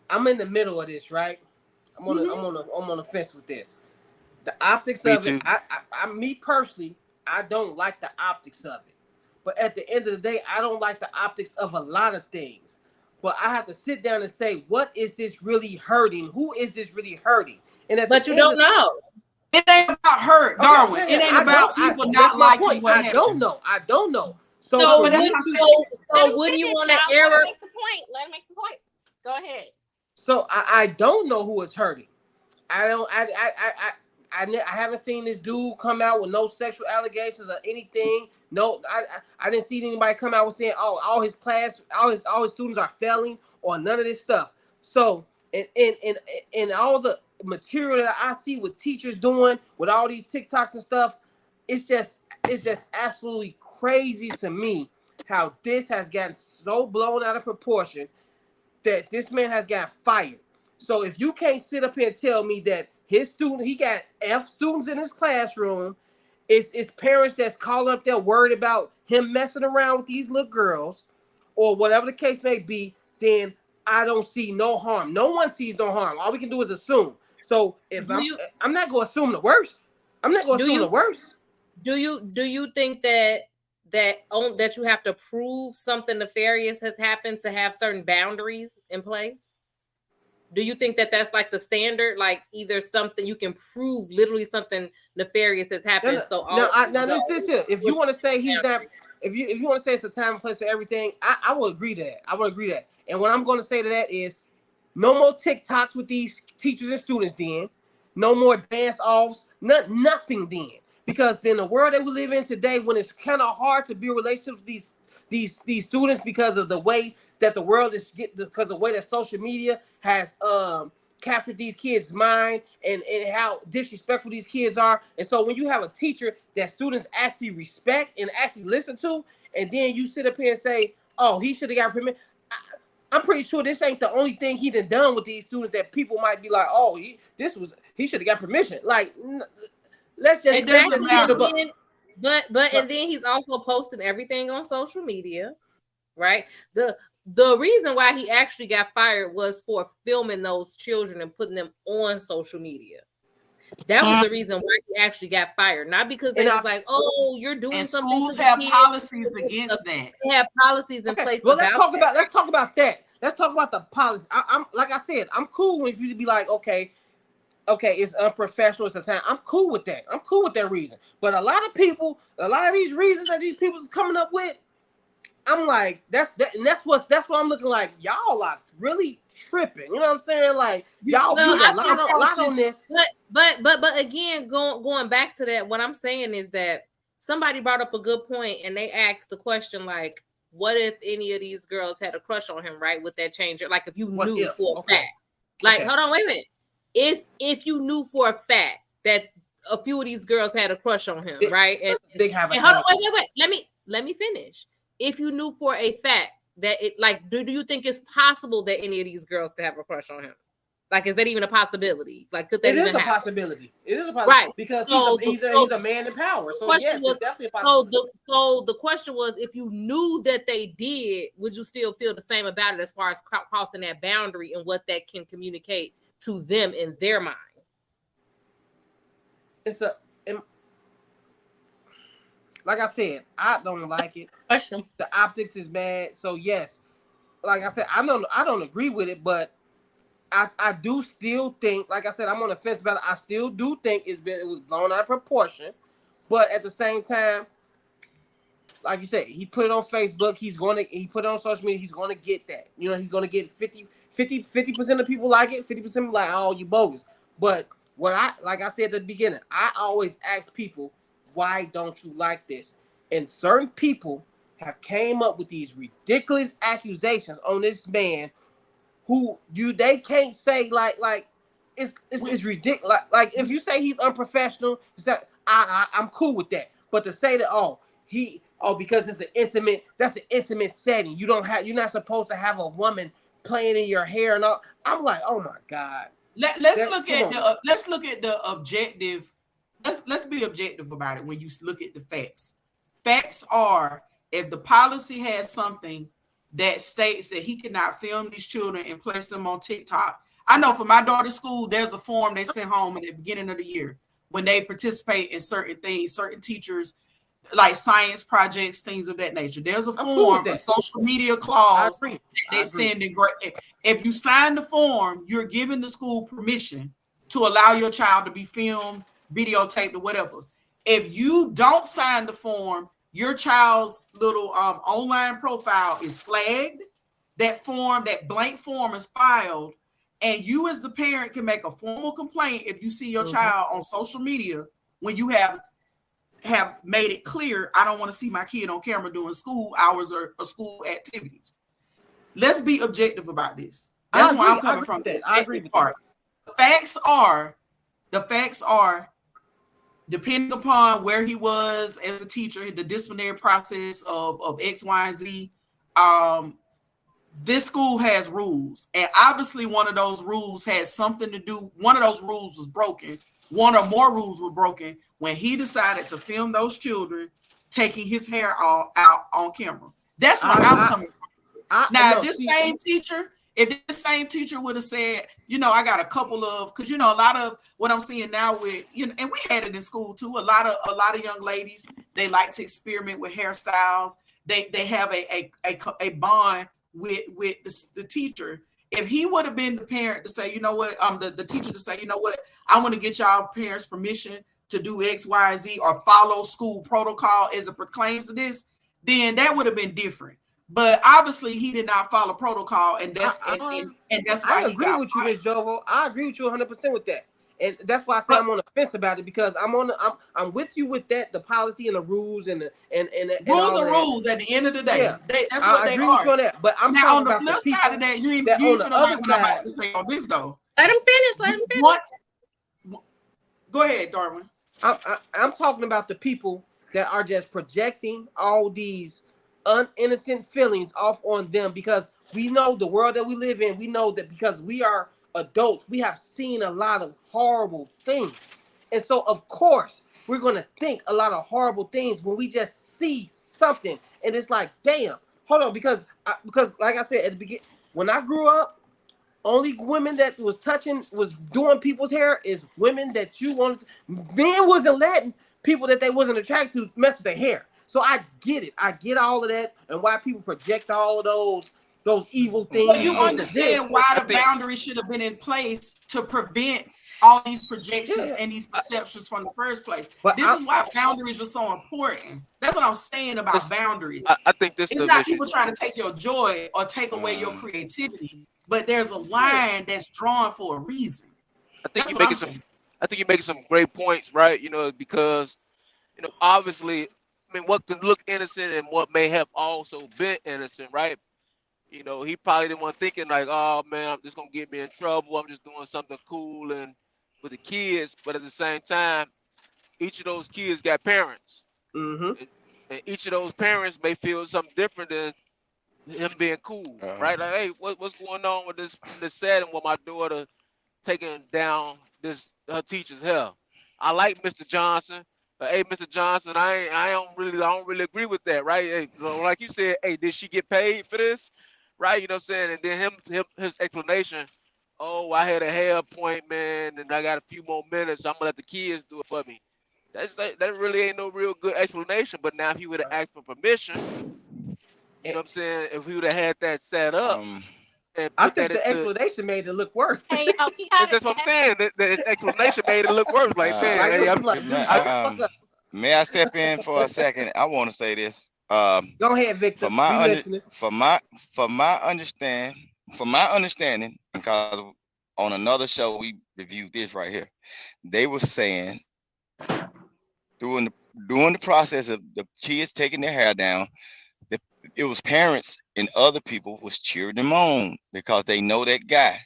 I'm in the middle of this, right? I'm on the fence with this. The optics of it, me personally, I don't like the optics of it. But at the end of the day, I don't like the optics of a lot of things. but I have to sit down and say, what is this really hurting? Who is this really hurting? And but you don't know. It ain't about hurt, Darwin. It ain't about people not liking what happened. I don't know. So wouldn't you want to error? Let him make the point. Let him make the point. Go ahead. So I don't know who is hurting. I haven't seen this dude come out with no sexual allegations or anything. No, I didn't see anybody come out with saying, oh, all his students are failing or none of this stuff. So in all the material that I see with teachers doing with all these TikToks and stuff, it's just absolutely crazy to me how this has gotten so blown out of proportion that this man has got fired. So if you can't sit up here and tell me that his student, he got F students in his classroom, it's parents that's calling up there worried about him messing around with these little girls or whatever the case may be, then I don't see no harm. No one sees no harm. All we can do is assume. So if I'm not going to assume the worst. I'm not going to assume the worst. Do you think that you have to prove something nefarious has happened to have certain boundaries in place? Do you think that that's like the standard, like either something you can prove literally something nefarious has happened? If you want to say he's not, if you want to say it's a time and place for everything, I will agree to that. I will agree to that. And what I'm going to say to that is no more TikToks with these teachers and students then, no more dance offs, nothing then. Because in the world that we live in today, when it's kind of hard to build relationships with these students because of the way that the world is, because of the way that social media has captured these kids' mind and how disrespectful these kids are. And so when you have a teacher that students actually respect and actually listen to, and then you sit up here and say, oh, he should have got permission. I'm pretty sure this ain't the only thing he done with these students that people might be like, oh, he should have got permission. Like, let's just exactly. But and then he's also posting everything on social media, right? The reason why he actually got fired was for filming those children and putting them on social media. That was the reason why he actually got fired, not because they was like, "Oh, you're doing something." Schools have policies against that. They have policies in place. Well, let's talk about that. Let's talk about the policy. I'm like I said, I'm cool with you to be like, okay, it's unprofessional. It's a time. I'm cool with that. I'm cool with that reason. But a lot of these reasons that these people is coming up with, I'm like, that's what I'm looking like. Y'all are really tripping. You know what I'm saying? Like y'all do a lot on this. But again, going back to that, what I'm saying is that somebody brought up a good point, and they asked the question like, what if any of these girls had a crush on him, right? With that changer, like if you knew for a fact, like, hold on, wait a minute. If you knew for a fact that a few of these girls had a crush on him, right? And hold on, wait. Let me finish. If you knew for a fact that it, like, do you think it's possible that any of these girls could have a crush on him? Like, is that even a possibility? Like, could that even happen? Possibility. It is a possibility, right? Because he's a man in power. So yes, it's definitely a possibility. So the question was, if you knew that they did, would you still feel the same about it as far as crossing that boundary and what that can communicate to them in their mind? Like I said, I don't like it. The optics is bad. So yes, like I said, I don't agree with it, but I do still think, like I said, I'm on the fence about it. I still do think it was blown out of proportion. But at the same time, like you said, he put it on Facebook. He put it on social media. He's going to get that. You know, he's going to get 50% of people like it. 50% like, oh, you bogus. But like I said at the beginning, I always ask people, why don't you like this? And certain people have came up with these ridiculous accusations on this man who they can't say like it's ridiculous. Like if you say he's unprofessional, I'm cool with that. But to say that because that's an intimate setting. You're not supposed to have a woman playing in your hair and all. I'm like, oh my God. Let's look at the objective. Let's be objective about it when you look at the facts. Facts are, if the policy has something that states that he cannot film these children and place them on TikTok. I know for my daughter's school, there's a form they sent home at the beginning of the year when they participate in certain things. Certain teachers like science projects, things of that nature. There's a I'm cool with form, a that. social media I clause agree. that they send in. If you sign the form, you're giving the school permission to allow your child to be filmed, videotaped, or whatever. If you don't sign the form, your child's little online profile is flagged. That form, that blank form is filed, and you as the parent can make a formal complaint if you see your child on social media when you have made it clear, I don't want to see my kid on camera doing school hours or school activities. Let's be objective about this. That's where I'm coming from. I agree with that. The facts are, depending upon where he was as a teacher, the disciplinary process of X, Y, and Z, this school has rules. And obviously one of those rules had something to do, one of those rules was broken. One or more rules were broken when he decided to film those children taking his hair out on camera. That's where I'm coming from. Now, if this same teacher would have said, you know, I got a couple of, because you know, a lot of what I'm seeing now with, you know, and we had it in school too. A lot of young ladies, they like to experiment with hairstyles. They have a bond with the teacher. If he would have been the parent to say, you know what, the teacher to say, you know what, I want to get y'all parents permission to do X, Y, Z or follow school protocol as it proclaims to this, then that would have been different. But obviously he did not follow protocol, and that's and that's why I agree with you, Ms. Jovo. I agree with you 100% with that. And that's why I say I'm on the fence about it, because I'm with you with that, the policy and the rules and rules are rules at the end of the day. Yeah. That's what they agree are. with you on that. But I'm now on talking the about flip side of that, you ain't on the other what I'm about side to say on this though. Let him finish. Go ahead, Darwin. I'm talking about the people that are just projecting all these innocent feelings off on them, because we know the world that we live in. We know that because we are adults, we have seen a lot of horrible things, and so of course we're going to think a lot of horrible things when we just see something, and it's like, damn, hold on, because like I said at the beginning, when I grew up, only women that was doing people's hair is women that you wanted. Men wasn't letting people that they wasn't attracted to mess with their hair. So I get it. I get all of that and why people project all of those evil things. But you understand why the boundary should have been in place to prevent all these projections and these perceptions from the first place. But this is why boundaries are so important. That's what I'm saying about boundaries. I think this it's not people trying to take your joy or take away your creativity, but there's a line that's drawn for a reason. I think you're making some great points, right? You know, because you know, obviously, I mean, what could look innocent and what may have also been innocent, right? You know, he probably didn't want thinking like, oh man, I'm just gonna get me in trouble. I'm just doing something cool and with the kids. But at the same time, each of those kids got parents, and each of those parents may feel something different than him being cool, right? Like, hey, what's going on with this setting with my daughter taking down her teacher's hair? I like Mr. Johnson. But hey, Mr. Johnson, I don't really agree with that, right? Hey, like you said, hey, did she get paid for this? Right, you know what I'm saying? And then his explanation, oh, I had a hair appointment and I got a few more minutes, so I'm gonna let the kids do it for me. That really ain't no real good explanation. But now if he would have asked for permission, you know what I'm saying? If he would have had that set up, I think the explanation made it look worse. Hey, that's what I'm saying. His explanation made it look worse. Like, may I step in for a second? I want to say this. Go ahead, Victor. For my understanding, because on another show we reviewed this right here, they were saying during the process of the kids taking their hair down, it was parents and other people was cheering them on because they know that guy.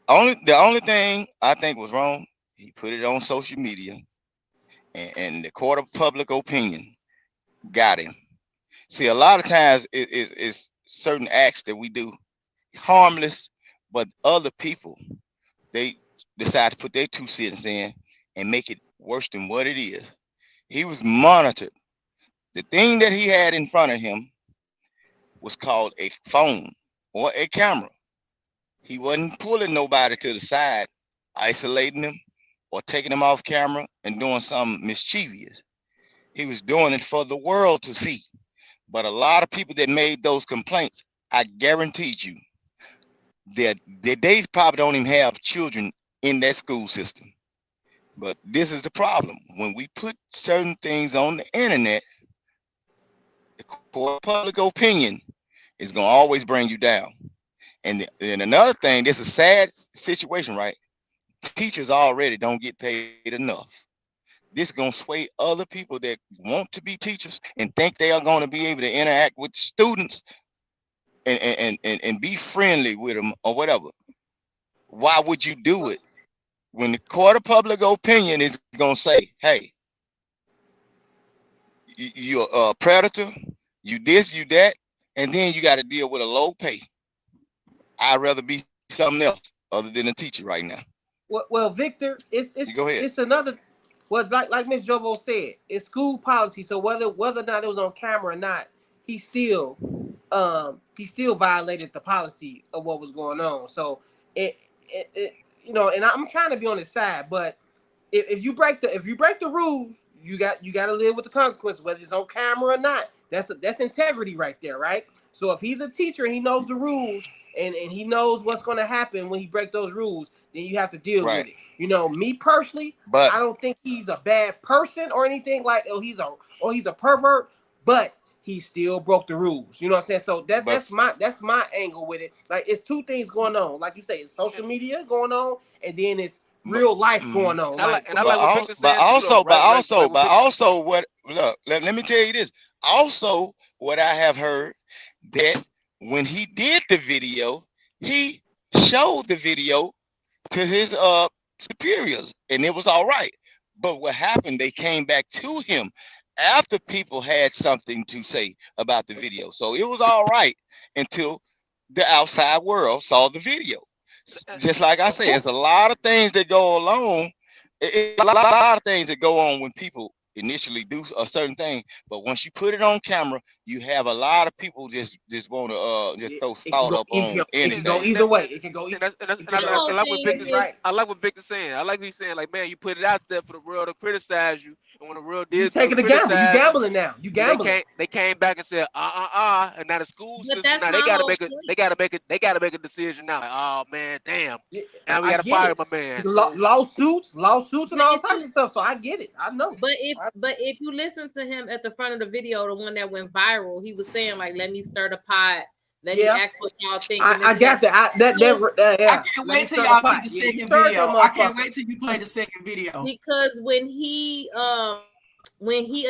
The only thing I think was wrong, he put it on social media, and the court of public opinion got him. See, a lot of times it's certain acts that we do harmless, but other people, they decide to put their 2 cents in and make it worse than what it is. He was monitored. The thing that he had in front of him was called a phone or a camera. He wasn't pulling nobody to the side, isolating them or taking them off camera and doing something mischievous. He was doing it for the world to see. But a lot of people that made those complaints, I guaranteed you that they probably don't even have children in that school system. But this is the problem. When we put certain things on the internet, the court of public opinion is going to always bring you down. And another thing, this is a sad situation, right? Teachers already don't get paid enough. This is going to sway other people that want to be teachers and think they are going to be able to interact with students and be friendly with them or whatever. Why would you do it when the court of public opinion is going to say, hey, you're a predator, you this, you that, and then you got to deal with a low pay? I'd rather be something else other than a teacher right now. Well, Victor, Go ahead. It's another. Well, like Ms. Jobo said, it's school policy. So whether or not it was on camera or not, he still violated the policy of what was going on. So it you know, and I'm trying to be on his side, but if you break the rules, you got to live with the consequences, whether it's on camera or not. That's integrity right there, right? So if he's a teacher and he knows the rules and he knows what's going to happen when he breaks those rules, then you have to deal with it. You know, me personally, but I don't think he's a bad person or anything like he's a pervert, but he still broke the rules. You know what I'm saying? So that's my angle with it. Like, it's two things going on. Like you say, it's social media going on, and then it's real life going on. But also, what? Look, let me tell you this. Also, what I have heard, that when he did the video, he showed the video to his superiors, and it was all right. But what happened, they came back to him after people had something to say about the video. So it was all right until the outside world saw the video. Just like I say, it's a lot of things that go along. A lot of things that go on when people initially do a certain thing, but once you put it on camera, you have a lot of people just want to just throw salt up on anything. It can go either way. It can go either. I like what Victor's saying. I like what he's saying. Like, man, you put it out there for the world to criticize you, and when the world did, you taking a gamble. You gambling now. You gambling. They came back and said, and now the school system, now they gotta make a decision now. Like, oh man, damn. Now we gotta fire my man. Lawsuits, and all types of stuff. So I get it. I know. But if you listen to him at the front of the video, the one that went viral, he was saying, like, let me stir the pot. Let me ask what y'all think. I got that. I can't wait till y'all see the second video. I can't wait till you play the second video. Because when he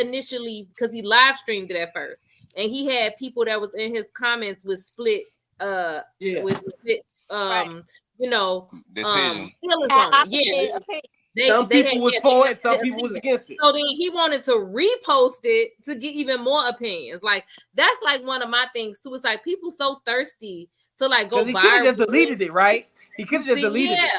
initially, because he live streamed it at first, and he had people that was in his comments with split you know, decision. Some people was for it, some people was against it. So then he wanted to repost it to get even more opinions. Like, that's like one of my things too. It's like people so thirsty to like go viral. He could have just deleted it, right? He could have just deleted it.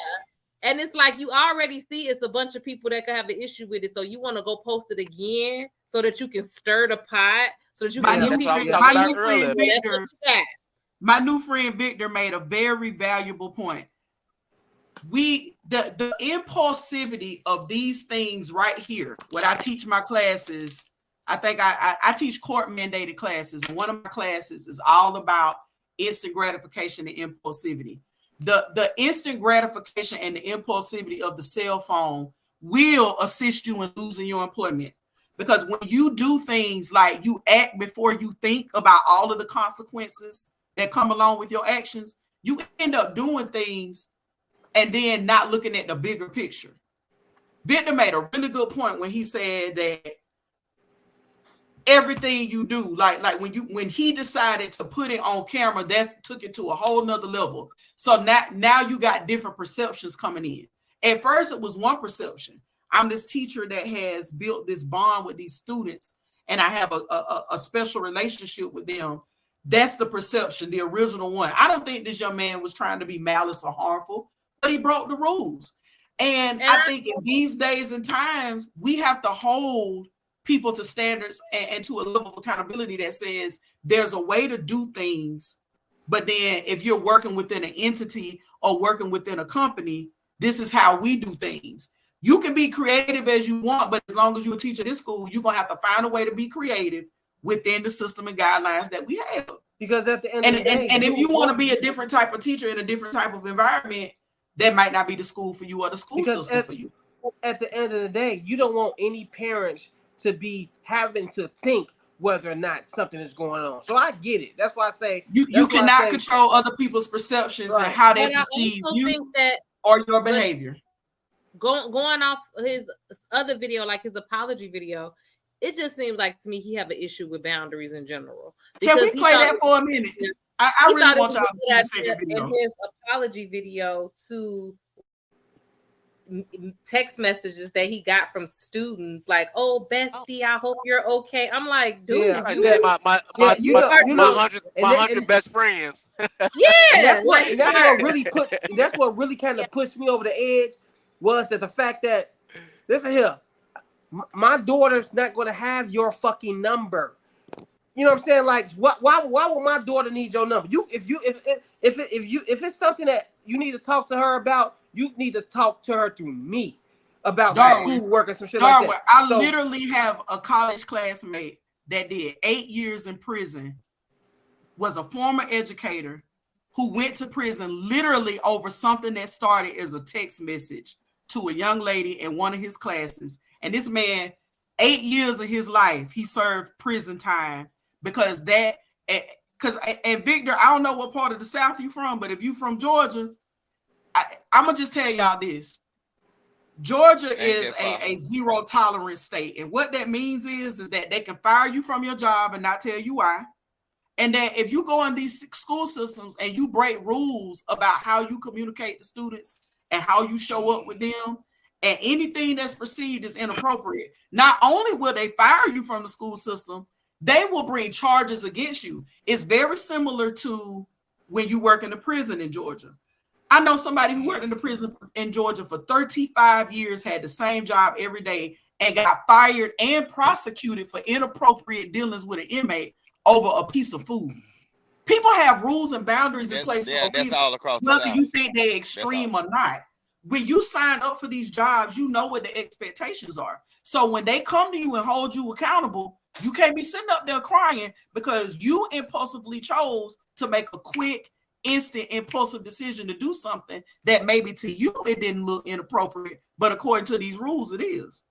And it's like you already see it's a bunch of people that could have an issue with it. So you want to go post it again so that you can stir the pot, so that you can get people. My new friend Victor made a very valuable point. The impulsivity of these things right here, what I teach my classes, I think I teach court mandated classes, and one of my classes is all about instant gratification and impulsivity. The instant gratification and the impulsivity of the cell phone will assist you in losing your employment, because when you do things like you act before you think about all of the consequences that come along with your actions, you end up doing things and then not looking at the bigger picture. Victor made a really good point when he said that everything you do, like when he decided to put it on camera, that took it to a whole nother level. So now you got different perceptions coming in. At first, it was one perception. I'm this teacher that has built this bond with these students, and I have a special relationship with them. That's the perception, the original one. I don't think this young man was trying to be malice or harmful, but he broke the rules. And I think in these days and times, we have to hold people to standards and to a level of accountability that says there's a way to do things, but then if you're working within an entity or working within a company, this is how we do things. You can be creative as you want, but as long as you're a teacher in this school, you're gonna have to find a way to be creative within the system and guidelines that we have. Because at the end of the day, and if you want to be a different type of teacher in a different type of environment, that might not be the school for you or the school system for you. At the end of the day, you don't want any parents to be having to think whether or not something is going on. So I get it. That's why I say you cannot control other people's perceptions and how they perceive you or your behavior. Going off his other video, like his apology video, it just seems like to me he have an issue with boundaries in general. Can we play that for a minute? I really want y'all to see the second video. In his apology video to text messages that he got from students, like, "Oh, bestie, I hope you're okay." I'm like, dude, my 100 best friends. Yeah, that's what really kind of pushed me over the edge was that the fact that, listen here, my daughter's not going to have your fucking number. You know what I'm saying? Like, why would my daughter need your number? If it's something that you need to talk to her about, you need to talk to her through me about school work and some shit like that. I literally have a college classmate that did 8 years in prison, was a former educator who went to prison literally over something that started as a text message to a young lady in one of his classes. And this man, 8 years of his life, he served prison time because and Victor, I don't know what part of the South you from, but if you from Georgia, I'm gonna just tell y'all this. Georgia is a zero tolerance state. And what that means is that they can fire you from your job and not tell you why. And that if you go in these school systems and you break rules about how you communicate to students and how you show up with them, and anything that's perceived as inappropriate, not only will they fire you from the school system, they will bring charges against you. It's very similar to when you work in the prison in Georgia. I know somebody who worked in the prison in Georgia for 35 years, had the same job every day, and got fired and prosecuted for inappropriate dealings with an inmate over a piece of food. People have rules and boundaries in place for a reason, all across whether you think they're extreme or not. When you sign up for these jobs, you know what the expectations are. So when they come to you and hold you accountable, you can't be sitting up there crying because you impulsively chose to make a quick, instant, impulsive decision to do something that maybe to you it didn't look inappropriate, but according to these rules, it is.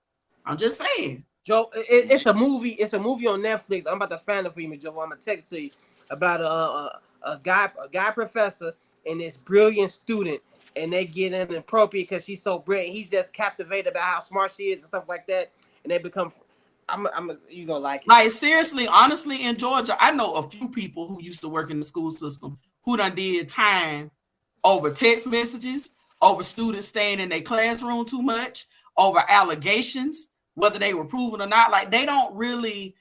I'm just saying. Joe, it's a movie. It's a movie on Netflix. I'm about to find it for you, Joe. I'm gonna text it to you about a guy professor and this brilliant student, and they get inappropriate because she's so brilliant. He's just captivated about how smart she is and stuff like that, and they become. You gonna like it. Like seriously, honestly, in Georgia, I know a few people who used to work in the school system who done did time over text messages, over students staying in their classroom too much, over allegations, whether they were proven or not. Like they don't really.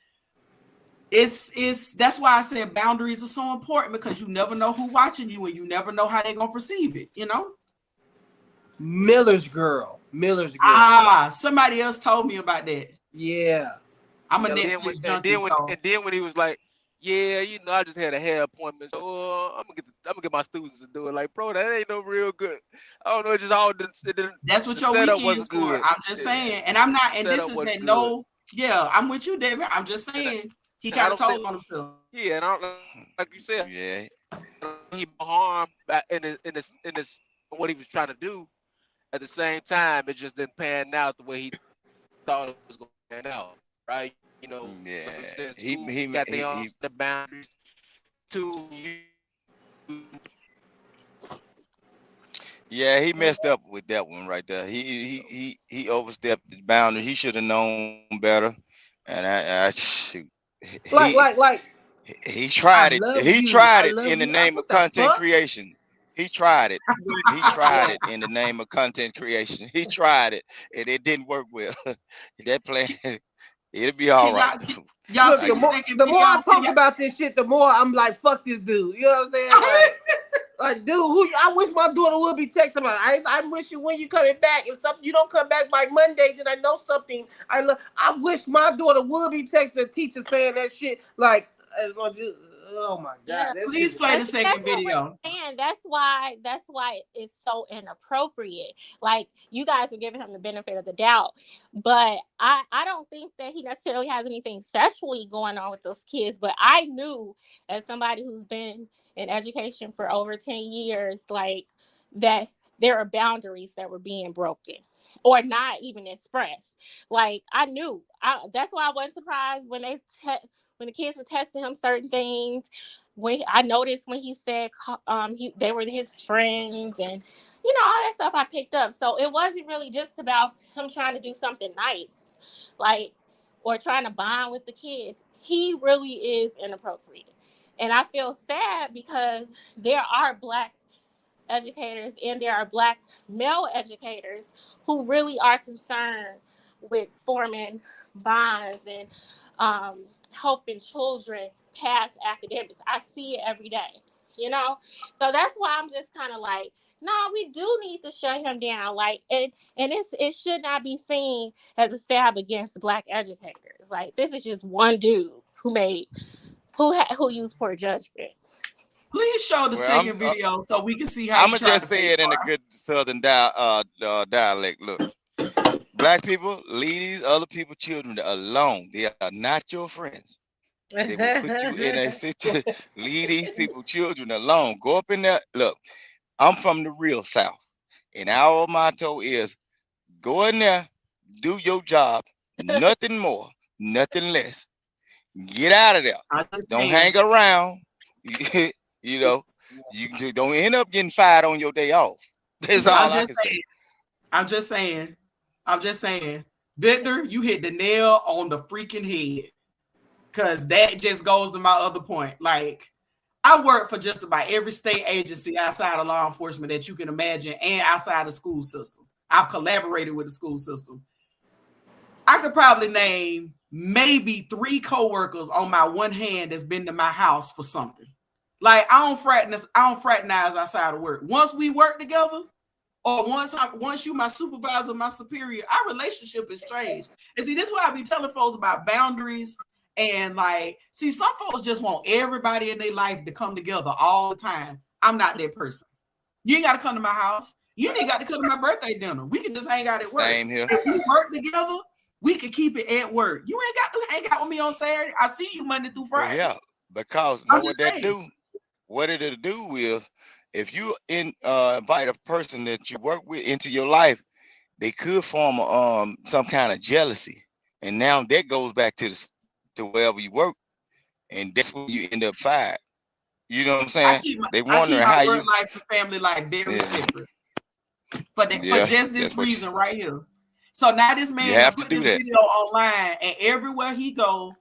It's that's why I said boundaries are so important, because you never know who's watching you and you never know how they're gonna perceive it. You know. Miller's Girl. Somebody else told me about that. Yeah, I'm a Netflix junkie. And then when he was like, "Yeah, you know, I just had a hair appointment, so I'm gonna get my students to do it." Like, bro, that ain't no real good. I don't know. It just all that's what your weekend is for. I'm just saying, and I'm not. And this isn't no. Yeah, I'm with you, David. I'm just saying he kind of told on himself. Yeah, and I don't like you said. Yeah, he harmed in this what he was trying to do. At the same time, it just didn't pan out the way he thought it was going to pan out, right? You know, he got the boundaries to you. Yeah, he messed up with that one right there. He overstepped the boundary. He should have known better. And I shoot. He tried it. He tried it in the name of content creation. He tried it. He tried it in the name of content creation. He tried it, and it didn't work well. That plan, it'll be all right. Look, the more I talk about this shit, the more I'm like, fuck this dude. You know what I'm saying? Like dude, I wish my daughter would be texting about. I wish you when you coming back. If something you don't come back by Monday, then I know something. I wish my daughter would be texting a teacher saying that shit. Like, oh my god! Please play the second video. saying that's why it's so inappropriate. Like, you guys are giving him the benefit of the doubt, but I don't think that he necessarily has anything sexually going on with those kids. But I knew, as somebody who's been in education for over 10 years, like, that there are boundaries that were being broken or not even expressed. Like, I knew. That's why I wasn't surprised when when the kids were testing him certain things. When I noticed when he said they were his friends, and all that stuff I picked up. So it wasn't really just about him trying to do something nice, like, or trying to bond with the kids. He really is inappropriate. And I feel sad because there are Black educators and there are Black male educators who really are concerned with forming bonds and helping children pass academics. I see it every day, so that's why I'm just kind of like, no, we do need to shut him down. Like, and it should not be seen as a stab against Black educators. Like, this is just one dude who used poor judgment. Please show the second video so we can see how. I'm gonna just say it in a good Southern dialect. Look, Black people, leave these other people's children alone. They are not your friends. They will put you in a situation. Leave these people children alone. Go up in there. Look, I'm from the real South, and our motto is go in there, do your job, nothing more, nothing less. Get out of there. Don't hang around. You don't end up getting fired on your day off. That's all I can say. I'm just saying, Victor, you hit the nail on the freaking head. Because that just goes to my other point. Like, I work for just about every state agency outside of law enforcement that you can imagine, and outside the school system. I've collaborated with the school system. I could probably name maybe 3 coworkers on my one hand that's been to my house for something. Like, I don't fraternize outside of work. Once we work together, or once you my supervisor, my superior, our relationship is changed. And see, this is why I be telling folks about boundaries. And like, see, some folks just want everybody in their life to come together all the time. I'm not that person. You ain't got to come to my house. You ain't got to come to my birthday dinner. We can just hang out at work. Same here. If we work together, we can keep it at work. You ain't got to hang out with me on Saturday. I see you Monday through Friday. Well, yeah, because know what that do? What it'll do is, if you invite a person that you work with into your life, they could form some kind of jealousy, and now that goes back to wherever you work, and that's when you end up fired. You know what I'm saying? They wondering how you life and family life very separate. But for just this reason right here. So now this man put this video online, and everywhere he go,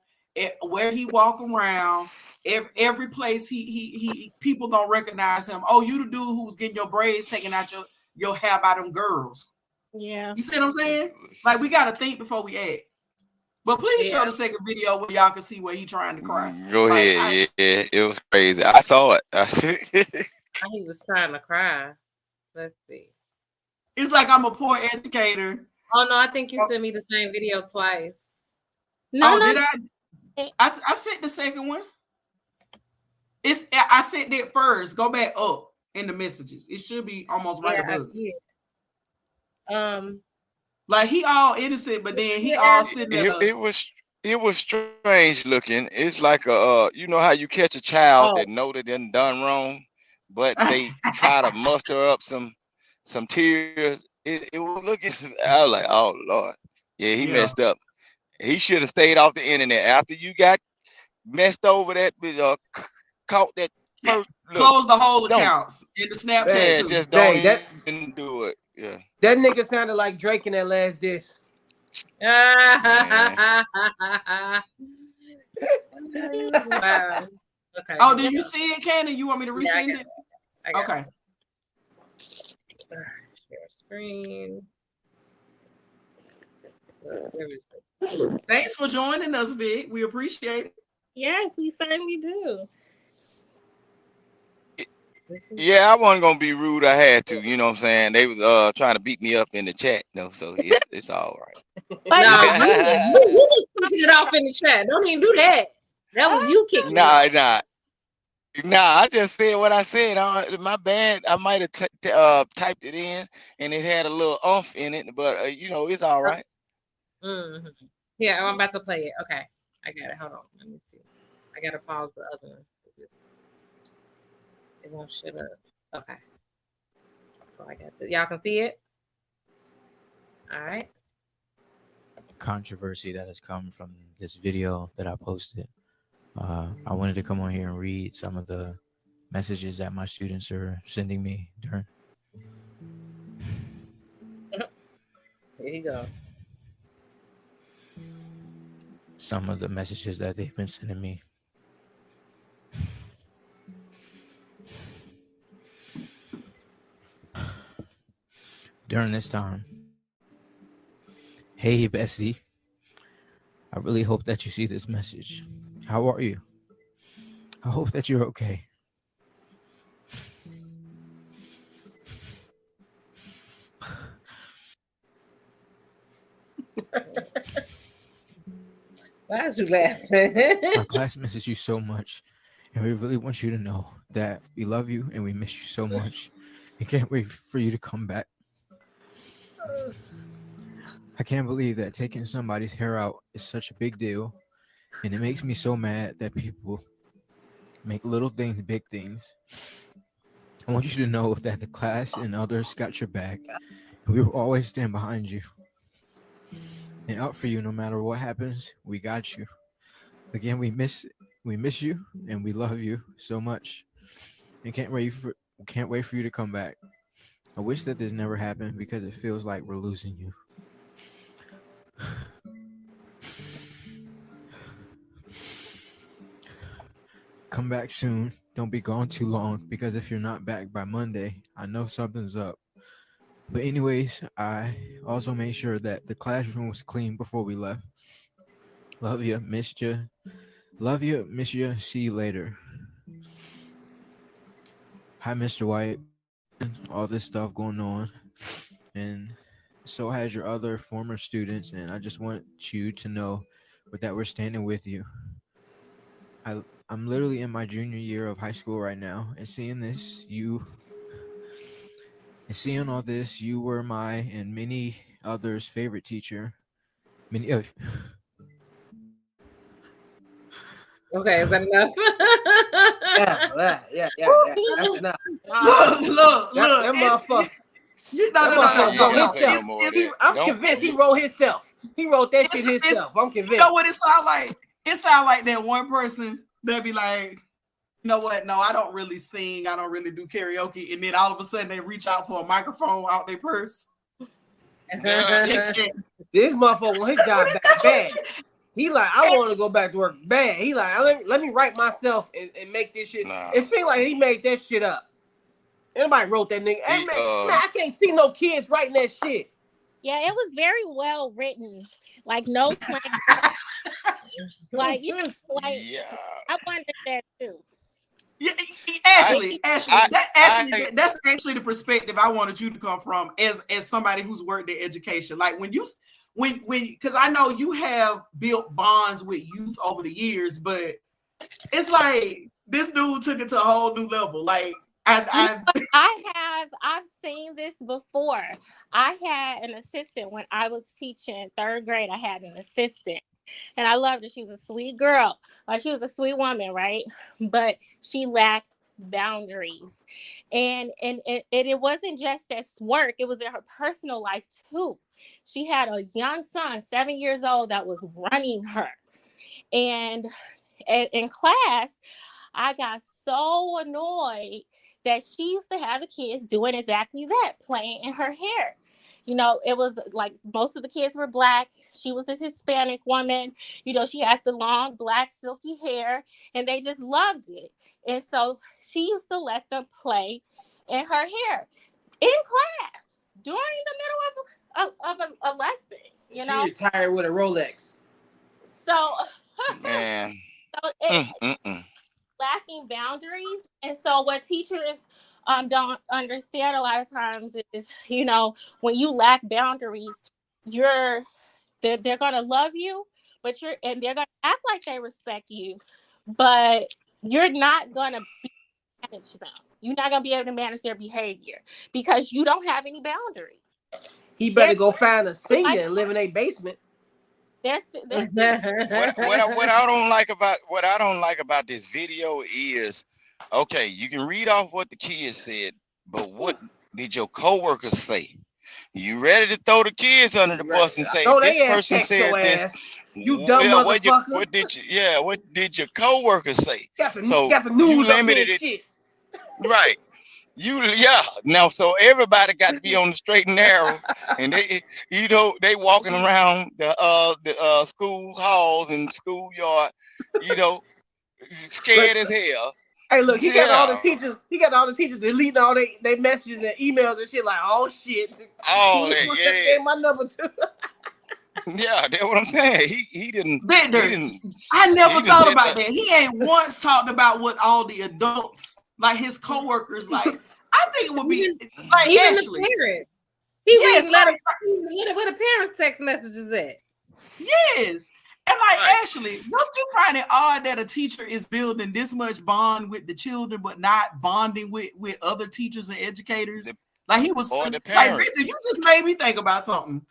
where he walk around, every place he people gonna recognize him. Oh, you the dude who was getting your braids taken out your hair by them girls. Yeah. You see what I'm saying? Like, we gotta think before we act. But please show the second video where y'all can see where he trying to cry. Go ahead. Yeah, it was crazy. I saw it. He was trying to cry. Let's see. It's like I'm a poor educator. Oh no, I think you sent me the same video twice. No, did I sent the second one. I sent it first. Go back up in the messages. It should be almost right above. Like, he all innocent, but then he all sitting there. It was strange looking. It's like you know how you catch a child that know they done wrong, but they try to muster up some tears. It was looking. I was like, oh Lord, he messed up. He should have stayed off the internet after you got messed over. That caught that first. Close the whole accounts in the Snapchat. Too. Just don't do it. Yeah. That nigga sounded like Drake in that last diss. Wow. Okay. Oh, did you see it, Cannon? You want me to resend it? Okay. Share screen. Thanks for joining us, Vic. We appreciate it. Yes, we certainly do. Yeah, I wasn't gonna be rude. I had to, you know what I'm saying? They was trying to beat me up in the chat, so it's all right. No, you was kicking it off in the chat. Don't even do that. That was you kicking. Nah. Nah, I just said what I said. My bad. I might have typed it in, and it had a little umph in it, but it's all right. Mm-hmm. Yeah, I'm about to play it. Okay, I got it. Hold on. Let me see. I gotta pause the other one. It won't shut up. Okay. So I got this. Y'all can see it? All right. Controversy that has come from this video that I posted. I wanted to come on here and read some of the messages that my students are sending me during. Here you go. Some of the messages that they've been sending me. During this time. Hey, Bessie. I really hope that you see this message. How are you? I hope that you're okay. Why is you laughing? Our class misses you so much, and we really want you to know that we love you and we miss you so much. We can't wait for you to come back. I can't believe that taking somebody's hair out is such a big deal, and it makes me so mad that people make little things big things. I want you to know that the class and others got your back, and we will always stand behind you and out for you no matter what happens. We got you. Again, we miss you and we love you so much, and can't wait for you to come back. I wish that this never happened because it feels like we're losing you. Come back soon. Don't be gone too long, because if you're not back by Monday, I know something's up. But anyways, I also made sure that the classroom was clean before we left. Love you, missed you. Love you, miss you. See you later. Hi, Mr. White. All this stuff going on, and so has your other former students, and I just want you to know that we're standing with you. I'm literally in my junior year of high school right now, and seeing all this, you were my and many others' favorite teacher. Okay, is that enough? Yeah. That's enough. Look. That motherfucker. No. I'm convinced he wrote himself. He wrote that shit himself. I'm convinced. You know what it sounds like? It sounds like that one person that be like, you know what? No, I don't really sing. I don't really do karaoke. And then all of a sudden they reach out for a microphone out their purse. This motherfucker want his job back bad. He like, I want to go back to work bad. He like, let me write myself and make this shit. Nah. It seems like he made that shit up. Anybody wrote that nigga? Hey, man, I can't see no kids writing that shit. Yeah, it was very well written. Like no slang. I wondered that too. Yeah, Ashley, that's actually the perspective I wanted you to come from as somebody who's worked in education. Like when because I know you have built bonds with youth over the years, but it's like this dude took it to a whole new level. Like I've seen this before. I had an assistant when I was teaching third grade. I had an assistant. And I loved her. She was a sweet girl. Like she was a sweet woman, right? But she lacked boundaries. And it wasn't just at work. It was in her personal life too. She had a young son, 7 years old, that was running her. And in class, I got so annoyed that she used to have the kids doing exactly that, playing in her hair. You know, it was like most of the kids were Black. She was a Hispanic woman. You know, she had the long Black silky hair and they just loved it. And so she used to let them play in her hair in class during the middle of a lesson, you know. She retired with a Rolex. So, man. So lacking boundaries. And so what teachers don't understand a lot of times is, you know, when you lack boundaries, they're gonna love you, but they're gonna act like they respect you, but you're not gonna manage them. You're not gonna be able to manage their behavior because you don't have any boundaries. He better go find a singer and live in a basement. There's what I don't like about this video is, okay, you can read off what the kids said, but what did your coworkers say? You ready to throw the kids under the bus and say this person said this? You dumb motherfucker. What did your coworkers say? Got the news you limited it. Shit. Right. Now so everybody got to be on the straight and narrow, and they walking around the school halls and schoolyard, scared as hell. Hey, look, he got all the teachers. He got all the teachers deleting all they messages and emails and shit. Like, oh shit. Oh, yeah. My number too. Yeah, that's what I'm saying. He didn't. Victor, I never thought about that. He ain't once talked about what all the adults, like his coworkers, like. I think it would be like even Ashley. The parents. He was where the parents' text messages at. Yes. And like Ashley, don't you find it odd that a teacher is building this much bond with the children, but not bonding with other teachers and educators? Like he was like, Victor, you just made me think about something.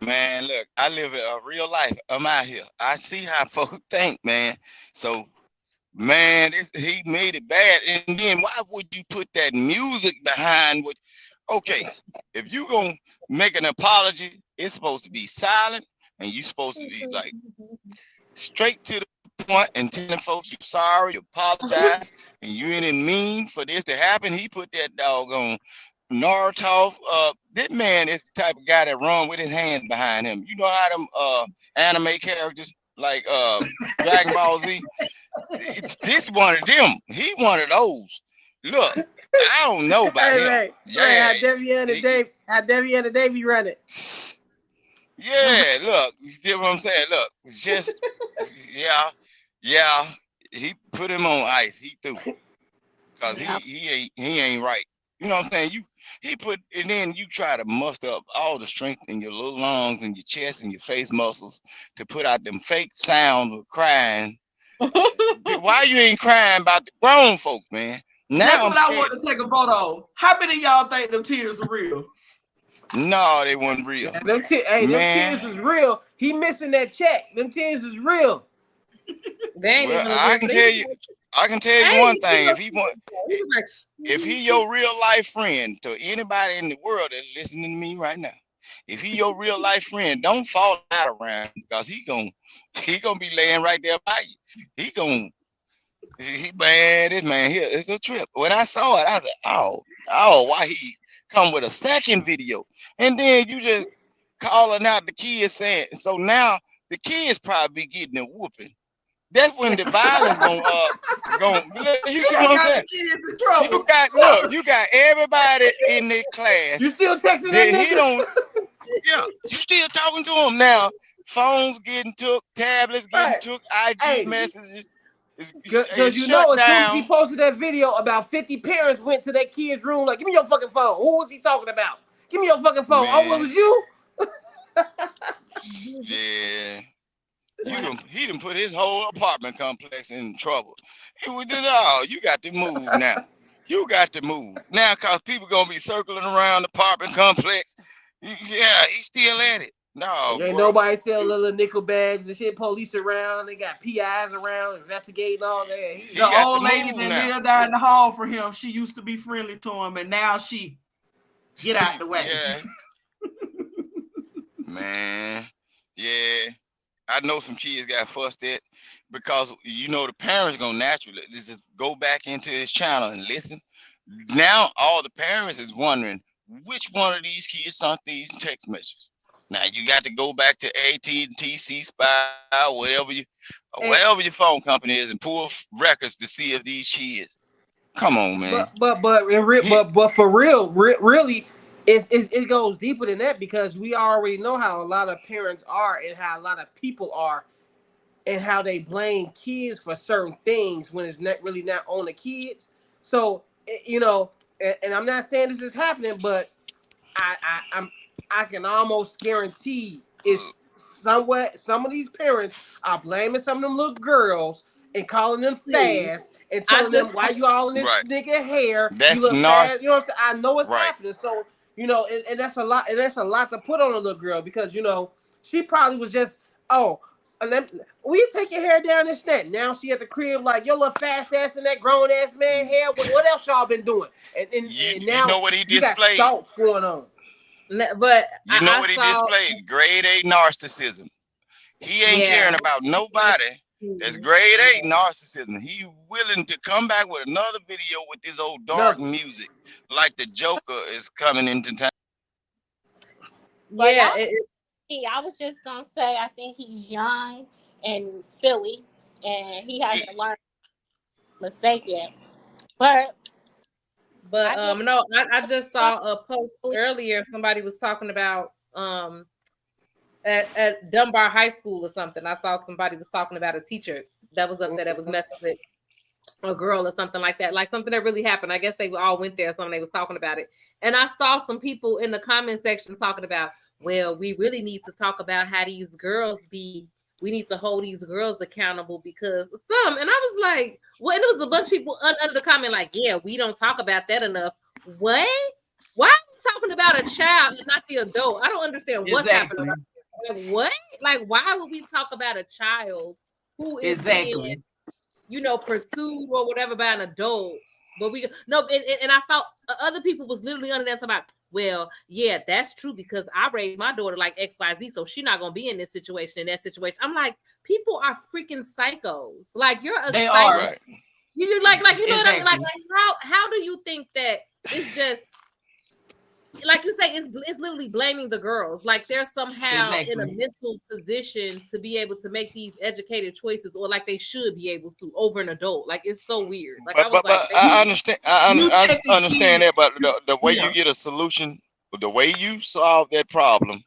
Man, look, I live a real life. I'm out here. I see how folks think, man. So, man, he made it bad. And then why would you put that music behind what? Okay, if you gonna make an apology, it's supposed to be silent. And you supposed to be like straight to the point and telling folks you're sorry, you apologize, and you ain't mean for this to happen. He put that doggone Naruto. This man is the type of guy that run with his hands behind him. You know how them anime characters like Dragon Ball Z? This one of them. He one of those. Look, I don't know about him. How Debbie and the Davy run it. Yeah, look, you see what I'm saying? Look, it's just, yeah, he put him on ice. He threw, cause he ain't right. You know what I'm saying? And then you try to muster up all the strength in your little lungs and your chest and your face muscles to put out them fake sounds of crying. Why you ain't crying about the grown folks, man? Now that's what I want to take a photo. How many of y'all think them tears are real? No, they weren't real. Yeah, them tears is real. He missing that check. Them tears is real. I can tell you one thing. If he your real life friend, to anybody in the world that's listening to me right now, if he your real life friend, don't fall out around him, because he gonna be laying right there by you. This man here is a trip. When I saw it, I said, oh, why he come with a second video? And then you just calling out the kids saying, so now the kids probably getting a whooping. That's when the violence you see what I'm saying? Kids in trouble. You got everybody in the class. You still texting that nigga? You still talking to him now. Phones getting took, tablets getting took, IG messages. Because you know, as soon as he posted that video, about 50 parents went to that kid's room like, give me your fucking phone. Who was he talking about? Give me your fucking phone. Man. Oh, was you? Yeah. He done put his whole apartment complex in trouble. You got to move now. You got to move. Now, because people going to be circling around the apartment complex. Yeah, he's still at it. No, ain't nobody selling little nickel bags and shit. Police around, they got PIs around investigating all that. The old lady that lived down the hall for him, she used to be friendly to him, and now she get out the way. Yeah. Man, yeah, I know some kids got fussed at because the parents gonna naturally just go back into his channel and listen. Now all the parents is wondering which one of these kids sent these text messages. Now you got to go back to AT&T, C-Spy, whatever your phone company is, and pull records to see if these kids. Come on, man. But for real, really, it goes deeper than that, because we already know how a lot of parents are and how a lot of people are, and how they blame kids for certain things when it's not really not on the kids. So and I'm not saying this is happening, but I can almost guarantee it's somewhere some of these parents are blaming some of them little girls and calling them Please. fast and telling them why you all in this Right. nigga hair. That's you look fast. You know what I'm saying? I know it's Right. happening. So, you know, and that's a lot, and that's a lot to put on a little girl because, you know, she probably was just, will you take your hair down and that? Now she at the crib like, your little fast ass and that grown ass man hair. What else y'all been doing? And now you know what he you got displayed? thoughts going on. But You know what he displayed? Grade A narcissism. He ain't caring about nobody. That's grade A narcissism. He willing to come back with another video with this old dark music, like the Joker is coming into town. Yeah, I was just gonna say I think he's young and silly, and he hasn't learned mistake yet. But I just saw a post earlier. Somebody was talking about at Dunbar High School or something. I saw somebody was talking about a teacher that was up there that was messing with a girl or something like that, like something that really happened. I guess they all went there or something. They was talking about it, and I saw some people in the comment section talking about, well, we really need to talk about how these girls be. We need to hold these girls accountable because some. And I was like, well, and there was a bunch of people under the comment like, yeah, we don't talk about that enough. What? Why are we talking about a child and not the adult? I don't understand what's happening. Like, what? Like, why would we talk about a child who is being, you know, pursued or whatever by an adult? But and I thought other people was literally under that about, well, yeah, that's true because I raised my daughter like XYZ, so she's not gonna be in this situation, I'm like, people are freaking psychos. Like, you're a they psycho. Are. Right. You like you know what I mean? Like how do you think that it's just like you say, it's literally blaming the girls. Like they're somehow in a mental position to be able to make these educated choices, or like they should be able to over an adult. Like it's so weird. Like I understand. I understand that, but the way you get a solution, the way you solve that problem,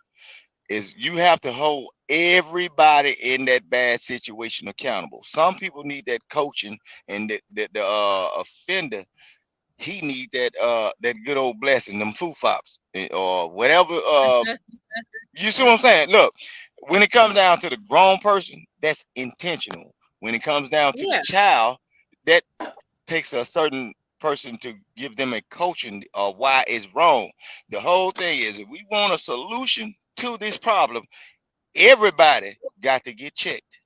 is you have to hold everybody in that bad situation accountable. Some people need that coaching, and the offender, he need that good old blessing, them foo-fops or whatever. You see what I'm saying? Look, when it comes down to the grown person, that's intentional. When it comes down to the child, that takes a certain person to give them a coaching of why it's wrong. The whole thing is, if we want a solution to this problem, everybody got to get checked.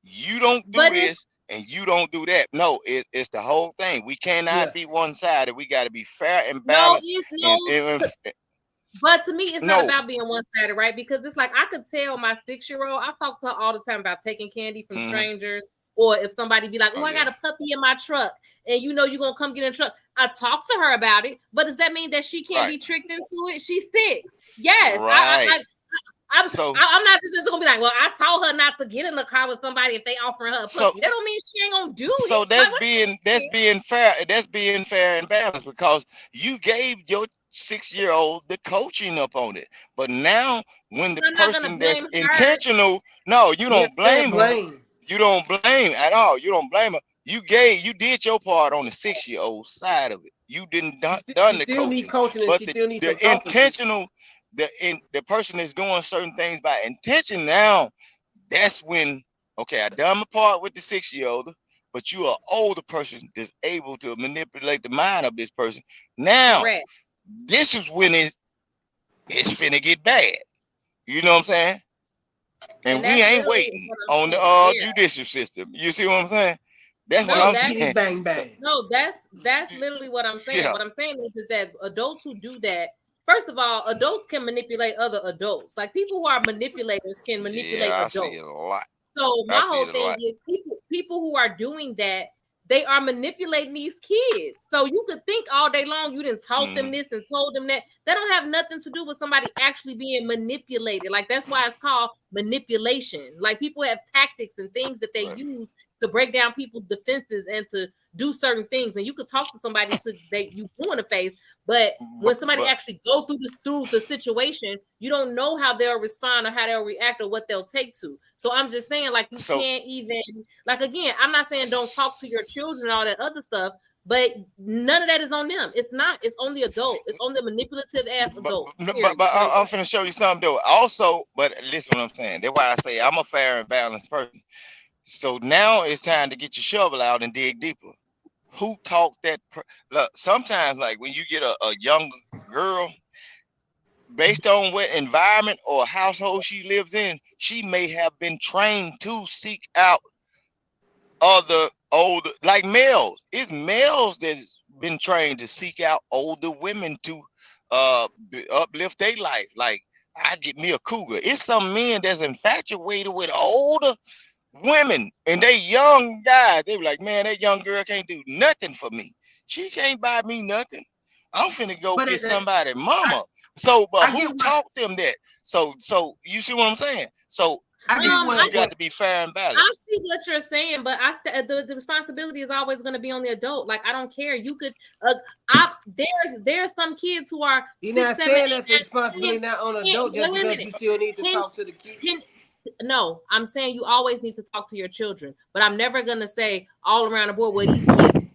You don't do this and you don't do that. No, it's the whole thing. We cannot be one-sided. We got to be fair and balanced. But to me, it's not about being one-sided, right? Because it's like I could tell my 6-year-old, I talk to her all the time about taking candy from strangers, or if somebody be like, I got a puppy in my truck, and you know you're gonna come get in the truck. I talk to her about it, but does that mean that she can't be tricked into it? She's 6. Yes. I'm not just gonna be like, well, I told her not to get in the car with somebody if they offering her a puppy. That don't mean she ain't gonna do it. So that's being fair. That's being fair and balanced, because you gave your 6-year-old the coaching up on it. But now when the person that's intentional, no, you don't blame her. You don't blame at all. You don't blame her. You did your part on the 6-year-old side of it. You didn't done the coaching. But the intentional, the person is doing certain things by intention. Now that's when, okay, I done my part with the 6-year-old, but you are an older person that's able to manipulate the mind of this person. Now, this is when it's finna get bad. You know what I'm saying? And we ain't waiting on the judicial system. You see what I'm saying? That's what I'm saying. Bang, bang. No, that's literally what I'm saying. What I'm saying is that adults who do that, first of all, adults can manipulate other adults. Like people who are manipulators can manipulate adults. I see it a lot. So my whole thing is people who are doing that, they are manipulating these kids. So you could think all day long you didn't taught them this and told them that. That don't have nothing to do with somebody actually being manipulated. Like that's why it's called manipulation. Like people have tactics and things that they use to break down people's defenses and to do certain things. And you could talk to somebody that you want to face, but when somebody actually go through the situation, you don't know how they'll respond or how they'll react or what they'll take to. So I'm just saying, like, you can't even, like, again, I'm not saying don't talk to your children and all that other stuff, but none of that is on them. It's not. It's on the adult. It's on the manipulative ass adult. But I'm finna show you something though. Also, but listen what I'm saying. That's why I say I'm a fair and balanced person. So now it's time to get your shovel out and dig deeper. Who taught that? Look, sometimes like when you get a young girl, based on what environment or household she lives in, she may have been trained to seek out other older, like males. It's males that's been trained to seek out older women to uplift their life. Like, I get me a cougar. It's some men that's infatuated with older women and they young guys. They be like, man, that young girl can't do nothing for me. She can't buy me nothing. I'm finna go get somebody mama. But who taught them that? So you see what I'm saying? So you got to be fair and balanced. I see what you're saying, but the responsibility is always going to be on the adult. Like, I don't care. You could there's some kids who are you're not saying that the responsibility not on the adult just because you still need to talk to the kids. No, I'm saying you always need to talk to your children, but I'm never gonna say all around the board where these kids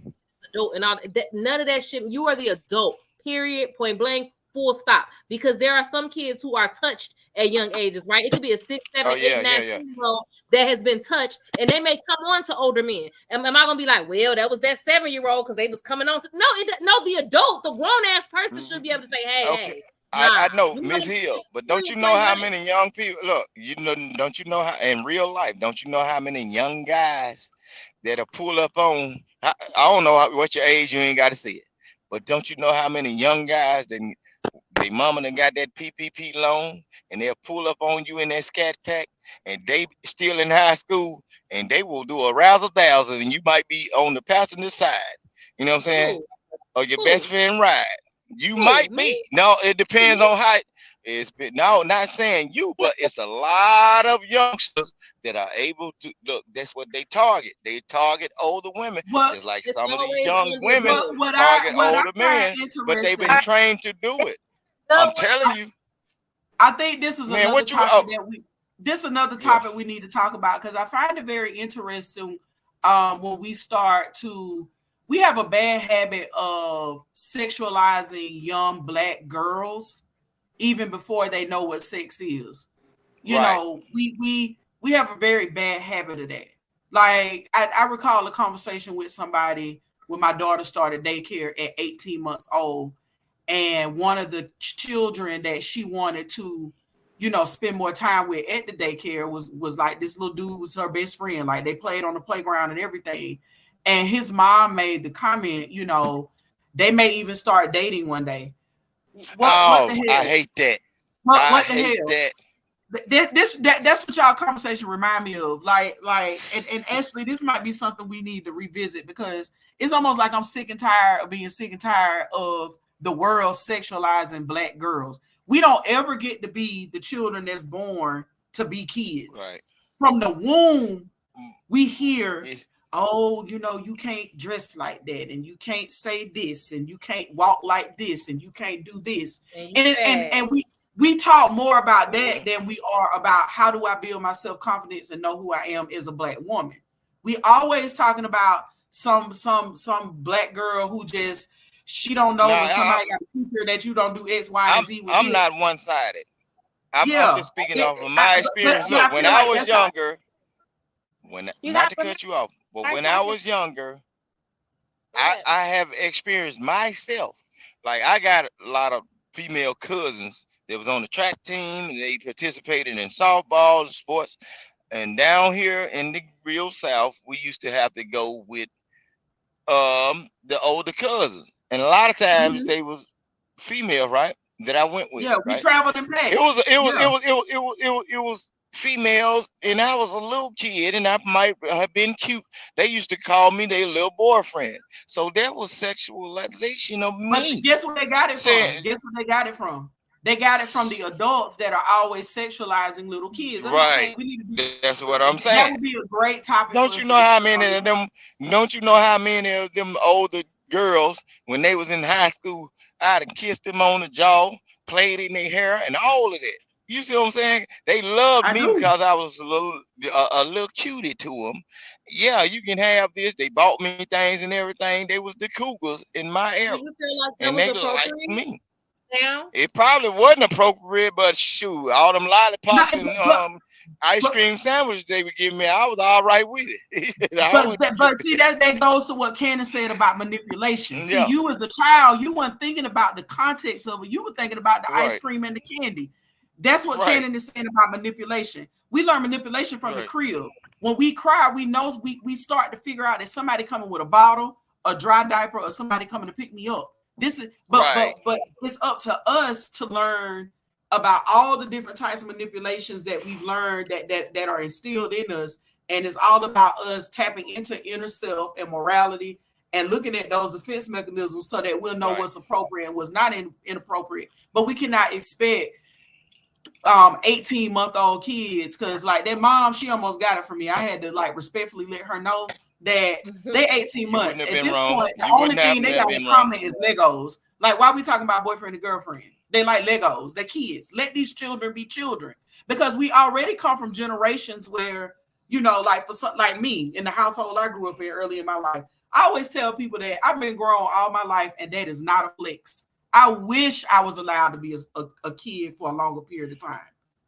adult and all that. None of that shit. You are the adult. Period. Point blank. Full stop. Because there are some kids who are touched at young ages, right? It could be a 6, 7, 8, 9 year-old that has been touched, and they may come on to older men. Am I gonna be like, well, that was that 7-year-old because they was coming on? No, the adult, the grown ass person should be able to say, hey. I know, Miss Hill, but don't you know how many young people look? Don't you know how in real life? Don't you know how many young guys that'll pull up on? I don't know what your age. You ain't got to see it, but don't you know how many young guys that they mama done got that PPP loan and they'll pull up on you in that scat pack and they still in high school and they will do a razzle dazzle and you might be on the passenger side. You know what I'm saying? Or your best friend ride. You might be. No, it depends on how it's been. No, not saying you, but it's a lot of youngsters that are able to look. That's what they target. They target older women, just like some of these young women target older men. But they've been trained to do it. I'm telling you. I think this is another topic another topic we need to talk about because I find it very interesting when we start to. We have a bad habit of sexualizing young Black girls even before they know what sex is. You know, we have a very bad habit of that. Like I recall a conversation with somebody when my daughter started daycare at 18 months old, and one of the children that she wanted to, you know, spend more time with at the daycare was like this little dude was her best friend. Like they played on the playground and everything. And his mom made the comment, you know, they may even start dating one day. What the hell? I hate that. What the hell? That's what y'all conversation remind me of. Like, and actually, this might be something we need to revisit because it's almost like I'm sick and tired of the world sexualizing Black girls. We don't ever get to be the children that's born to be kids. Right. From the womb, we hear. Oh, you know, you can't dress like that, and you can't say this, and you can't walk like this, and you can't do this. And we talk more about that than we are about how do I build my self-confidence and know who I am as a Black woman. We always talking about some Black girl who just she don't know somebody got to teach her that you don't do X, Y, and Z. I'm not one-sided. I'm just speaking off of my experience. Look, when I was younger, not to cut you off. But when I was younger, I have experienced myself. Like I got a lot of female cousins that was on the track team and they participated in softball sports. And down here in the real South, we used to have to go with the older cousins. And a lot of times they was female, right? That I went with. Yeah, we traveled in packs. It was females, and I was a little kid, and I might have been cute. They used to call me their little boyfriend. So that was sexualization of me. But guess where they got it from? Guess where they got it from? They got it from the adults that are always sexualizing little kids. Right. That's what I'm saying. That would be a great topic. Don't you know how many of them? Don't you know how many of them older girls, when they was in high school, I'd have kissed them on the jaw, played in their hair, and all of that. You see what I'm saying? They loved me because I was a little cutie to them. Yeah, you can have this. They bought me things and everything. They was the cougars in my era. You feel like that and was they appropriate? liked me. Now? It probably wasn't appropriate, but shoot, all them lollipops ice cream sandwich they would give me, I was all right with it. but see, that goes to what Candace said about manipulation. See, Yeah. you as a child, you weren't thinking about the context of it. You were thinking about the ice cream and the candy. That's what Candace is saying about manipulation. We learn manipulation from the crib. When we cry, we know we start to figure out that somebody coming with a bottle, a dry diaper, or somebody coming to pick me up. This is but it's up to us to learn about all the different types of manipulations that we've learned that are instilled in us. And it's all about us tapping into inner self and morality and looking at those defense mechanisms so that we'll know what's appropriate and what's not inappropriate. But we cannot expect 18-month-old kids, because like that mom, she almost got it from me. I had to like respectfully let her know that they 18 months. At this point, the only thing they got in common is Legos. Like, why are we talking about boyfriend and girlfriend? They like Legos. They're kids. Let these children be children, because we already come from generations where, you know, like for some, like me in the household I grew up in early in my life. I always tell people that I've been grown all my life, and that is not a flex. I wish I was allowed to be a kid for a longer period of time.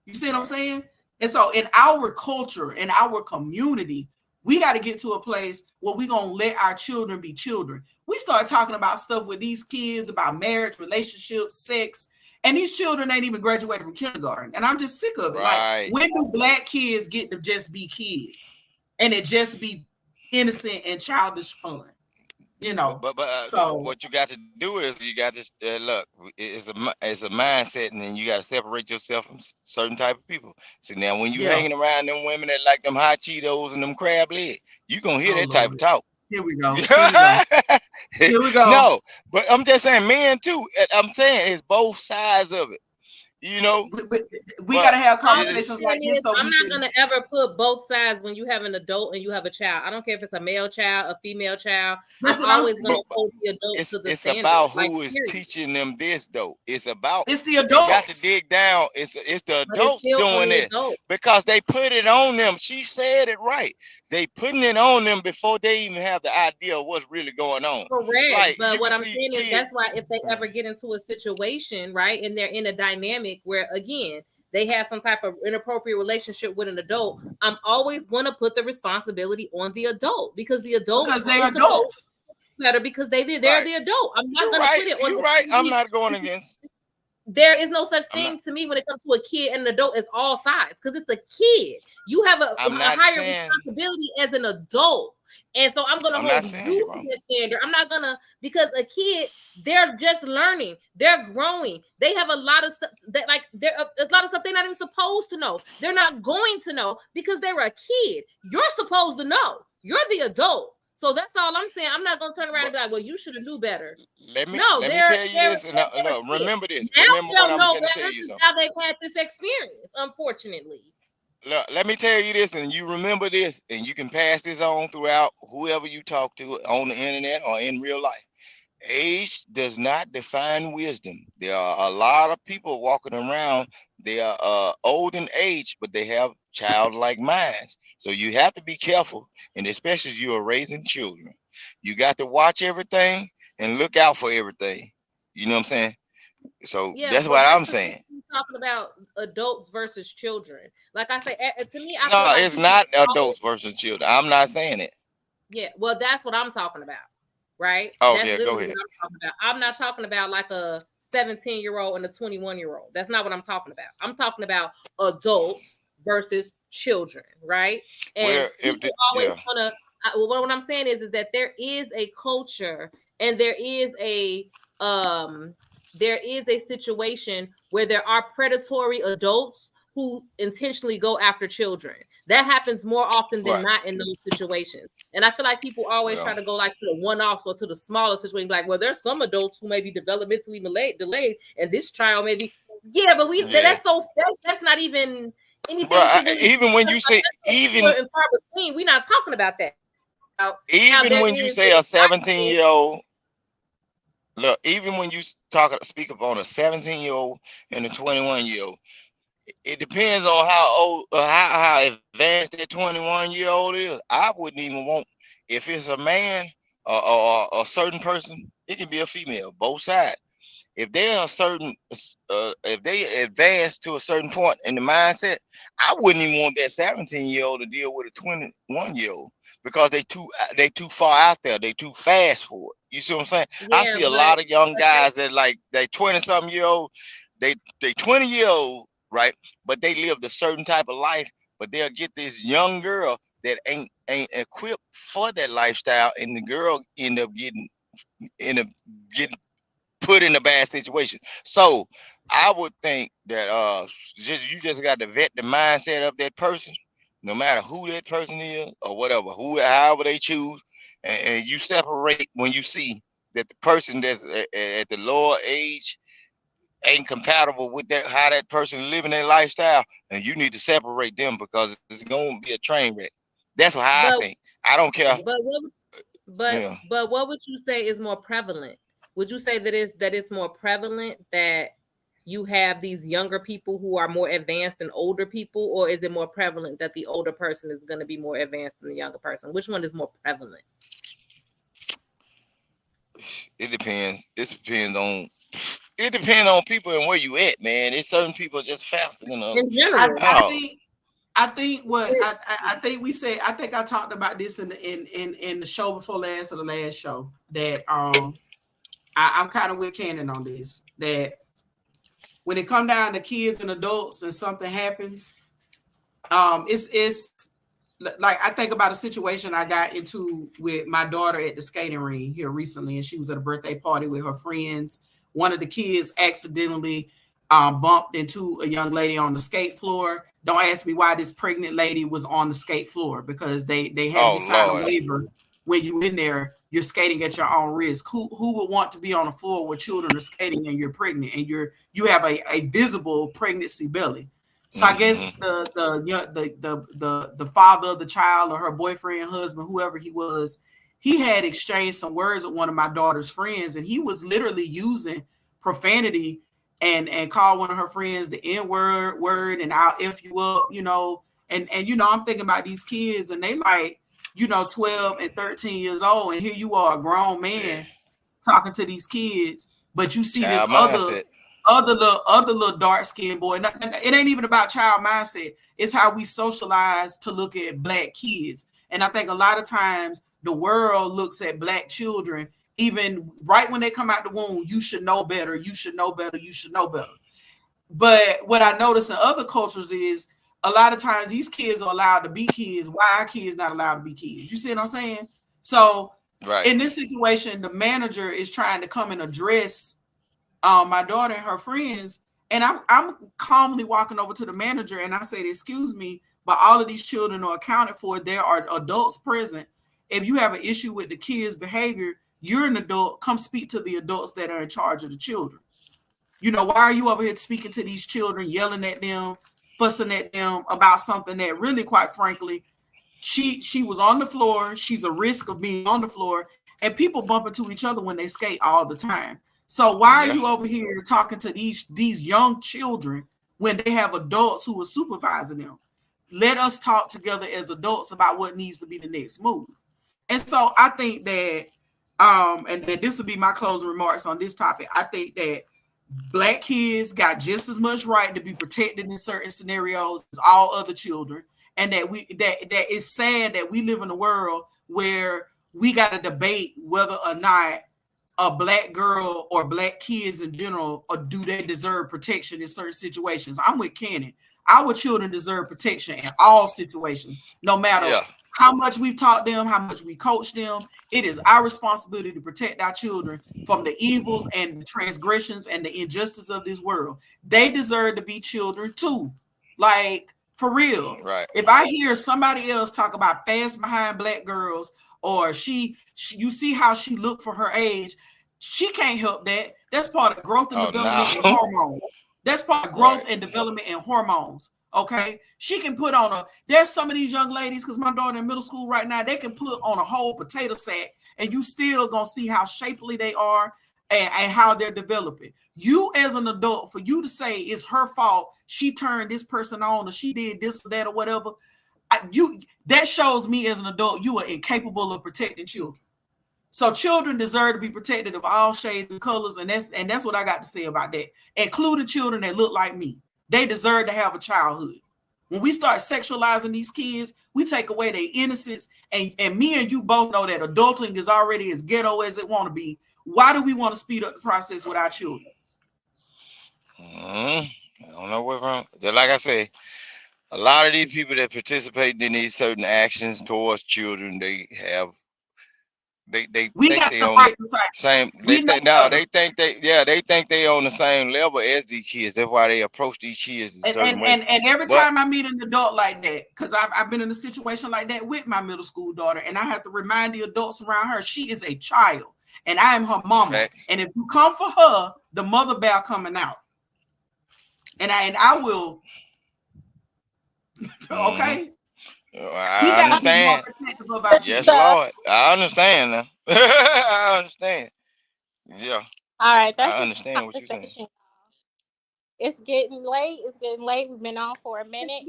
You see what I'm saying? And so in our culture, in our community, we got to get to a place where we're going to let our children be children. We start talking about stuff with these kids about marriage, relationships, sex, and these children ain't even graduated from kindergarten. And I'm just sick of it. Like, when do Black kids get to just be kids and it just be innocent and childish fun? You know, but so what you got to do is you got to look. It's a mindset, and then you got to separate yourself from certain type of people. So now, when you hanging around them women that like them hot Cheetos and them crab leg, you gonna hear that type of talk. Here we go. Here we go. No, but I'm just saying, men too. I'm saying it's both sides of it. You know, we got to have conversations like this. So I'm not going to ever put both sides when you have an adult and you have a child. I don't care if it's a male child, a female child. I'm always going to hold the adult to the standard. It's about who is teaching them this, though. It's the adults. You got to dig down. It's the adults doing it because they put it on them. She said it right. They putting it on them before they even have the idea of what's really going on. Correct. Like, but what I'm saying is that's why if they ever get into a situation, right, and they're in a dynamic where, again, they have some type of inappropriate relationship with an adult, I'm always going to put the responsibility on the adult, because the adult because they're adults better because they're the adult. I'm not going to put it on. You're right. I'm not going against. There is no such thing to me when it comes to a kid and an adult. It's all sides, because it's a kid. You have a higher responsibility as an adult. And so I'm going to hold you to that standard. I'm not going to, because a kid, they're just learning. They're growing. They have a lot of stuff that, like, a lot of stuff they're not even supposed to know. They're not going to know because they're a kid. You're supposed to know. You're the adult. So that's all I'm saying. I'm not going to turn around and be like, well, you should have knew better. Let me tell you this. Remember this. Remember what I'm going to tell you something. How they've had this experience, unfortunately. Look, let me tell you this, and you remember this, and you can pass this on throughout whoever you talk to on the internet or in real life. Age does not define wisdom. There are a lot of people walking around. They are old in age, but they have childlike minds. So you have to be careful, and especially if you are raising children. You got to watch everything and look out for everything. You know what I'm saying? So that's what I'm saying. Talking about adults versus children. Like I say, to me, it's not adults versus children. I'm not saying it. Yeah, well, that's what I'm talking about, right? Oh, that's yeah, go ahead. What I'm talking about. I'm not talking about like a 17-year-old and a 21-year-old. That's not what I'm talking about. I'm talking about adults versus children, right? And people always want to. What I'm saying is that there is a culture and there is a situation where there are predatory adults who intentionally go after children. That happens more often than not in those situations. And I feel like people always try to go like to the one-offs or to the smaller situation, like, well, there's some adults who may be developmentally delayed, and this child may be, that's not even anything. Even when you say, we're not talking about that. Even when you say a 17-year-old, look, even when you speak upon a 17-year-old and a 21-year-old, it depends on how old, how advanced that 21-year-old is. I wouldn't even want, if it's a man or a certain person, it can be a female, both sides. if they're a certain, if they advance to a certain point in the mindset, I wouldn't even want that 17-year-old to deal with a 21-year-old because they too far out there. They too fast for it. You see what I'm saying? I see a lot of young guys that like they 20-something year old, they 20-year-old, right? But they lived a certain type of life, but they'll get this young girl that ain't equipped for that lifestyle, and the girl end up getting put in a bad situation. So I would think that you just got to vet the mindset of that person, no matter who that person is or whatever, however they choose, and you separate when you see that the person that's at the lower age ain't compatible with that, how that person living their lifestyle, and you need to separate them because it's going to be a train wreck. That's what I think. I don't care. But what would you say is more prevalent? Would you say that it's more prevalent that you have these younger people who are more advanced than older people, or is it more prevalent that the older person is going to be more advanced than the younger person? Which one is more prevalent? It depends. It depends on people and where you at, man. It's certain people just faster than others. In general, I think I talked about this in the show before last or the last show that I'm kind of with Cannon on this, that when it come down to kids and adults and something happens, it's like I think about a situation I got into with my daughter at the skating ring here recently, and she was at a birthday party with her friends. One of the kids accidentally bumped into a young lady on the skate floor. Don't ask me why this pregnant lady was on the skate floor, because they had you sign a waiver when you in there. You're skating at your own risk. Who would want to be on the floor where children are skating and you're pregnant and you have a visible pregnancy belly? So I guess the father of the child or her boyfriend, husband, whoever he was, he had exchanged some words with one of my daughter's friends, and he was literally using profanity and called one of her friends the N-word and I'll F you up, and I'm thinking about these kids and they like, 12 and 13 years old, and here you are, a grown man talking to these kids, but you see this other little dark-skinned boy. It ain't even about child mindset. It's how we socialize to look at Black kids. And I think a lot of times the world looks at Black children, even right when they come out the womb, you should know better, you should know better, you should know better. But what I notice in other cultures is a lot of times these kids are allowed to be kids. Why are kids not allowed to be kids? You see what I'm saying? So in this situation, the manager is trying to come and address my daughter and her friends. And I'm calmly walking over to the manager and I said, excuse me, but all of these children are accounted for. There are adults present. If you have an issue with the kids' behavior, you're an adult. Come speak to the adults that are in charge of the children. Why are you over here speaking to these children, yelling at them, fussing at them about something that really, quite frankly, she was on the floor. She's a risk of being on the floor, and people bump into each other when they skate all the time. So why are you over here talking to these young children when they have adults who are supervising them? Let us talk together as adults about what needs to be the next move. And so I think that, and this will be my closing remarks on this topic. I think that Black kids got just as much right to be protected in certain scenarios as all other children, and that that it's sad that we live in a world where we got to debate whether or not a Black girl or Black kids in general, or do they deserve protection in certain situations. I'm with Cannon. Our children deserve protection in all situations, no matter how much we've taught them, how much we coach them. It is our responsibility to protect our children from the evils and the transgressions and the injustice of this world. They deserve to be children too. Like, for real. Right. If I hear somebody else talk about fast behind Black girls, or she you see how she looked for her age, she can't help that. That's part of growth and development and hormones. That's part of growth and development and hormones. Okay, she can put on there's some of these young ladies, because my daughter in middle school right now, they can put on a whole potato sack and you still gonna see how shapely they are and how they're developing. You as an adult, for you to say it's her fault, she turned this person on, or she did this or that or whatever, that shows me as an adult you are incapable of protecting children. So children deserve to be protected of all shades and colors, and that's what I got to say about that, including children that look like me. They deserve to have a childhood. When we start sexualizing these kids, we take away their innocence, and me and you both know that adulting is already as ghetto as it want to be. Why do we want to speed up the process with our children? I don't know where from. Just like I say, a lot of these people that participate in these certain actions towards children, they think they on the same. They think they on the same level as these kids. That's why they approach these kids a certain way. And every time I meet an adult like that, because I've been in a situation like that with my middle school daughter, and I have to remind the adults around her, she is a child, and I am her mama. Facts. And if you come for her, the mother bear coming out. And I will. Okay. I understand. Yes, Lord. I understand now. I understand. Yeah. All right. That's I understand what you're saying. It's getting late. We've been on for a minute.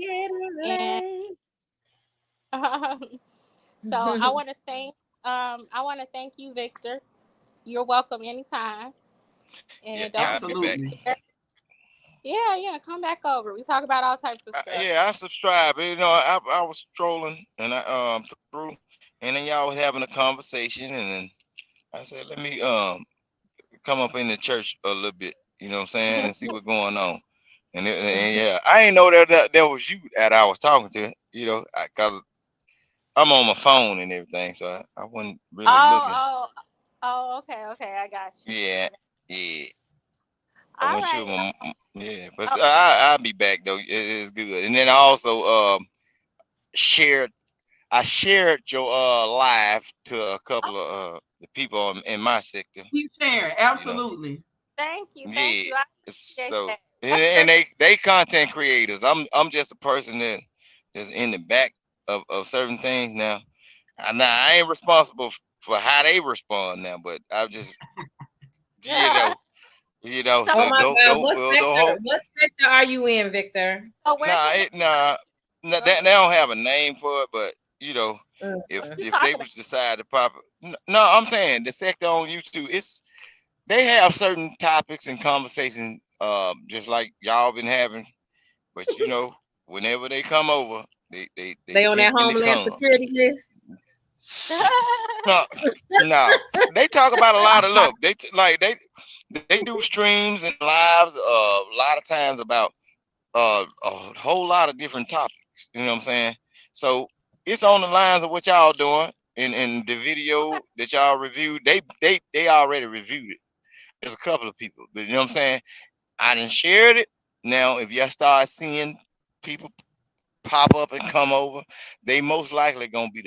So I want to thank you, Victor. You're welcome anytime. And absolutely. Yeah, come back over. We talk about all types of stuff. I subscribe. You know, I was strolling and I through, and then y'all was having a conversation, and then I said, let me come up in the church a little bit, you know what I'm saying, and see what's going on. And yeah, I ain't know that was you that I was talking to, you know, cause I'm on my phone and everything, so I wasn't really looking. Oh, okay, I got you. Yeah. All right. But I'll be back though. It's good. And then I also shared your live to a couple of the people in my sector. Keep sharing, absolutely. You know? Thank you. So and they content creators. I'm just a person that's in the back of certain things now. I ain't responsible for how they respond now, but I just you know, so what sector are you in, Victor? They don't have a name for it, but you know, if they was decide to pop it, no, I'm saying the sector on YouTube, they have certain topics and conversations, just like y'all been having, but you know, whenever they come over, they on that Homeland Security list. No, they talk about a lot of look. They do streams and lives a lot of times about a whole lot of different topics. You know what I'm saying? So it's on the lines of what y'all doing in the video that y'all reviewed. They already reviewed it. There's a couple of people, but you know what I'm saying? I done shared it. Now, if y'all start seeing people pop up and come over, they most likely gonna be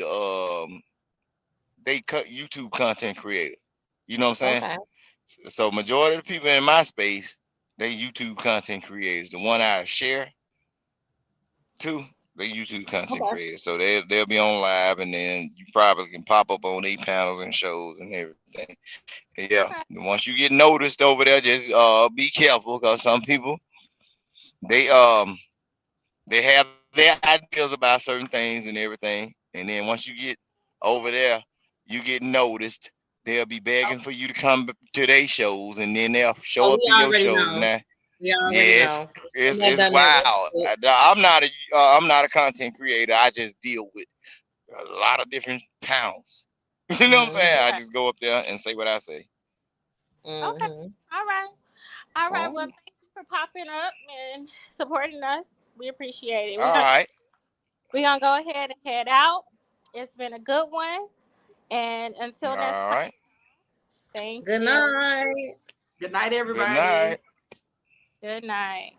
they cut YouTube content creator. You know what I'm saying? Okay. So majority of the people in my space, they YouTube content creators. The one I share to, they YouTube content creators. So they'll be on live, and then you probably can pop up on 8 panels and shows and everything. Yeah. And once you get noticed over there, just be careful, because some people they have their ideas about certain things and everything. And then once you get over there, you get noticed. They'll be begging for you to come to their shows, and then they'll show up to your shows. Now, it's wild. I'm not a content creator. I just deal with a lot of different pounds. You know what I'm saying? I just go up there and say what I say. Okay. All right. Well, thank you for popping up and supporting us. We appreciate it. We're gonna go ahead and head out. It's been a good one. And until next time. Thank you. Good night. Good night, everybody. Good night.